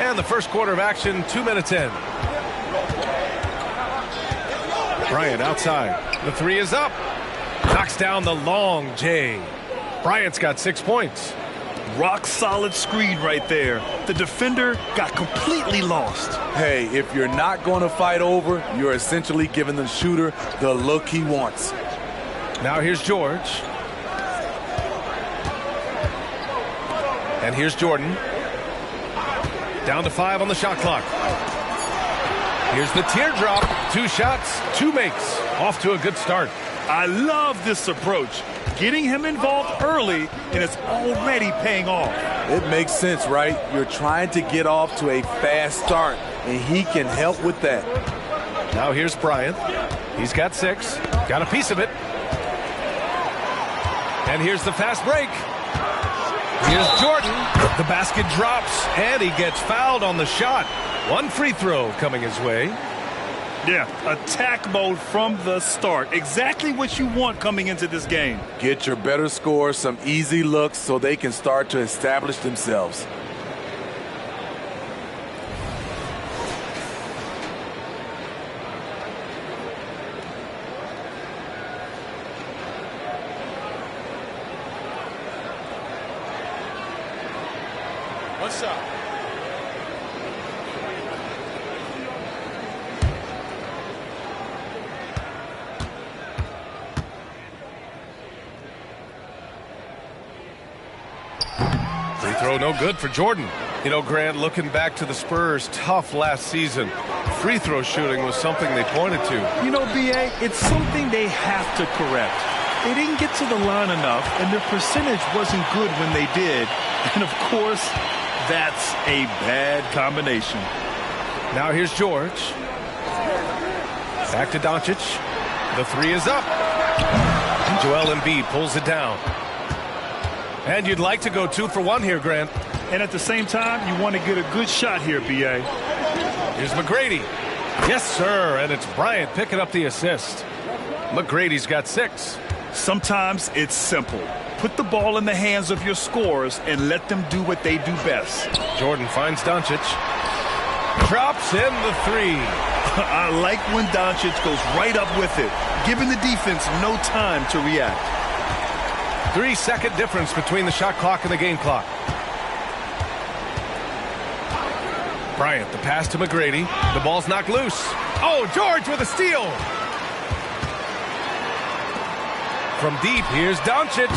And the first quarter of action, 2 minutes in. Bryant outside. The three is up. Knocks down the long J. Bryant's got 6 points. Rock solid screen right there. The defender got completely lost. Hey, if you're not going to fight over, you're essentially giving the shooter the look he wants. Now here's George. And here's Jordan. Down to 5 on the shot clock. Here's the teardrop. 2 shots, 2 makes. Off to a good start. I love this approach. Getting him involved early, and it's already paying off. It makes sense, right? You're trying to get off to a fast start, and he can help with that. Now here's Bryant. He's got 6. Got a piece of it. And here's the fast break. Here's Jordan. The basket drops, and he gets fouled on the shot. 1 free throw coming his way. Yeah, attack mode from the start. Exactly what you want coming into this game. Get your better scores some easy looks so they can start to establish themselves. What's up? Free throw no good for Jordan. You know, Grant, looking back to the Spurs' tough last season, free throw shooting was something they pointed to. You know, B.A., it's something they have to correct. They didn't get to the line enough, and their percentage wasn't good when they did. And, of course, that's a bad combination. Now here's George. Back to Doncic. The three is up. Joel Embiid pulls it down. And you'd like to go 2 for 1 here, Grant. And at the same time, you want to get a good shot here, B.A. Here's McGrady. Yes, sir. And it's Bryant picking up the assist. McGrady's got 6. Sometimes it's simple. Put the ball in the hands of your scorers and let them do what they do best. Jordan finds Doncic. Drops in the 3. I like when Doncic goes right up with it, giving the defense no time to react. 3-second difference between the shot clock and the game clock. Bryant, the pass to McGrady. The ball's knocked loose. Oh, George with a steal. From deep, here's Doncic.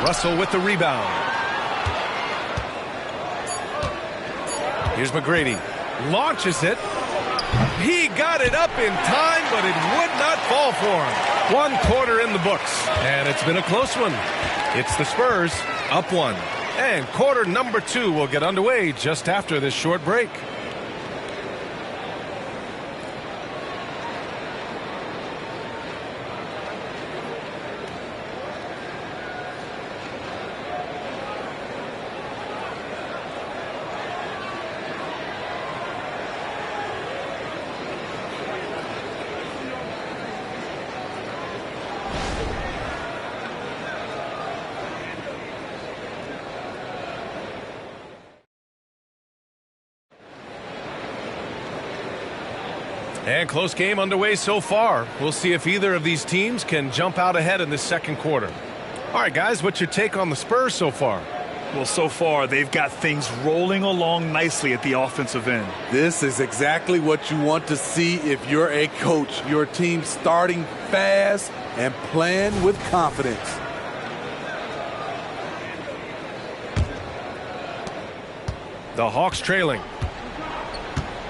Russell with the rebound. Here's McGrady. Launches it. He got it up in time, but it would not fall for him. 1 quarter in the books, and it's been a close one. It's the Spurs up 1. And quarter number 2 will get underway just after this short break. And close game underway so far. We'll see if either of these teams can jump out ahead in this second quarter. All right, guys, what's your take on the Spurs so far? Well, so far, they've got things rolling along nicely at the offensive end. This is exactly what you want to see if you're a coach. Your team starting fast and playing with confidence. The Hawks trailing.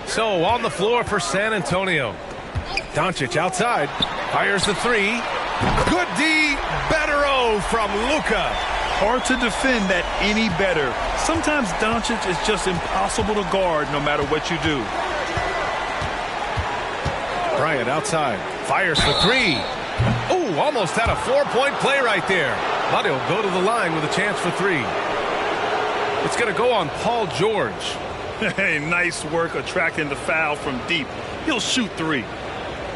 So on the floor for San Antonio. Doncic outside. Fires the 3. Good D. Better O from Luka. Hard to defend that any better. Sometimes Doncic is just impossible to guard no matter what you do. Bryant outside. Fires the 3. Ooh, almost had a 4-point play right there. But he'll go to the line with a chance for 3. It's going to go on Paul George. Hey, nice work attracting the foul from deep. He'll shoot 3.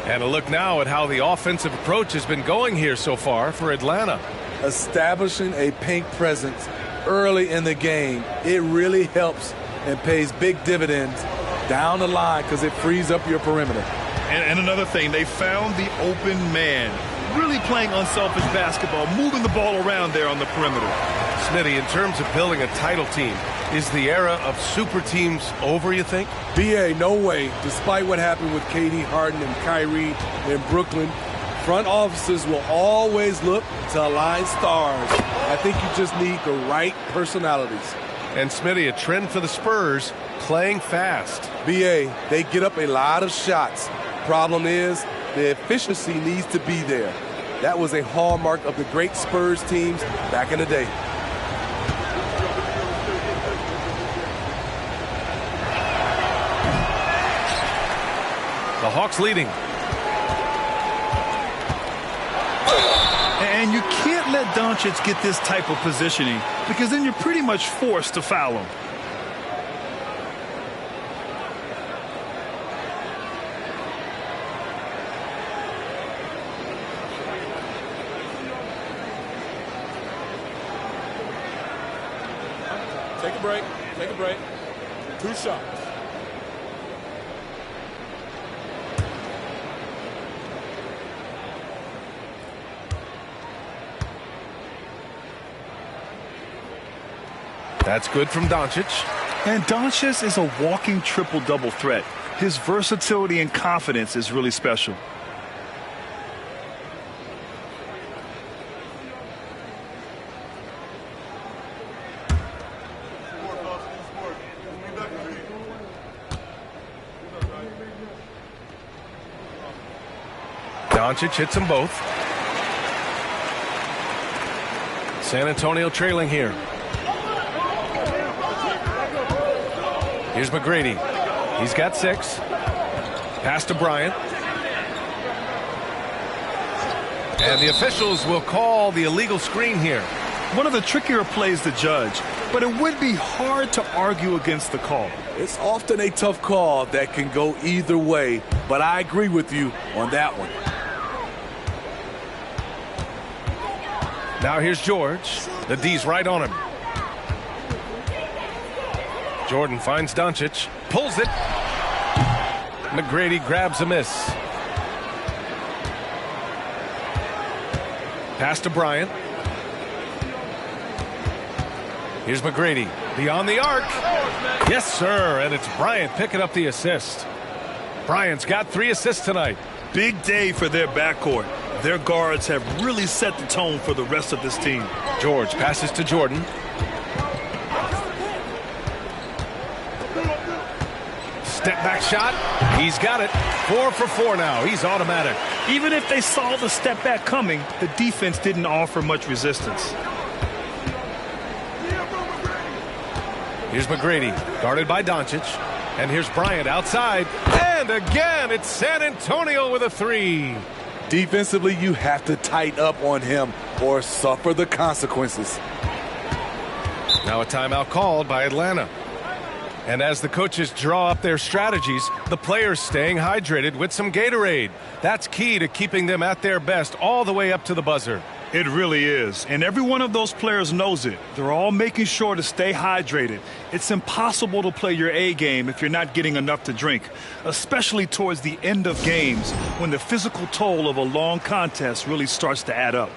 And a look now at how the offensive approach has been going here so far for Atlanta. Establishing a paint presence early in the game, it really helps and pays big dividends down the line because it frees up your perimeter. And another thing, they found the open man. Really playing unselfish basketball, moving the ball around there on the perimeter. Smitty, in terms of building a title team, is the era of super teams over, you think? BA, no way. Despite what happened with KD, Harden, and Kyrie in Brooklyn, front offices will always look to align stars. I think you just need the right personalities. And Smitty, a trend for the Spurs, playing fast. BA, they get up a lot of shots. Problem is, the efficiency needs to be there. That was a hallmark of the great Spurs teams back in the day. The Hawks leading. And you can't let Doncic get this type of positioning because then you're pretty much forced to foul him. Take a break. Take a break. 2 shots. That's good from Doncic. And Doncic is a walking triple-double threat. His versatility and confidence is really special. Doncic hits them both. San Antonio trailing here. Here's McGrady. He's got 6. Pass to Bryant. And the officials will call the illegal screen here. One of the trickier plays to judge, but it would be hard to argue against the call. It's often a tough call that can go either way, but I agree with you on that one. Now here's George. The D's right on him. Jordan finds Doncic, pulls it. McGrady grabs a miss. Pass to Bryant. Here's McGrady beyond the arc. Yes, sir. And it's Bryant picking up the assist. Bryant's got 3 assists tonight. Big day for their backcourt. Their guards have really set the tone for the rest of this team. George passes to Jordan. Step back shot. He's got it. 4 for 4 now. He's automatic. Even if they saw the step back coming, the defense didn't offer much resistance. Here's McGrady, guarded by Doncic. And here's Bryant outside. And again, it's San Antonio with a 3. Defensively, you have to tighten up on him or suffer the consequences. Now a timeout called by Atlanta. And as the coaches draw up their strategies, the players staying hydrated with some Gatorade. That's key to keeping them at their best all the way up to the buzzer. It really is. And every one of those players knows it. They're all making sure to stay hydrated. It's impossible to play your A game if you're not getting enough to drink, especially towards the end of games when the physical toll of a long contest really starts to add up.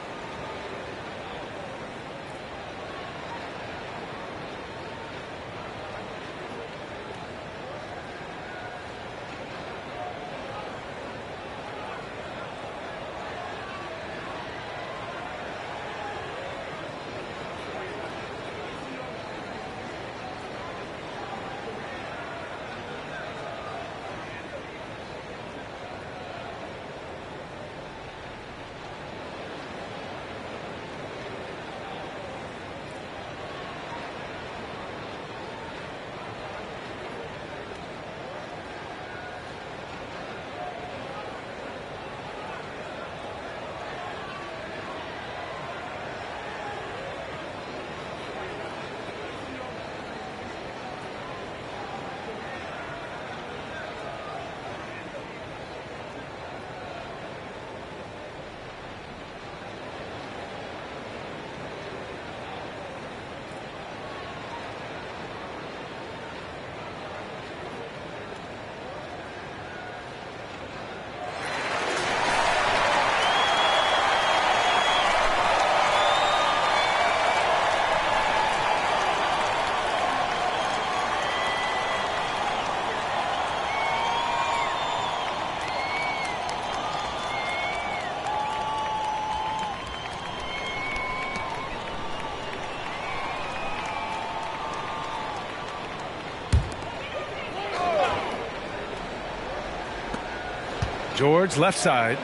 George left side.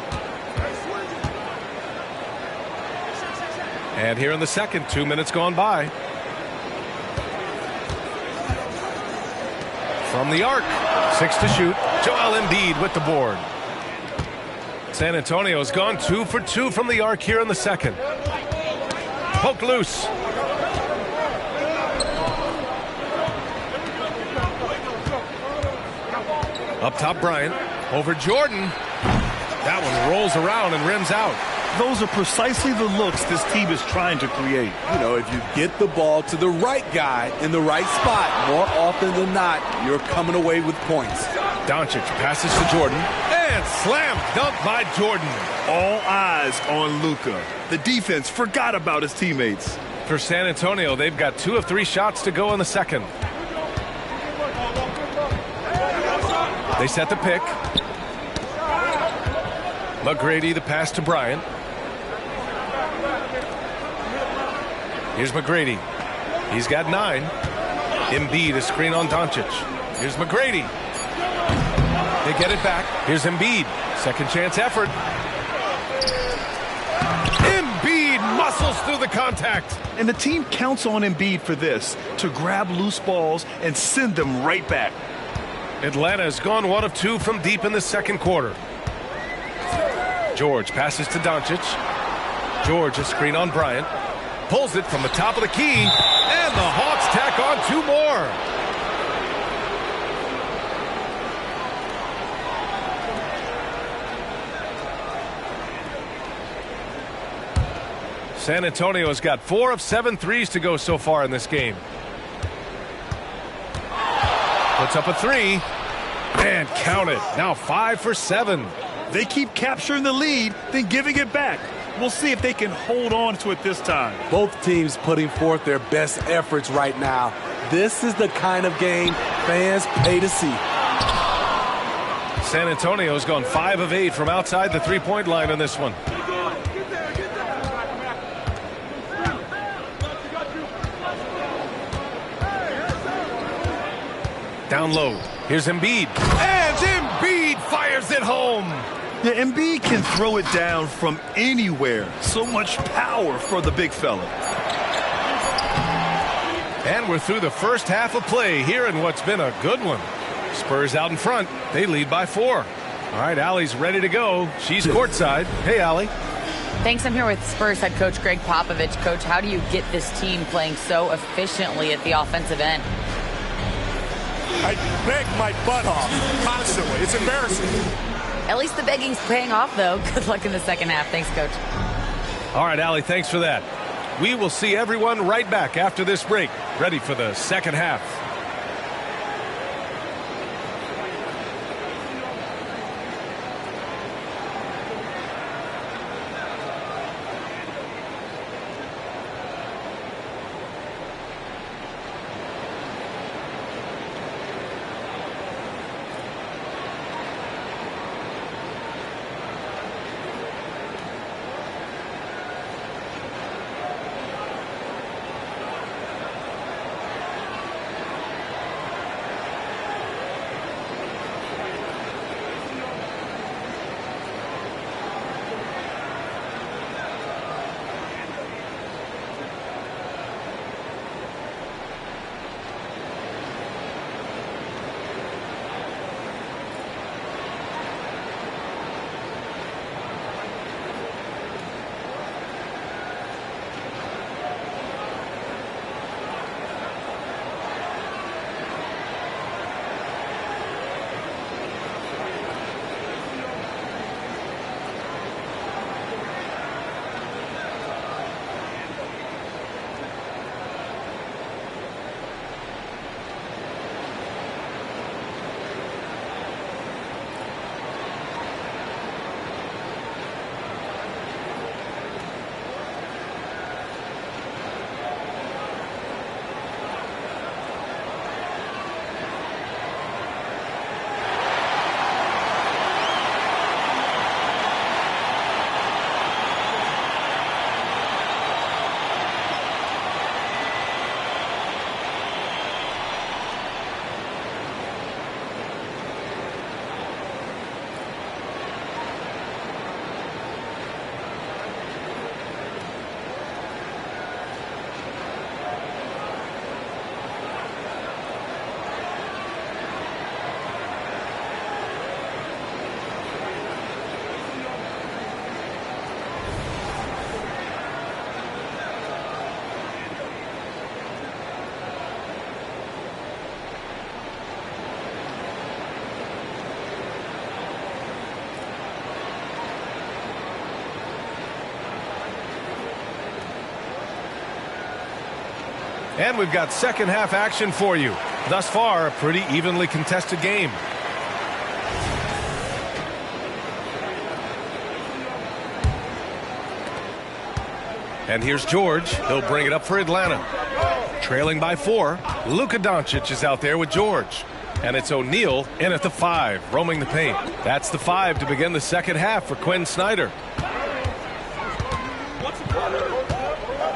And here in the second, 2 minutes gone by. From the arc, 6 to shoot. Joel Embiid with the board. San Antonio's gone 2 for 2 from the arc here in the second. Poked loose. Up top, Bryant. Over Jordan. That one rolls around and rims out. Those are precisely the looks this team is trying to create. You know, if you get the ball to the right guy in the right spot, more often than not, you're coming away with points. Doncic passes to Jordan. And slam dunk by Jordan. All eyes on Luka. The defense forgot about his teammates. For San Antonio, they've got 2 of 3 shots to go in the second. They set the pick. McGrady, the pass to Bryant. Here's McGrady. He's got 9. Embiid, a screen on Doncic. Here's McGrady. They get it back. Here's Embiid. Second chance effort. Embiid muscles through the contact. And the team counts on Embiid for this, to grab loose balls and send them right back. Atlanta has gone 1 of 2 from deep in the second quarter. George passes to Doncic. George, a screen on Bryant. Pulls it from the top of the key. And the Hawks tack on 2 more. San Antonio has got 4 of 7 threes to go so far in this game. Puts up a 3. And count it. Now 5 for 7. They keep capturing the lead, then giving it back. We'll see if they can hold on to it this time. Both teams putting forth their best efforts right now. This is the kind of game fans pay to see. San Antonio's gone 5 of 8 from outside the three-point line on this one. Down low. Here's Embiid. And Embiid fires it home. Yeah, Embiid can throw it down from anywhere. So much power for the big fella. And we're through the first half of play here in what's been a good one. Spurs out in front. They lead by 4. All right, Allie's ready to go. She's courtside. Hey, Allie. Thanks. I'm here with Spurs head coach Greg Popovich. Coach, how do you get this team playing so efficiently at the offensive end? I beg my butt off constantly. It's embarrassing. At least the begging's paying off, though. Good luck in the second half. Thanks, Coach. All right, Allie, thanks for that. We will see everyone right back after this break, ready for the second half. And we've got second half action for you. Thus far, a pretty evenly contested game. And here's George. He'll bring it up for Atlanta. Trailing by 4. Luka Doncic is out there with George. And it's O'Neal in at the 5, roaming the paint. That's the 5 to begin the second half for Quinn Snyder.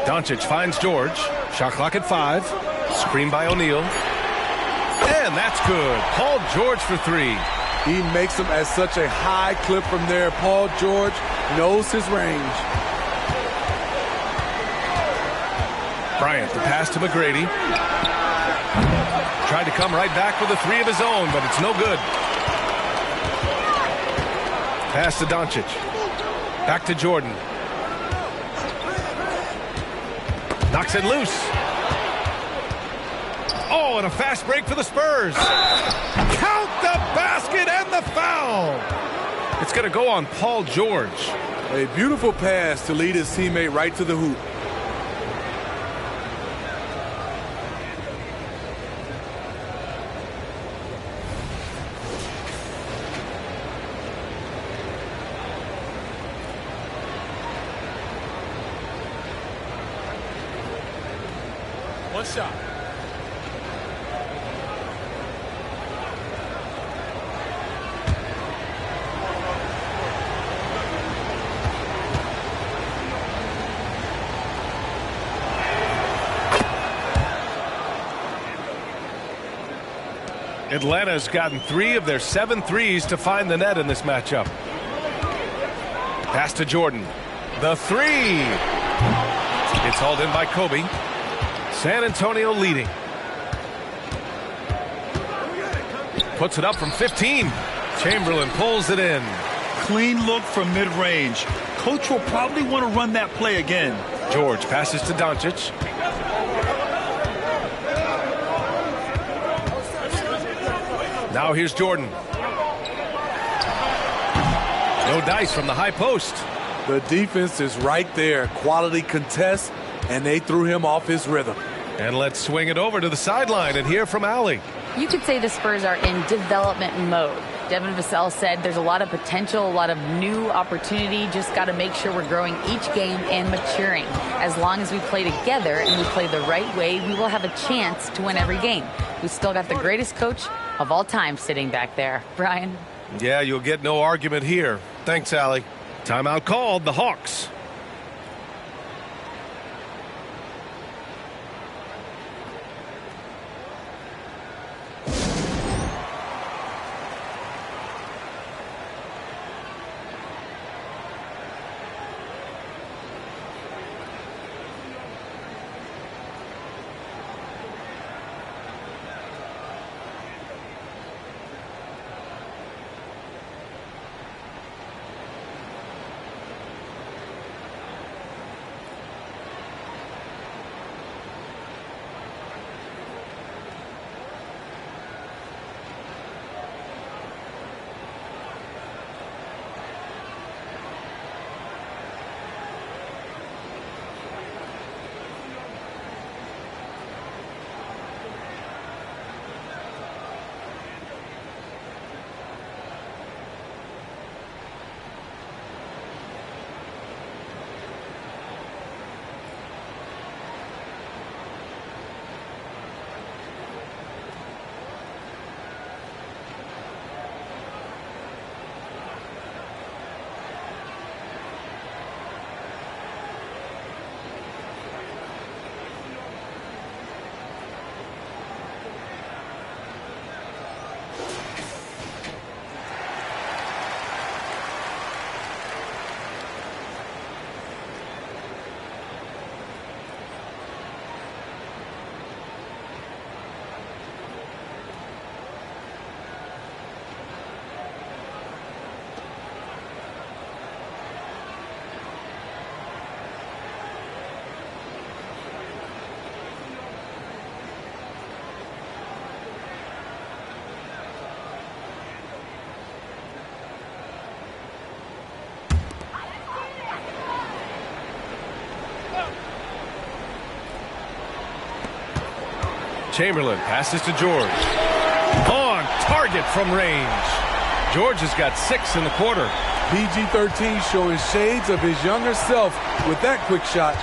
Doncic finds George. Shot clock at 5. Screen by O'Neal. And that's good. Paul George for 3. He makes them at such a high clip from there. Paul George knows his range. Bryant, the pass to McGrady. Tried to come right back with a 3 of his own, but it's no good. Pass to Doncic. Back to Jordan. Knocks it loose. Oh, and a fast break for the Spurs. Count the basket and the foul. It's going to go on Paul George. A beautiful pass to lead his teammate right to the hoop. One shot. Atlanta's gotten 3 of their 7 threes to find the net in this matchup. Pass to Jordan. The 3. It's hauled in by Kobe. San Antonio leading. Puts it up from 15. Chamberlain pulls it in. Clean look from mid-range. Coach will probably want to run that play again. George passes to Doncic. Now here's Jordan. No dice from the high post. The defense is right there. Quality contest, and they threw him off his rhythm. And let's swing it over to the sideline and hear from Allie. You could say the Spurs are in development mode. Devin Vassell said there's a lot of potential, a lot of new opportunity. Just got to make sure we're growing each game and maturing. As long as we play together and we play the right way, we will have a chance to win every game. We still got the greatest coach of all time sitting back there. Brian? Yeah, you'll get no argument here. Thanks, Allie. Timeout called, the Hawks. Chamberlain passes to George. On target from range. George has got 6 in the quarter. PG-13 showing shades of his younger self with that quick shot.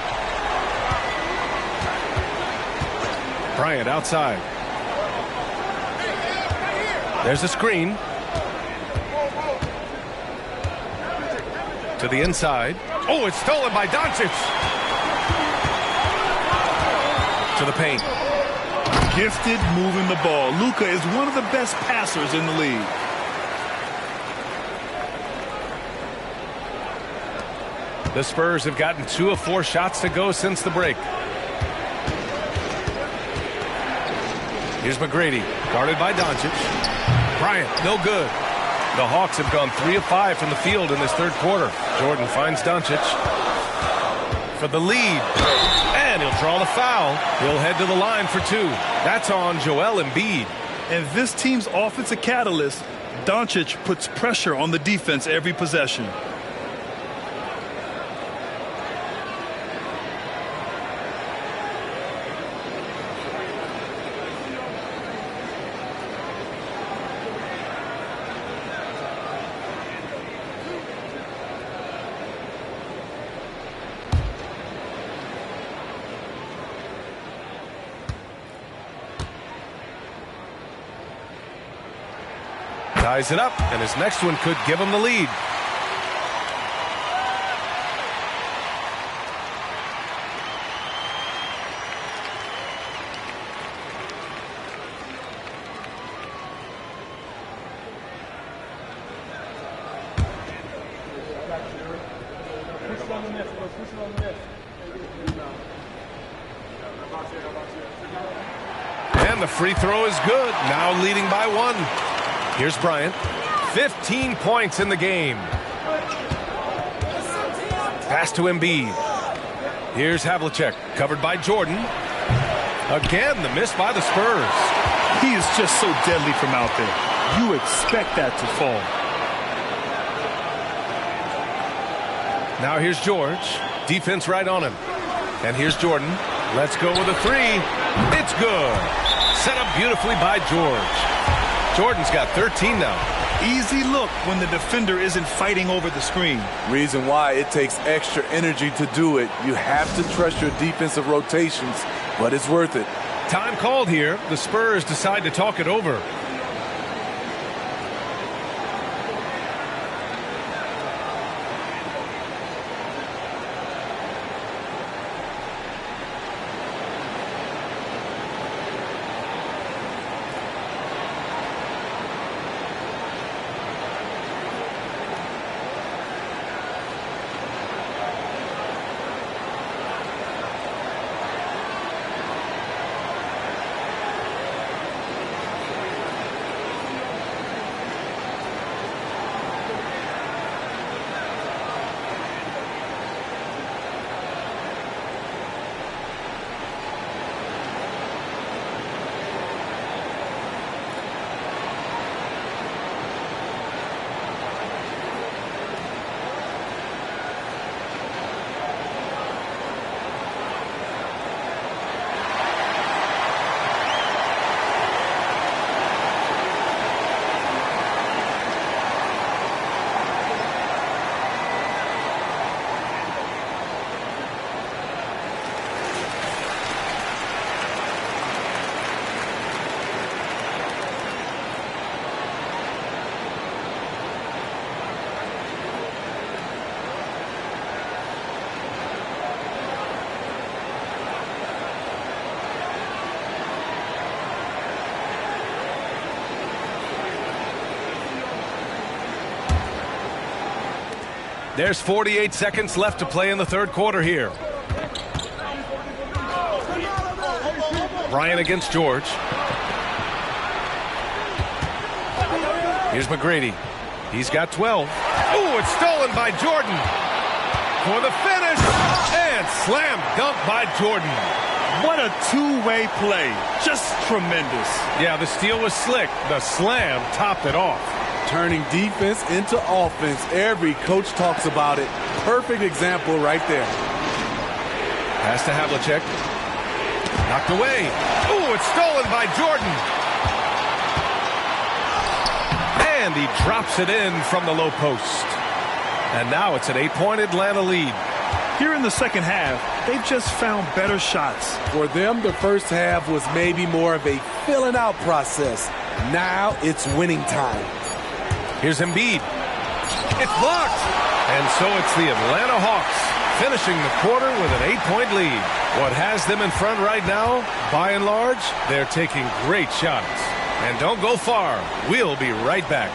Bryant outside. There's a screen. To the inside. Oh, it's stolen by Doncic. To the paint. Gifted moving the ball. Luka is one of the best passers in the league. The Spurs have gotten 2 of 4 shots to go since the break. Here's McGrady, guarded by Doncic. Bryant, no good. The Hawks have gone 3 of 5 from the field in this third quarter. Jordan finds Doncic for the lead. And he'll draw the foul. He'll head to the line for 2. That's on Joel Embiid. And this team's offensive catalyst, Doncic, puts pressure on the defense every possession. ties it up, and his next one could give him the lead. And the free throw is good. Now leading by 1. Here's Bryant. 15 points in the game. Pass to Embiid. Here's Havlicek, covered by Jordan. Again, the miss by the Spurs. He is just so deadly from out there. You expect that to fall. Now here's George. Defense right on him. And here's Jordan. Let's go with a 3. It's good. Set up beautifully by George. Jordan's got 13 now. Easy look when the defender isn't fighting over the screen. Reason why it takes extra energy to do it. You have to trust your defensive rotations, but it's worth it. Time called here. The Spurs decide to talk it over. There's 48 seconds left to play in the third quarter here. Bryant against George. Here's McGrady. He's got 12. Ooh, it's stolen by Jordan. For the finish. And slam dunk by Jordan. What a two-way play. Just tremendous. Yeah, the steal was slick. The slam topped it off. Turning defense into offense. Every coach talks about it. Perfect example right there. Pass to Havlicek. Knocked away. Ooh, it's stolen by Jordan. And he drops it in from the low post. And now it's an 8-point Atlanta lead. Here in the second half, they've just found better shots. For them, the first half was maybe more of a filling out process. Now it's winning time. Here's Embiid. It's blocked. And so it's the Atlanta Hawks finishing the quarter with an 8-point lead. What has them in front right now, by and large, they're taking great shots. And don't go far. We'll be right back.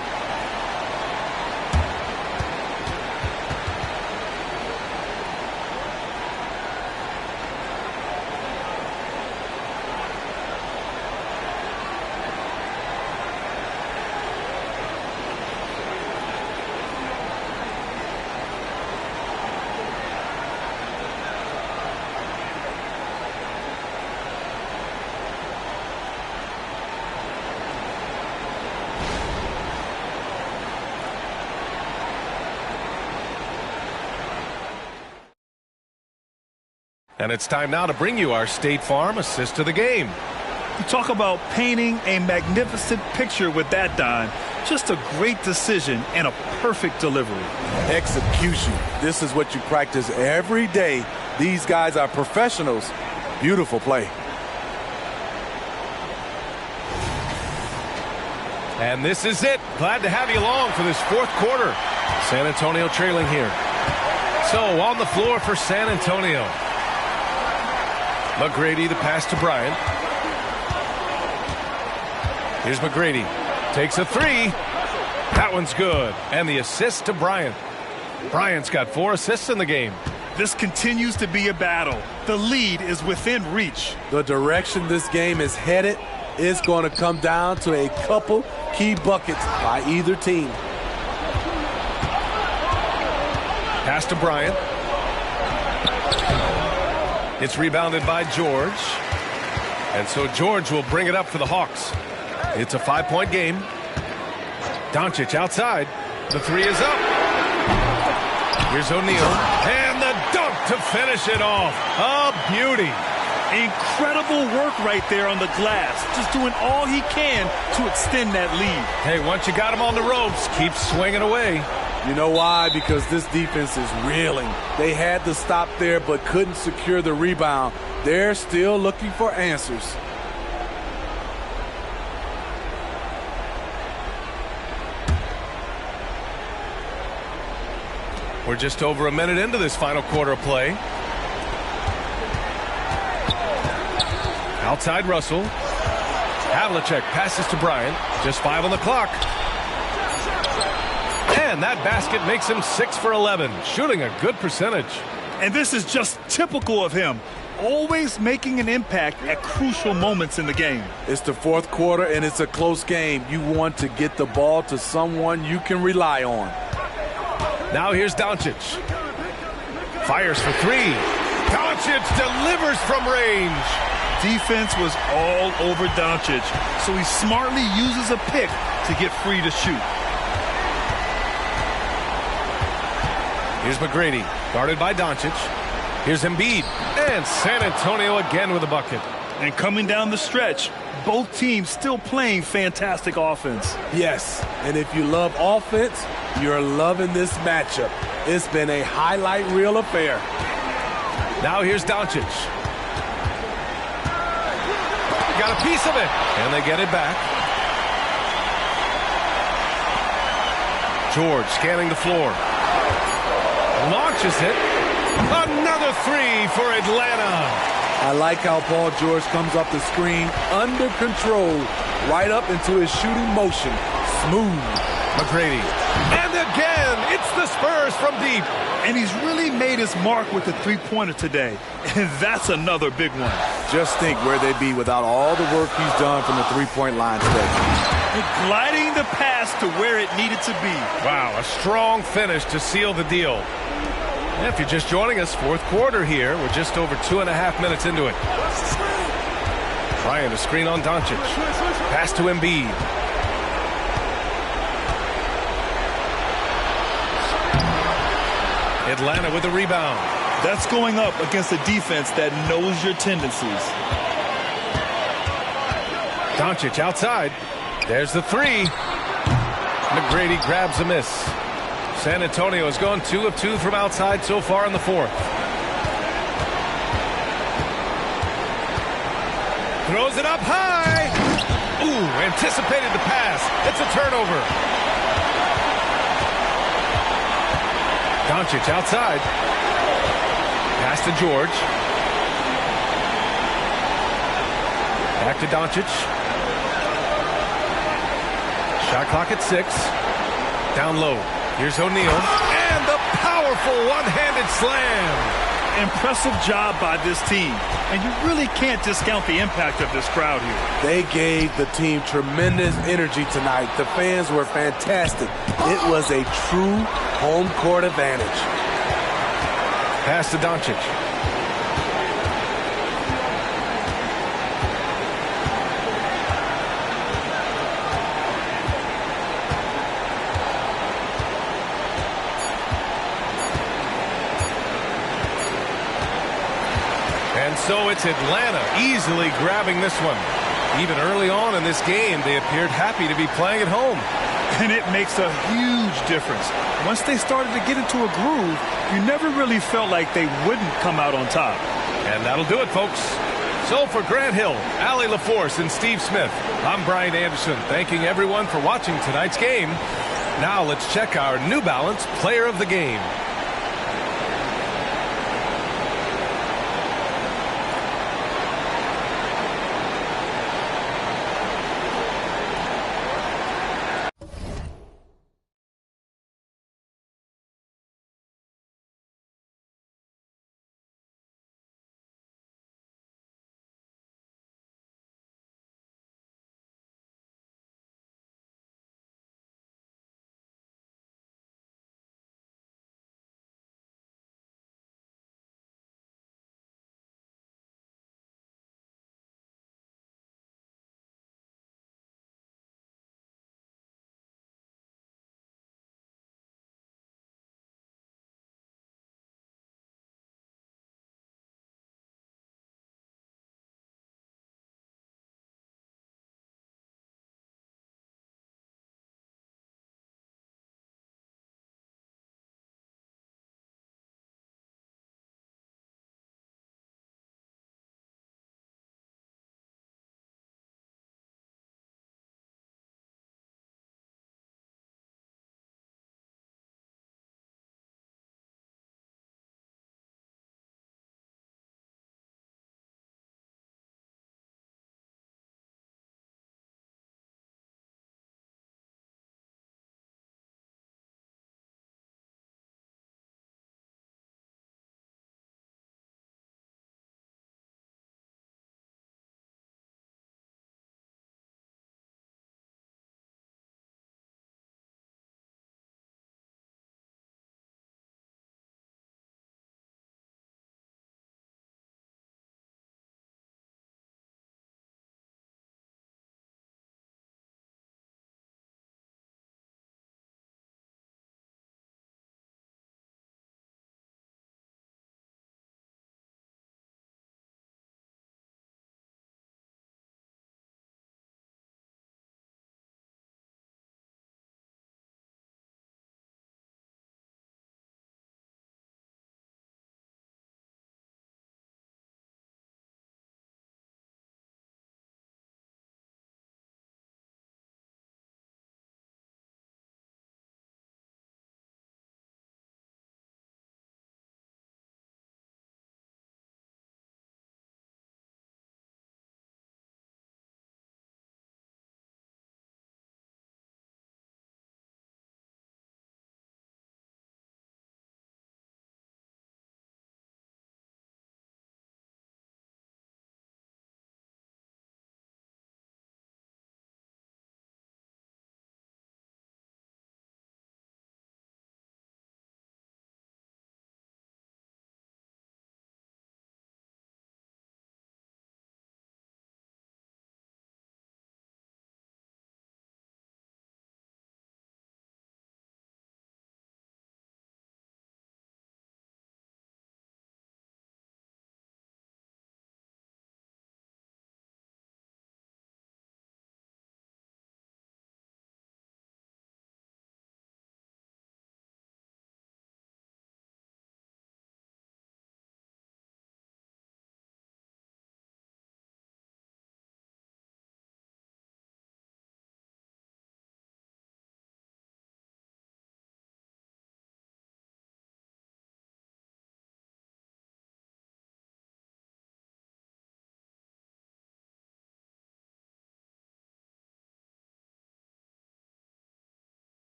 And it's time now to bring you our State Farm assist to the game. You talk about painting a magnificent picture with that, Don. Just a great decision and a perfect delivery. Execution. This is what you practice every day. These guys are professionals. Beautiful play. And this is it. Glad to have you along for this fourth quarter. San Antonio trailing here. So on the floor for San Antonio. McGrady, the pass to Bryant. Here's McGrady. Takes a three. That one's good. And the assist to Bryant. Bryant's got 4 assists in the game. This continues to be a battle. The lead is within reach. The direction this game is headed is going to come down to a couple key buckets by either team. Pass to Bryant. It's rebounded by George. And so George will bring it up for the Hawks. It's a 5-point game. Doncic outside. The three is up. Here's O'Neal. And the dunk to finish it off. A beauty. Incredible work right there on the glass. Just doing all he can to extend that lead. Hey, once you got him on the ropes, keep swinging away. You know why? Because this defense is reeling. They had to stop there but couldn't secure the rebound. They're still looking for answers. We're just over a minute into this final quarter of play. Outside Russell. Havlicek passes to Bryant. Just 5 on the clock. And that basket makes him 6 for 11, shooting a good percentage. And this is just typical of him. Always making an impact at crucial moments in the game. It's the fourth quarter and it's a close game. You want to get the ball to someone you can rely on. Now here's Doncic. Fires for 3. Doncic delivers from range. Defense was all over Doncic, so he smartly uses a pick to get free to shoot. Here's McGrady, guarded by Doncic. Here's Embiid, and San Antonio again with a bucket. And coming down the stretch, both teams still playing fantastic offense. Yes, and if you love offense, you're loving this matchup. It's been a highlight reel affair. Now here's Doncic. Got a piece of it, and they get it back. George scanning the floor. Launches it. Another 3 for Atlanta. I like how Paul George comes off the screen under control, right up into his shooting motion. Smooth. McGrady. And again, it's the Spurs from deep. And he's really made his mark with the three-pointer today. And that's another big one. Just think where they'd be without all the work he's done from the three-point line today. Gliding the pass to where it needed to be. Wow, a strong finish to seal the deal. And if you're just joining us, fourth quarter here. We're just over 2.5 minutes into it. Bryant, a screen on Doncic. Pass to Embiid. Atlanta with the rebound. That's going up against a defense that knows your tendencies. Doncic outside. There's the 3. McGrady grabs a miss. San Antonio has gone 2 of 2 from outside so far in the fourth. Throws it up high. Ooh, anticipated the pass. It's a turnover. Doncic outside. Pass to George. Back to Doncic. Shot clock at 6. Down low. Here's O'Neal. And the powerful one-handed slam. Impressive job by this team. And you really can't discount the impact of this crowd here. They gave the team tremendous energy tonight. The fans were fantastic. It was a true home court advantage. Pass to Doncic. And so it's Atlanta easily grabbing this one. Even early on in this game, they appeared happy to be playing at home. And it makes a huge difference. Once they started to get into a groove, you never really felt like they wouldn't come out on top. And that'll do it, folks. So for Grant Hill, Allie LaForce, and Steve Smith, I'm Brian Anderson, thanking everyone for watching tonight's game. Now let's check our New Balance Player of the Game.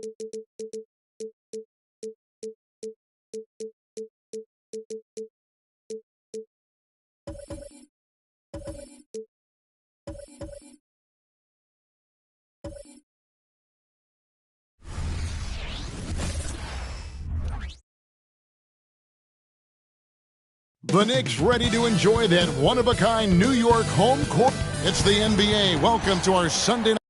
The Knicks ready to enjoy that one-of-a-kind New York home court. It's the NBA. Welcome to our Sunday night.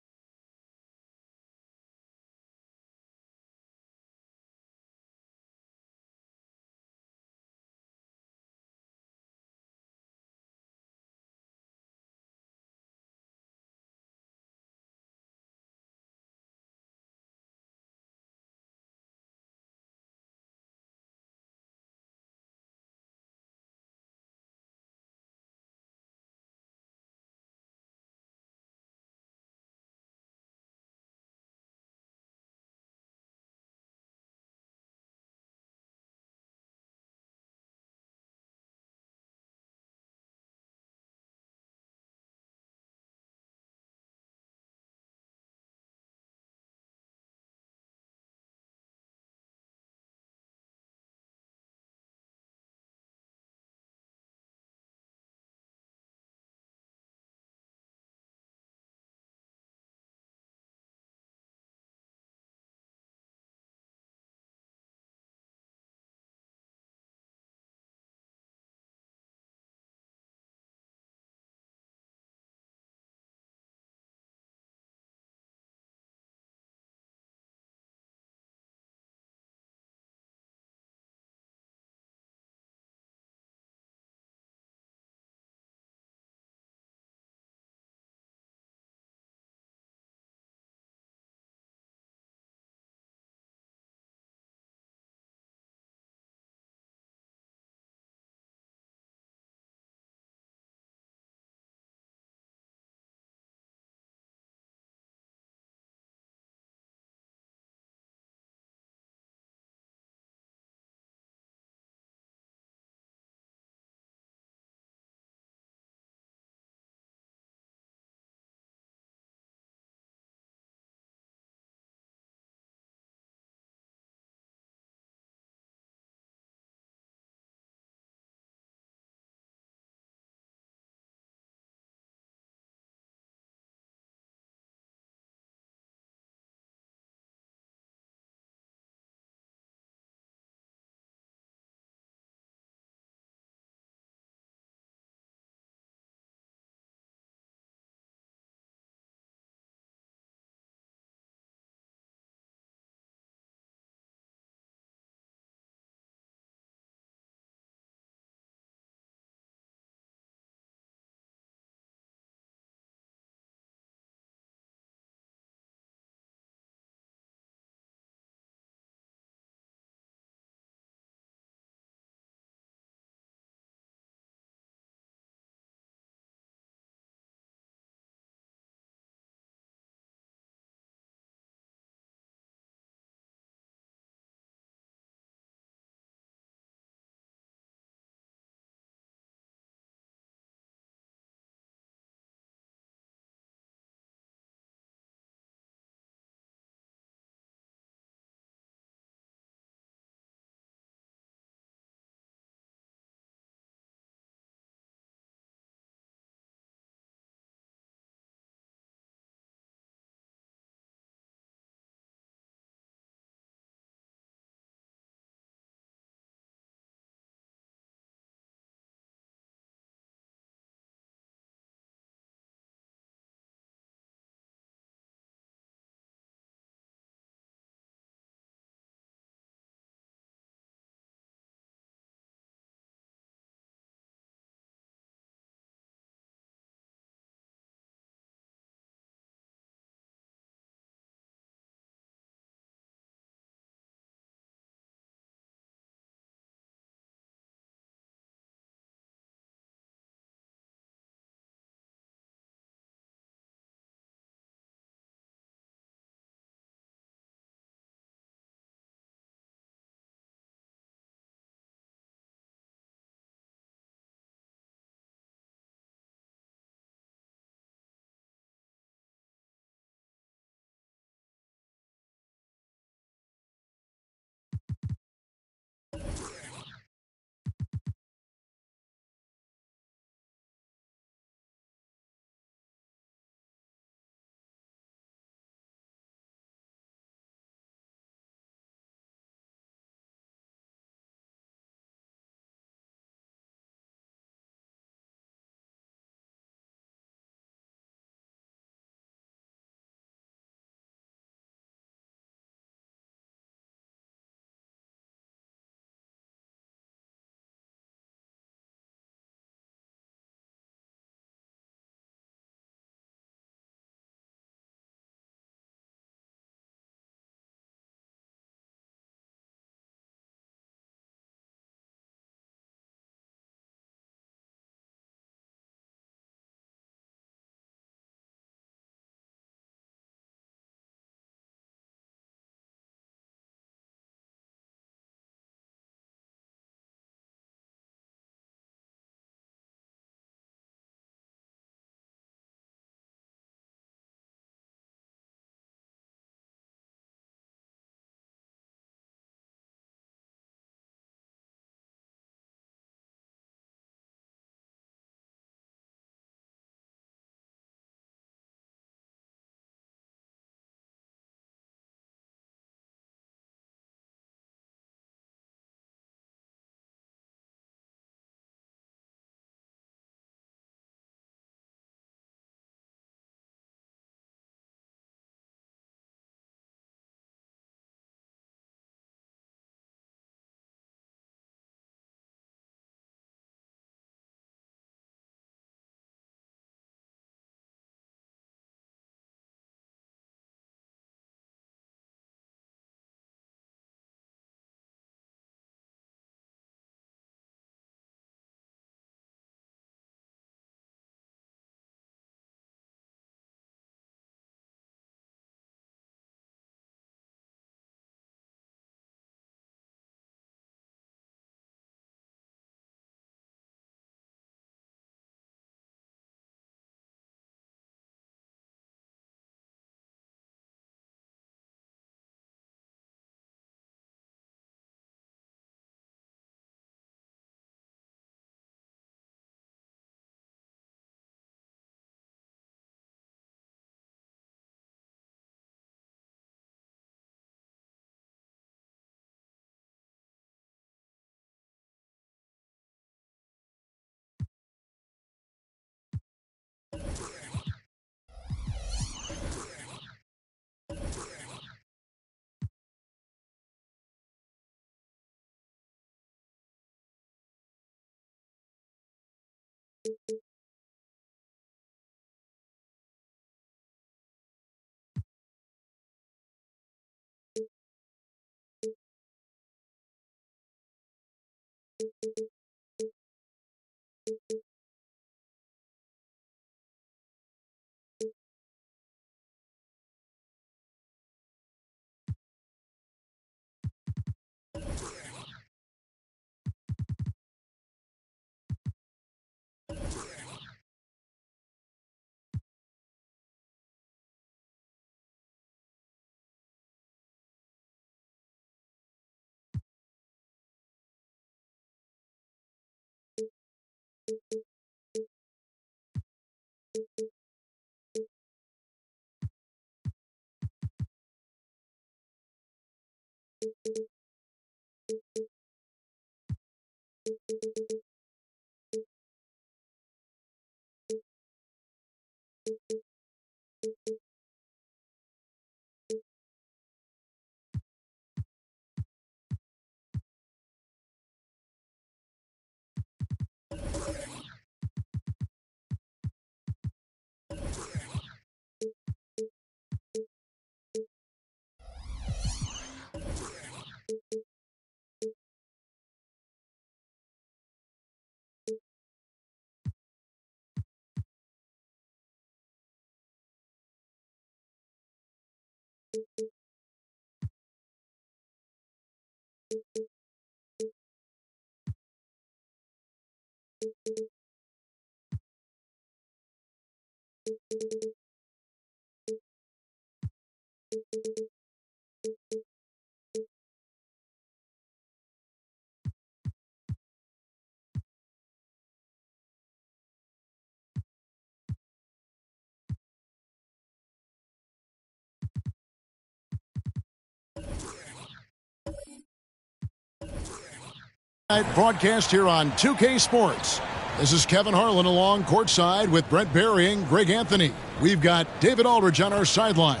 Broadcast here on 2K Sports. This is Kevin Harlan along courtside with Brent Barry and Greg Anthony. We've got David Aldridge on our sideline.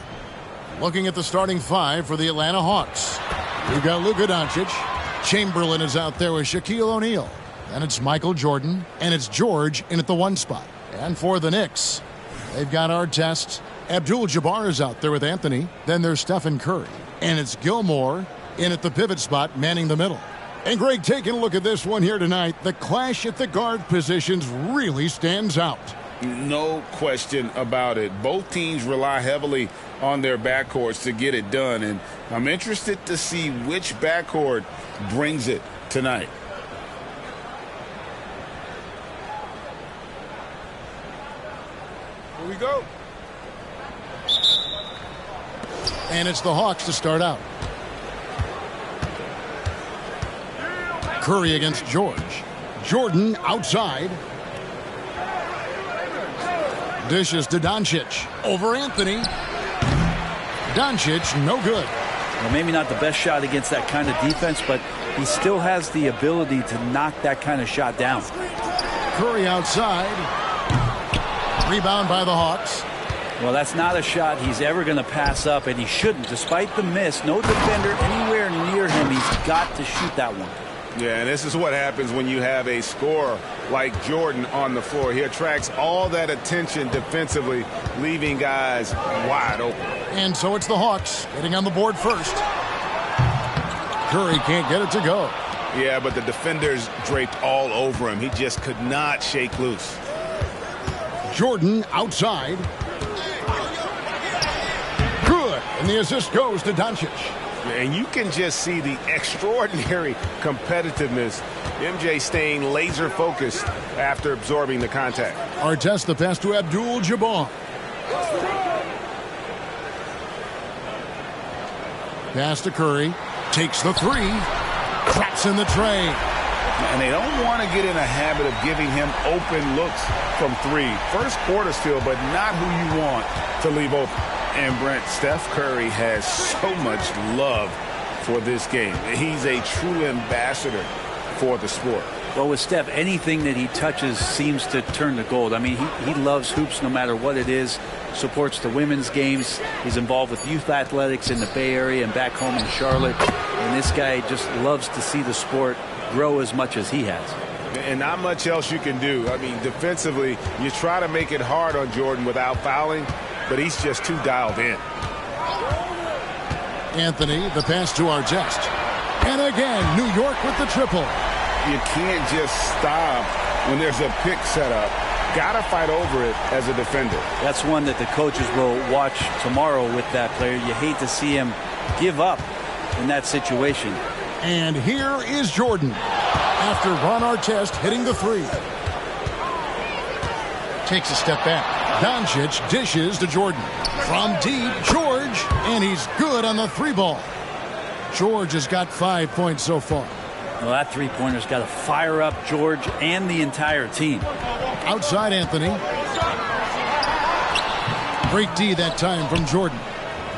Looking at the starting five for the Atlanta Hawks. We've got Luka Doncic. Chamberlain is out there with Shaquille O'Neal. Then it's Michael Jordan. And it's George in at the one spot. And for the Knicks, they've got Artest. Abdul-Jabbar is out there with Anthony. Then there's Stephen Curry. And it's Gilmore in at the pivot spot, manning the middle. And Greg, taking a look at this one here tonight, the clash at the guard positions really stands out. No question about it. Both teams rely heavily on their backcourts to get it done, and I'm interested to see which backcourt brings it tonight. Here we go. And it's the Hawks to start out. Curry against George. Jordan outside. Dishes to Doncic. Over Anthony. Doncic, no good. Well, maybe not the best shot against that kind of defense, but he still has the ability to knock that kind of shot down. Curry outside. Rebound by the Hawks. Well, that's not a shot he's ever going to pass up, and he shouldn't. Despite the miss, no defender anywhere near him. He's got to shoot that one. Yeah, and this is what happens when you have a scorer like Jordan on the floor. He attracts all that attention defensively, leaving guys wide open. And so it's the Hawks getting on the board first. Curry can't get it to go. Yeah, but the defenders draped all over him. He just could not shake loose. Jordan outside. Good. And the assist goes to Doncic. And you can just see the extraordinary competitiveness. MJ staying laser focused after absorbing the contact. Artest the pass to Abdul-Jabbar. Pass to Curry. Takes the three. Traps in the tray. And they don't want to get in a habit of giving him open looks from three. First quarter still, but not who you want to leave open. And Brent, Steph Curry has so much love for this game. He's a true ambassador for the sport. Well, with Steph, anything that he touches seems to turn to gold. I mean, he loves hoops no matter what it is, supports the women's games. He's involved with youth athletics in the Bay Area and back home in Charlotte. And this guy just loves to see the sport grow as much as he has. and not much else you can do. I mean, defensively, you try to make it hard on Jordan without fouling, but he's just too dialed in. Anthony, the pass to Artest. And again, New York with the triple. You can't just stop when there's a pick set up. Got to fight over it as a defender. That's one that the coaches will watch tomorrow with that player. You hate to see him give up in that situation. And here is Jordan after Ron Artest hitting the three. Takes a step back. Doncic dishes to Jordan. From deep, George, and he's good on the three ball. George has got 5 points so far. Well, that three-pointer's got to fire up George and the entire team. Outside Anthony. Great D that time from Jordan.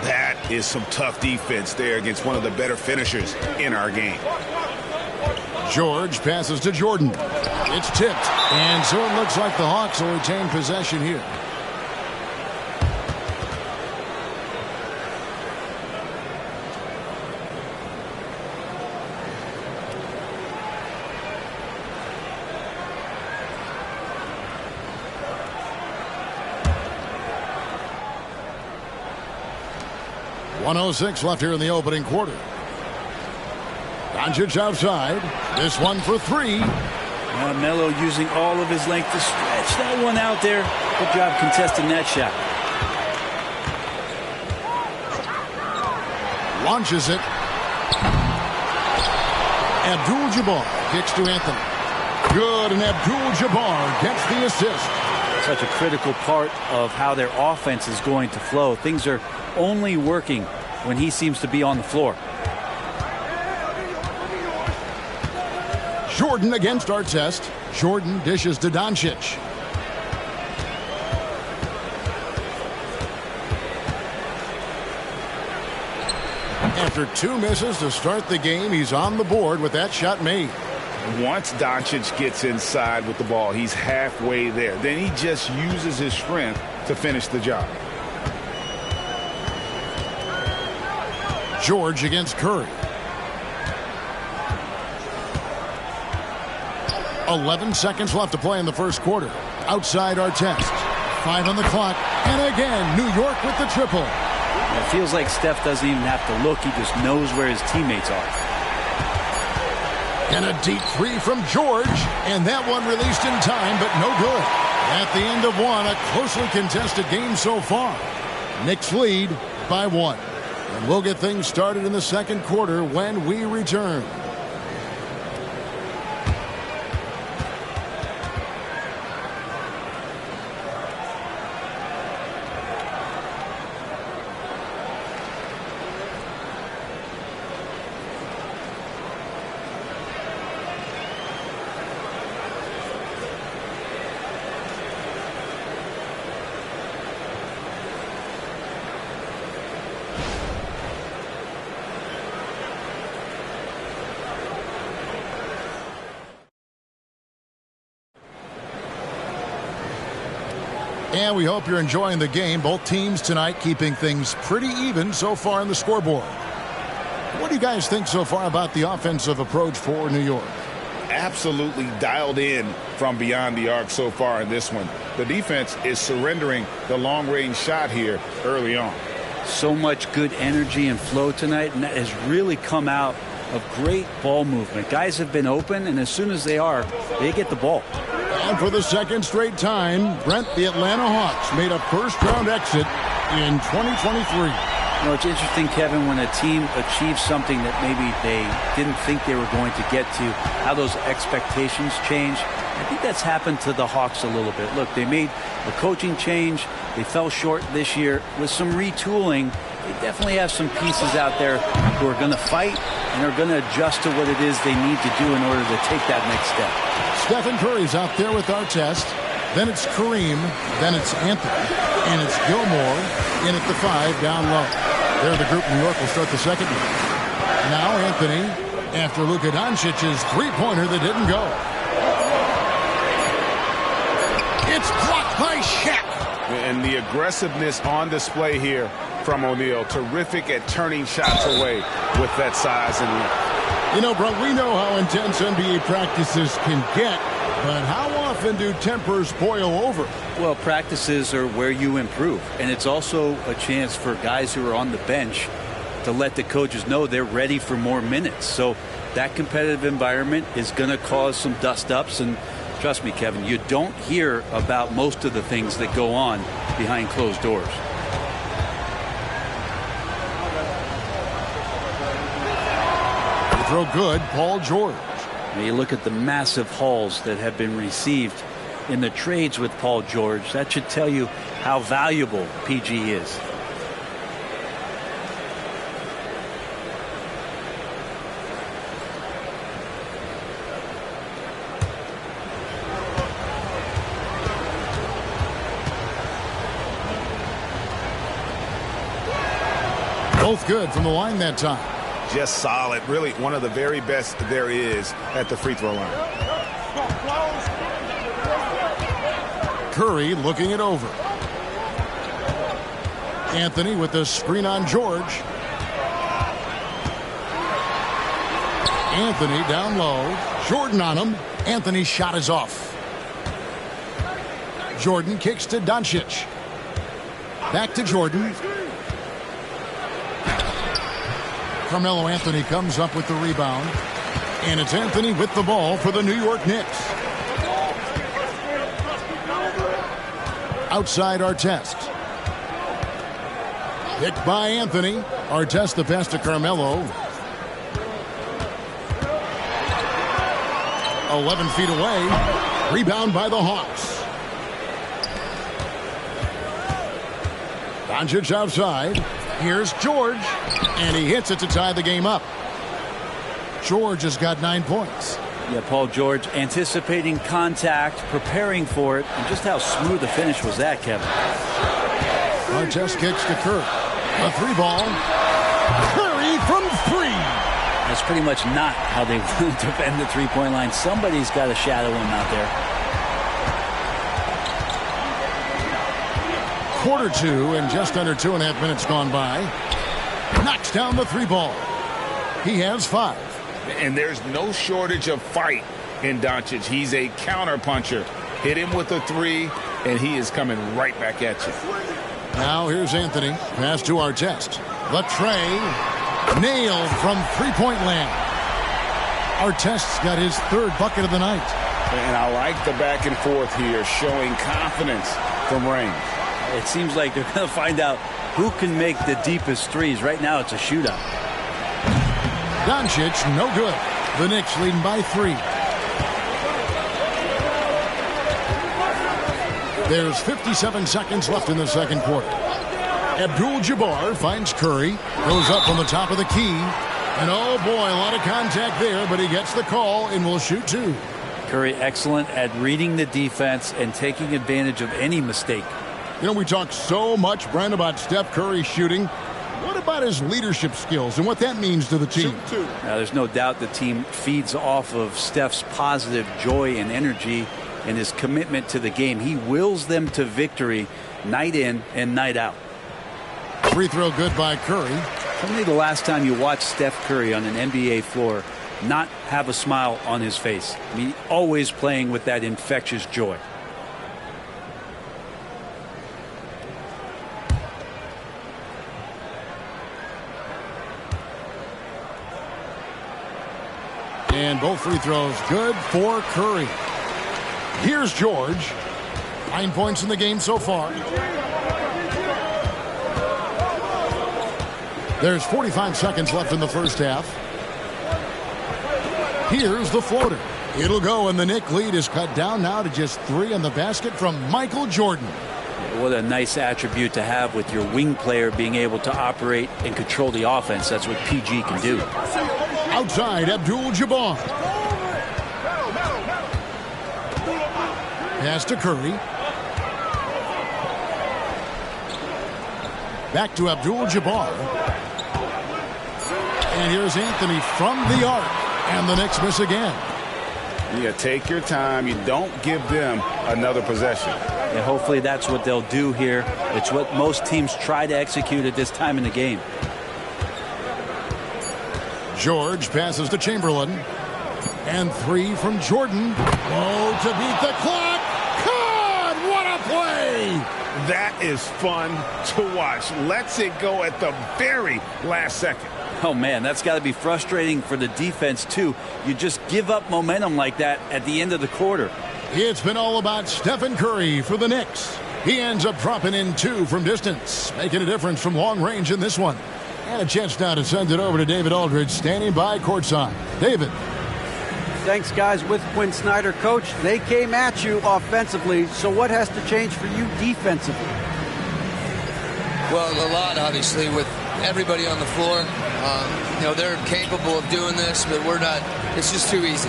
That is some tough defense there against one of the better finishers in our game. George passes to Jordan. It's tipped. And so it looks like the Hawks will retain possession here. .106 left here in the opening quarter. Doncic outside. This one for three. Melo using all of his length to stretch that one out there. Good job contesting that shot. Launches it. Abdul-Jabbar kicks to Anthony. Good, and Abdul-Jabbar gets the assist. Such a critical part of how their offense is going to flow. Things are only working when he seems to be on the floor. Jordan against Artest. Jordan dishes to Doncic. After two misses to start the game, he's on the board with that shot made. Once Doncic gets inside with the ball, he's halfway there. Then he just uses his strength to finish the job. George against Curry. 11 seconds left to play in the first quarter. Outside Artest. 5 on the clock. And again, New York with the triple. It feels like Steph doesn't even have to look. He just knows where his teammates are. And a deep three from George. And that one released in time, but no good. At the end of one, a closely contested game so far. Knicks lead by 1. And we'll get things started in the second quarter when we return. And we hope you're enjoying the game. Both teams tonight keeping things pretty even so far in the scoreboard. What do you guys think so far about the offensive approach for New York? Absolutely dialed in from beyond the arc so far in this one. The defense is surrendering the long-range shot here early on. So much good energy and flow tonight, and that has really come out of great ball movement. Guys have been open, and as soon as they are, they get the ball. And for the second straight time, Brent, the Atlanta Hawks made a first-round exit in 2023. You know, it's interesting, Kevin, when a team achieves something that maybe they didn't think they were going to get to, how those expectations change. I think that's happened to the Hawks a little bit. Look, they made a coaching change. They fell short this year. With some retooling, they definitely have some pieces out there who are going to fight and are going to adjust to what it is they need to do in order to take that next step. Stephen Curry's out there with Artest. Then it's Kareem. Then it's Anthony. And it's Gilmore in at the 5 down low. There the group. New York will start the second one. Now Anthony after Luka Doncic's three-pointer that didn't go. It's blocked by Shaq. And the aggressiveness on display here from O'Neal. Terrific at turning shots away with that size and length. You know, bro, we know how intense NBA practices can get, But how often do tempers boil over? Well, practices are where you improve. And it's also a chance for guys who are on the bench to let the coaches know they're ready for more minutes. So that competitive environment is going to cause some dust-ups. And trust me, Kevin, you don't hear about most of the things that go on behind closed doors. Throw good, Paul George. Now you look at the massive hauls that have been received in the trades with Paul George. That should tell you how valuable PG is. Both good from the line that time. Just solid. Really one of the very best there is at the free throw line. Curry looking it over. Anthony with the screen on George. Anthony down low. Jordan on him. Anthony's shot is off. Jordan kicks to Doncic. Back to Jordan. Carmelo Anthony comes up with the rebound. And it's Anthony with the ball for the New York Knicks. Outside Artest. Picked by Anthony. Artest the pass to Carmelo. 11 feet away. Rebound by the Hawks. Doncic outside. Here's George. And he hits it to tie the game up. George has got 9 points. Yeah, Paul George anticipating contact, preparing for it, and just how smooth the finish was that, Kevin. Artest kicks to Curry. A three ball. Curry from three. That's pretty much not how they defend the three-point line. Somebody's got to shadow him out there. Quarter two and just under 2.5 minutes gone by. Knocks down the three ball. He has 5. And there's no shortage of fight in Doncic. He's a counter puncher. Hit him with a three, and he is coming right back at you. Now here's Anthony. Pass to Artest. The tray. Nailed from three-point land. Artest's got his 3rd bucket of the night. And I like the back and forth here, showing confidence from range. It seems like they're going to find out who can make the deepest threes. Right now it's a shootout. Doncic, no good. The Knicks leading by 3. There's 57 seconds left in the second quarter. Abdul-Jabbar finds Curry. Goes up on the top of the key. And oh boy, a lot of contact there, but he gets the call and will shoot 2. Curry excellent at reading the defense and taking advantage of any mistake. You know, we talk so much, Brent, about Steph Curry shooting. What about his leadership skills and what that means to the team? Now, there's no doubt the team feeds off of Steph's positive joy and energy and his commitment to the game. He wills them to victory night in and night out. Free throw good by Curry. Probably the last time you watched Steph Curry on an NBA floor not have a smile on his face. I mean, always playing with that infectious joy. And both free throws good for Curry. Here's George. 9 points in the game so far. There's 45 seconds left in the first half. Here's the floater. It'll go, and the Knick lead is cut down now to just 3 on the basket from Michael Jordan. What a nice attribute to have with your wing player being able to operate and control the offense. That's what PG can do. Outside, Abdul-Jabbar. Pass to Curry. Back to Abdul-Jabbar. And here's Anthony from the arc. And the Knicks miss again. Yeah, take your time. You don't give them another possession. And hopefully that's what they'll do here. It's what most teams try to execute at this time in the game. George passes to Chamberlain. And 3 from Jordan. Oh, to beat the clock. God, what a play! That is fun to watch. Lets it go at the very last second. Oh, man, that's got to be frustrating for the defense, too. You just give up momentum like that at the end of the quarter. It's been all about Stephen Curry for the Knicks. He ends up dropping in 2 from distance, making a difference from long range in this one. And a chance now to send it over to David Aldridge, standing by courtside. David. Thanks, guys. With Quinn Snyder, Coach, they came at you offensively. So what has to change for you defensively? Well, a lot, obviously, with everybody on the floor. They're capable of doing this, but we're not. It's just too easy.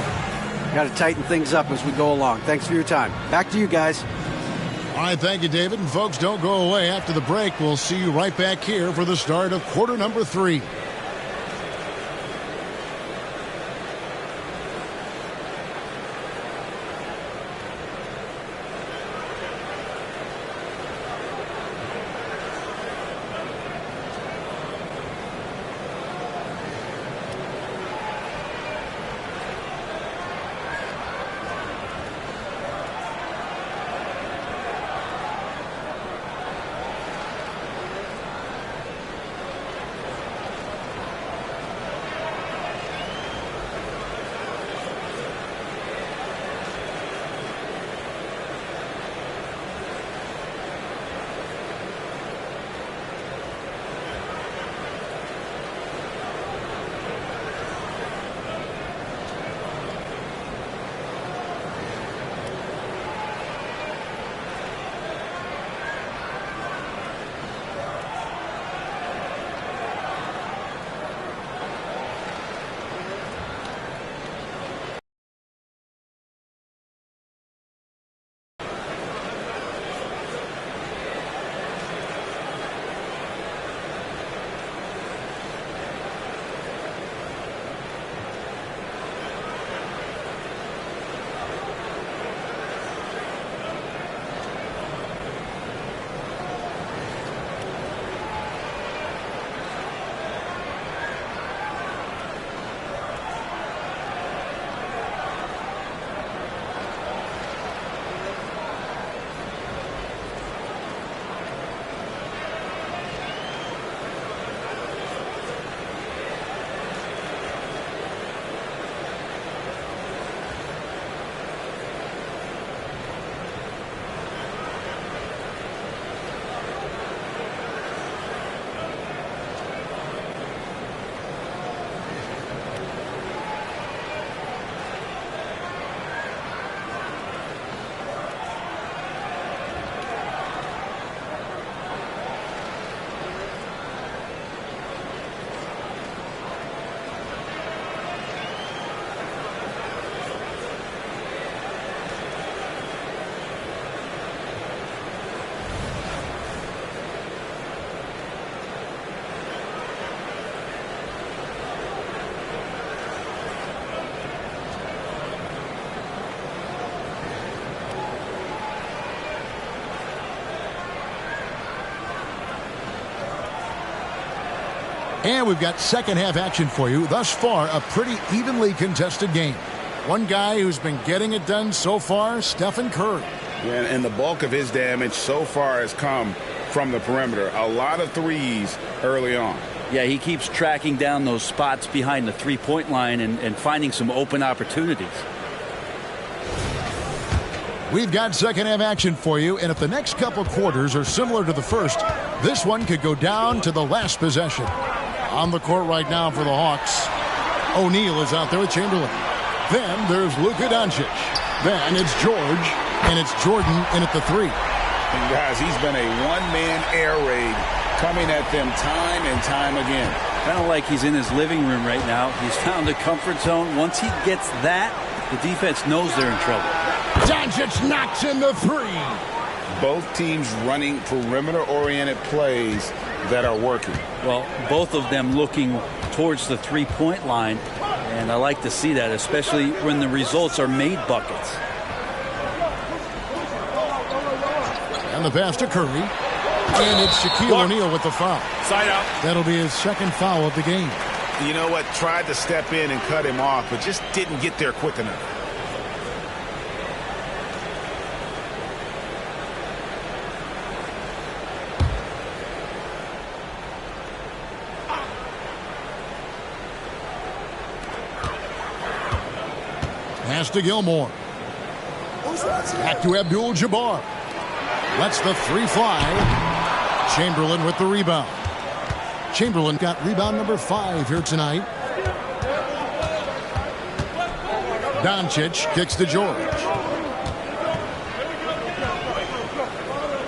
Got to tighten things up as we go along. Thanks for your time. Back to you guys. All right, thank you, David. And folks, don't go away. After the break, we'll see you right back here for the start of quarter number 3. And we've got second half action for you. Thus far, a pretty evenly contested game. One guy who's been getting it done so far, Stephen Curry. Yeah, and the bulk of his damage so far has come from the perimeter. A lot of threes early on. Yeah, he keeps tracking down those spots behind the three-point line and finding some open opportunities. We've got second half action for you, and if the next couple quarters are similar to the first, this one could go down to the last possession. On the court right now for the Hawks, O'Neal is out there with Chamberlain. Then there's Luka Doncic. Then it's George, and it's Jordan in at the three. And guys, he's been a one-man air raid coming at them time and time again. Kind of like he's in his living room right now. He's found a comfort zone. Once he gets that, the defense knows they're in trouble. Doncic knocks in the three. Both teams running perimeter-oriented plays that are working. Well, both of them looking towards the three-point line, and I like to see that, especially when the results are made buckets. And the pass to Curry. And it's Shaquille O'Neal with the foul. Side out. That'll be his second foul of the game. you know what, tried to step in and cut him off, but just didn't get there quick enough. Pass to Gilmore. Back to Abdul-Jabbar. Lets the three fly. Chamberlain with the rebound. Chamberlain got rebound number 5 here tonight. Doncic kicks to George.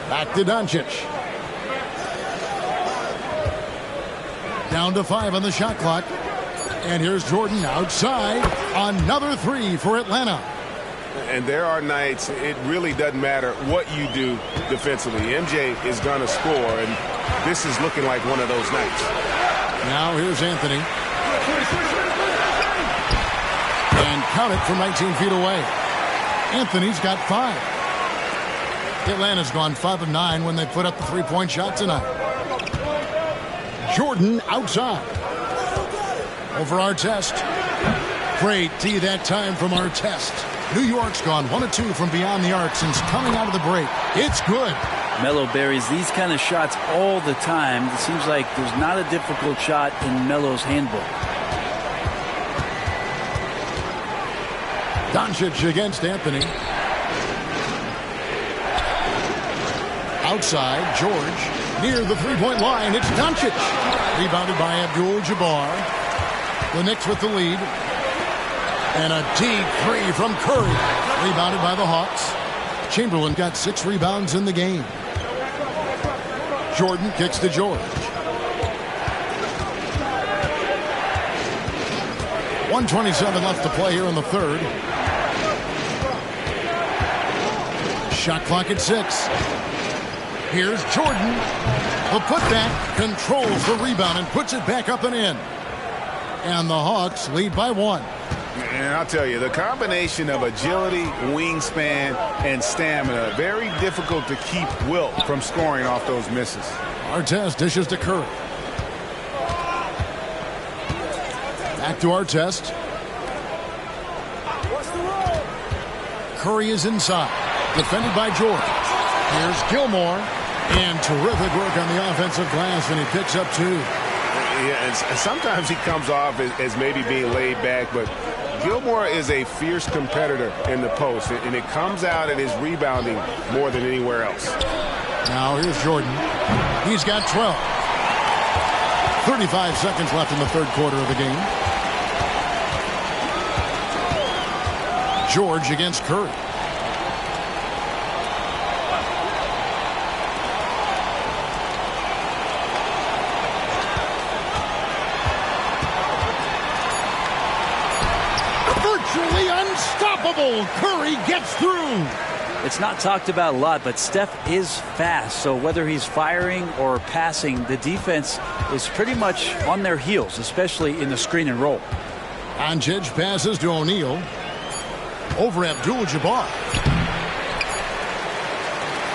Back to Doncic. Down to 5 on the shot clock. And here's Jordan outside. Another 3 for Atlanta. And there are nights it really doesn't matter what you do defensively. MJ is going to score, and this is looking like one of those nights. Now here's Anthony. And count it from 19 feet away. Anthony's got 5. Atlanta's gone 5 of 9 when they put up the three-point shot tonight. Jordan outside. Over Artest. Great D that time from Artest. New York's gone 1 of 2 from beyond the arc since coming out of the break. It's good. Melo buries these kind of shots all the time. It seems like there's not a difficult shot in Melo's handbook. Doncic against Anthony. Outside, George. Near the three-point line, it's Doncic. Rebounded by Abdul-Jabbar. The Knicks with the lead. And a deep 3 from Curry. Rebounded by the Hawks. Chamberlain got 6 rebounds in the game. Jordan kicks to George. 1:27 left to play here in the third. Shot clock at 6. Here's Jordan. The putback controls the rebound and puts it back up and in. And the Hawks lead by 1. And I'll tell you, the combination of agility, wingspan, and stamina, very difficult to keep Wilt from scoring off those misses. Artest dishes to Curry. Back to Artest. Curry is inside. Defended by George. Here's Gilmore. And terrific work on the offensive glass, and he picks up 2. Yeah, and sometimes he comes off as maybe being laid back, but Gilmore is a fierce competitor in the post, and it comes out in his rebounding more than anywhere else. Now here's Jordan. He's got 12. 35 seconds left in the third quarter of the game. George against Curry. Virtually unstoppable. Curry gets through. It's not talked about a lot, but Steph is fast. So whether he's firing or passing, the defense is pretty much on their heels, especially in the screen and roll. Doncic passes to O'Neal. Over Abdul-Jabbar.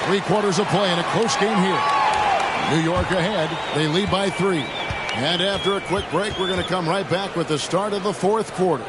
3 quarters of play in a close game here. New York ahead. They lead by 3. And after a quick break, we're going to come right back with the start of the fourth quarter.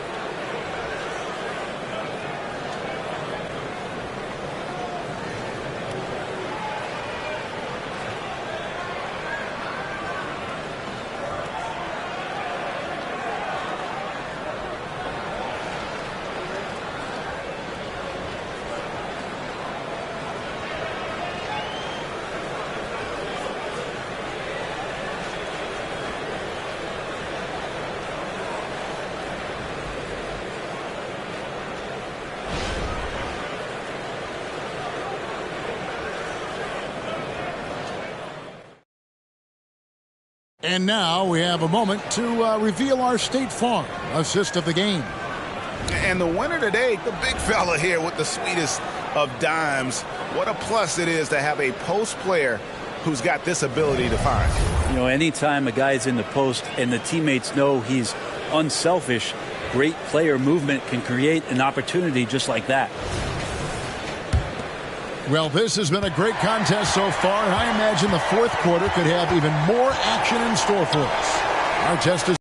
And now we have a moment to reveal our State Farm assist of the game. And the winner today, the big fella here with the sweetest of dimes. What a plus it is to have a post player who's got this ability to find. You know, anytime a guy's in the post and the teammates know he's unselfish, great player movement can create an opportunity just like that. Well, this has been a great contest so far, and I imagine the fourth quarter could have even more action in store for us. Our test is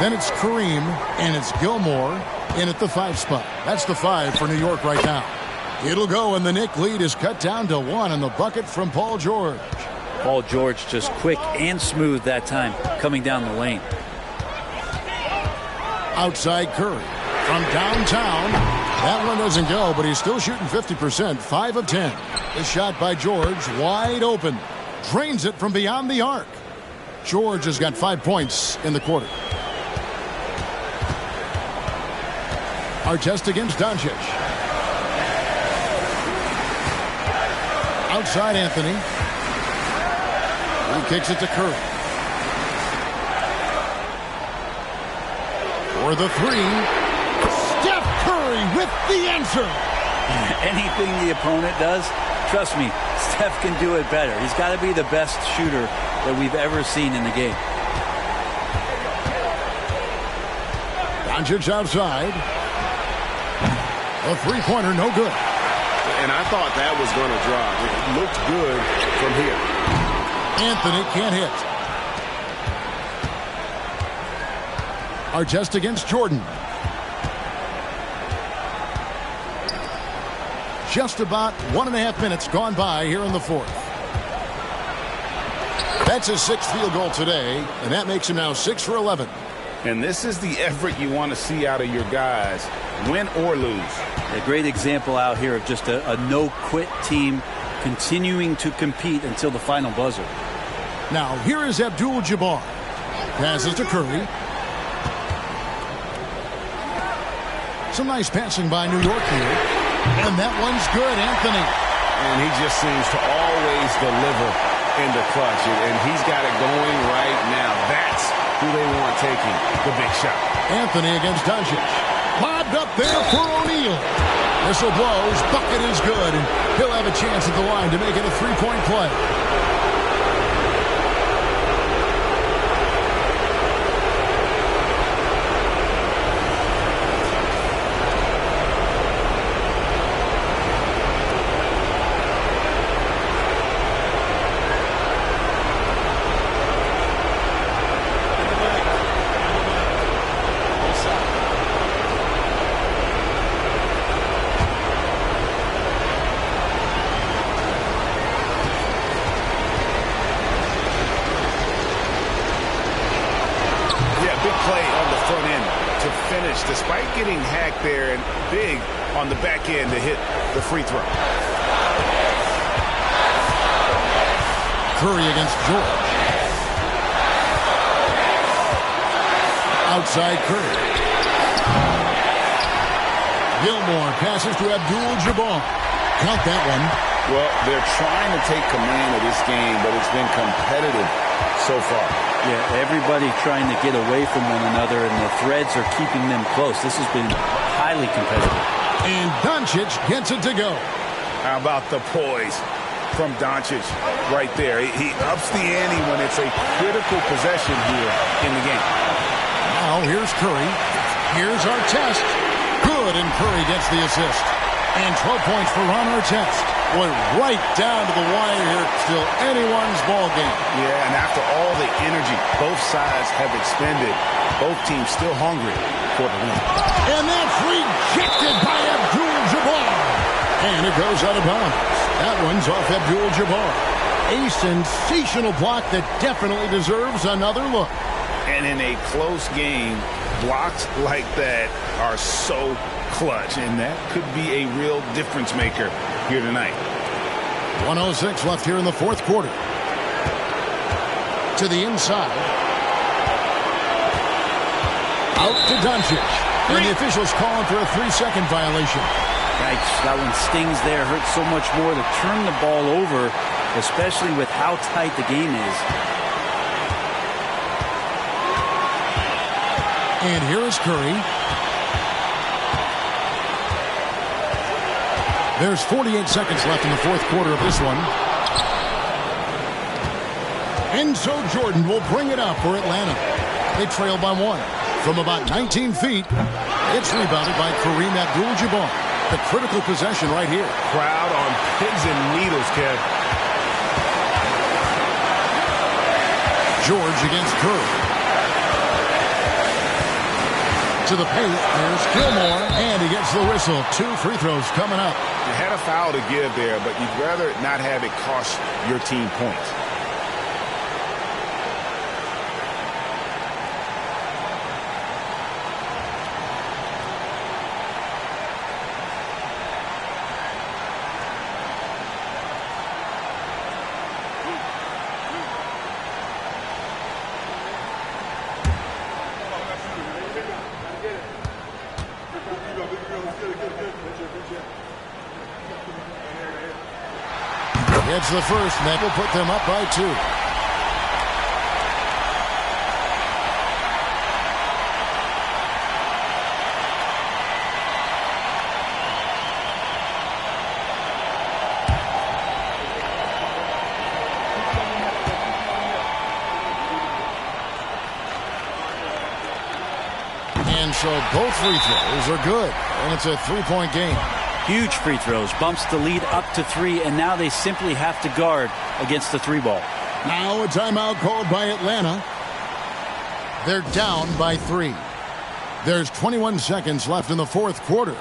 Then it's Kareem, and it's Gilmore in at the 5 spot. That's the 5 for New York right now. It'll go, and the Knick lead is cut down to 1 in the bucket from Paul George. Paul George just quick and smooth that time coming down the lane. Outside Curry from downtown. That one doesn't go, but he's still shooting 50%, 5 of 10. The shot by George, wide open. Drains it from beyond the arc. George has got 5 points in the quarter. Artest against Doncic. Outside Anthony. He kicks it to Curry. For the 3. Steph Curry with the answer. Anything the opponent does, trust me, Steph can do it better. He's got to be the best shooter that we've ever seen in the game. Doncic outside. A 3-pointer, no good. And I thought that was going to drop. It looked good from here. Anthony can't hit. Artest against Jordan. Just about 1.5 minutes gone by here in the 4th. That's his 6th field goal today, and that makes him now 6 for 11. And this is the effort you want to see out of your guys, win or lose. A great example out here of just a no-quit team continuing to compete until the final buzzer. Now, here is Abdul-Jabbar. Passes to Curry. Some nice passing by New York here. And that one's good, Anthony. And he just seems to always deliver in the clutch. And he's got it going right now. That's who they want taking the big shot. Anthony against Doncic. Lobbed up there for O'Neal. Whistle blows. Bucket is good. And he'll have a chance at the line to make it a 3-point play. Despite getting hacked there and big on the back end to hit the free throw. Curry against George. Outside Curry. Gilmore passes to Abdul-Jabbar. Count that one. Well, they're trying to take command of this game, but it's been competitive so far. Yeah, everybody trying to get away from one another, and the threads are keeping them close. This has been highly competitive. And Doncic gets it to go. How about the poise from Doncic right there? He ups the ante when it's a critical possession here in the game. Now here's Curry. Here's Artest. Good, and Curry gets the assist. And 12 points for Ron Artest. Went right down to the wire here. Still anyone's ball game. Yeah, and after all the energy both sides have expended, both teams still hungry for the win. And that's rejected by Abdul-Jabbar. And it goes out of bounds. That one's off Abdul-Jabbar. A sensational block that definitely deserves another look. And in a close game, blocks like that are so clutch, and that could be a real difference maker here tonight. 1:06 left here in the 4th quarter. To the inside. Out to Doncic. And the officials calling for a 3-second violation. Yikes, that one stings there. Hurts so much more to turn the ball over, especially with how tight the game is. And here is Curry. There's 48 seconds left in the 4th quarter of this one. And so Jordan will bring it up for Atlanta. They trail by 1. From about 19 feet, it's rebounded by Kareem Abdul-Jabbar. The critical possession right here. Crowd on pins and needles, Kev. George against Curry. to the paint. There's Gilmore, and he gets the whistle. 2 free throws coming up. You had a foul to give there, but you'd rather not have it cost your team points. It's the first, and that will put them up by 2. And so both free throws are good, and it's a 3-point game. Huge free throws, bumps the lead up to 3, and now they simply have to guard against the 3-ball. Now a timeout called by Atlanta. They're down by 3. There's 21 seconds left in the fourth quarter.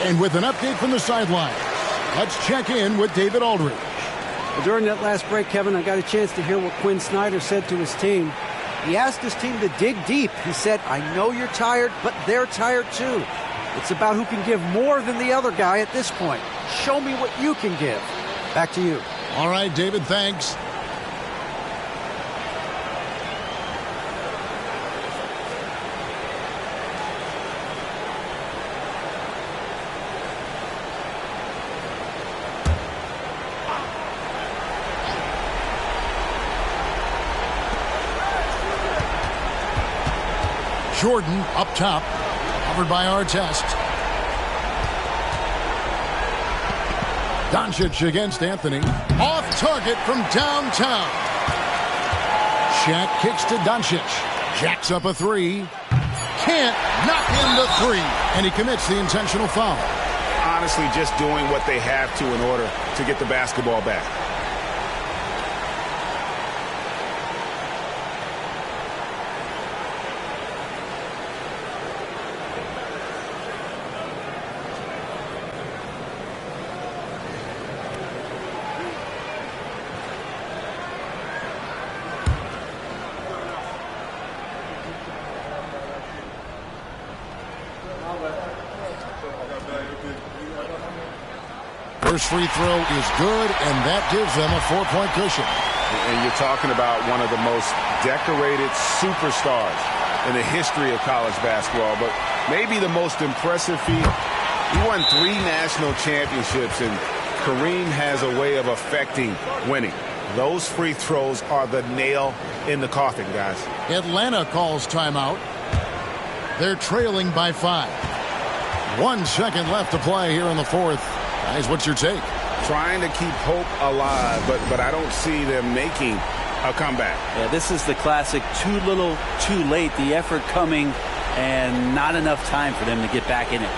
And with an update from the sideline, let's check in with David Aldridge. Well, during that last break, Kevin, I got a chance to hear what Quinn Snyder said to his team. He asked his team to dig deep. He said, I know you're tired, but they're tired too. It's about who can give more than the other guy at this point. Show me what you can give. Back to you. All right, David, thanks. Jordan up top, covered by Artest. Doncic against Anthony. Off target from downtown. Shaq kicks to Doncic. Jacks up a 3. Can't knock in the 3. And he commits the intentional foul. Honestly, just doing what they have to in order to get the basketball back. First free throw is good, and that gives them a 4-point cushion. And you're talking about one of the most decorated superstars in the history of college basketball, but maybe the most impressive feat. He won 3 national championships, and Kareem has a way of affecting winning. Those free throws are the nail in the coffin, guys. Atlanta calls timeout. They're trailing by 5. 1 second left to play here in the fourth. Guys, what's your take? Trying to keep hope alive, but I don't see them making a comeback. Yeah, this is the classic too little, too late. The effort coming and not enough time for them to get back in it.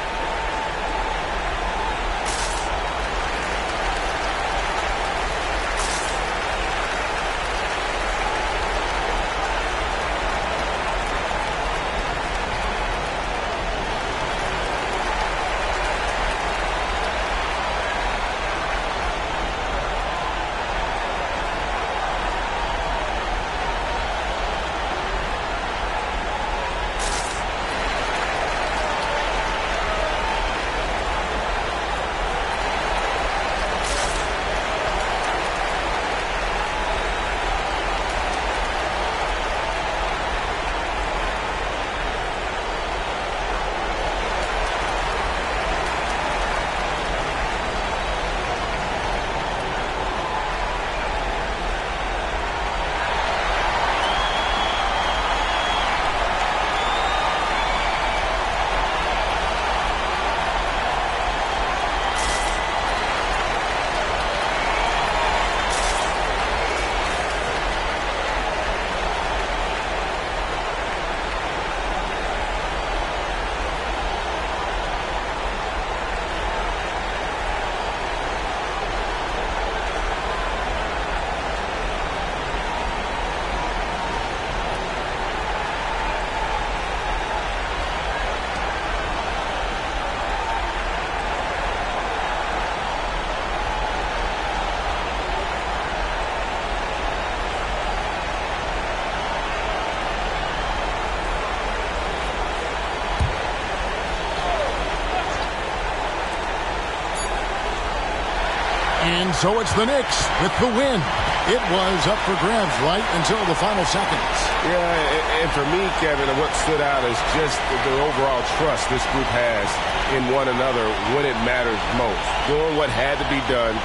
So it's the Knicks with the win. It was up for grabs right until the final seconds. Yeah, and for me, Kevin, what stood out is just the overall trust this group has in one another when it matters most. Doing what had to be done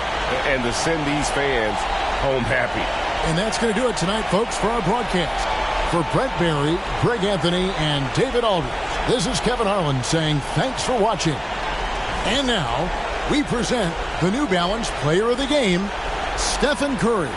and to send these fans home happy. And that's going to do it tonight, folks, for our broadcast. For Brent Barry, Greg Anthony, and David Aldridge, this is Kevin Harlan saying thanks for watching. And now, we present the New Balance Player of the Game, Stephen Curry.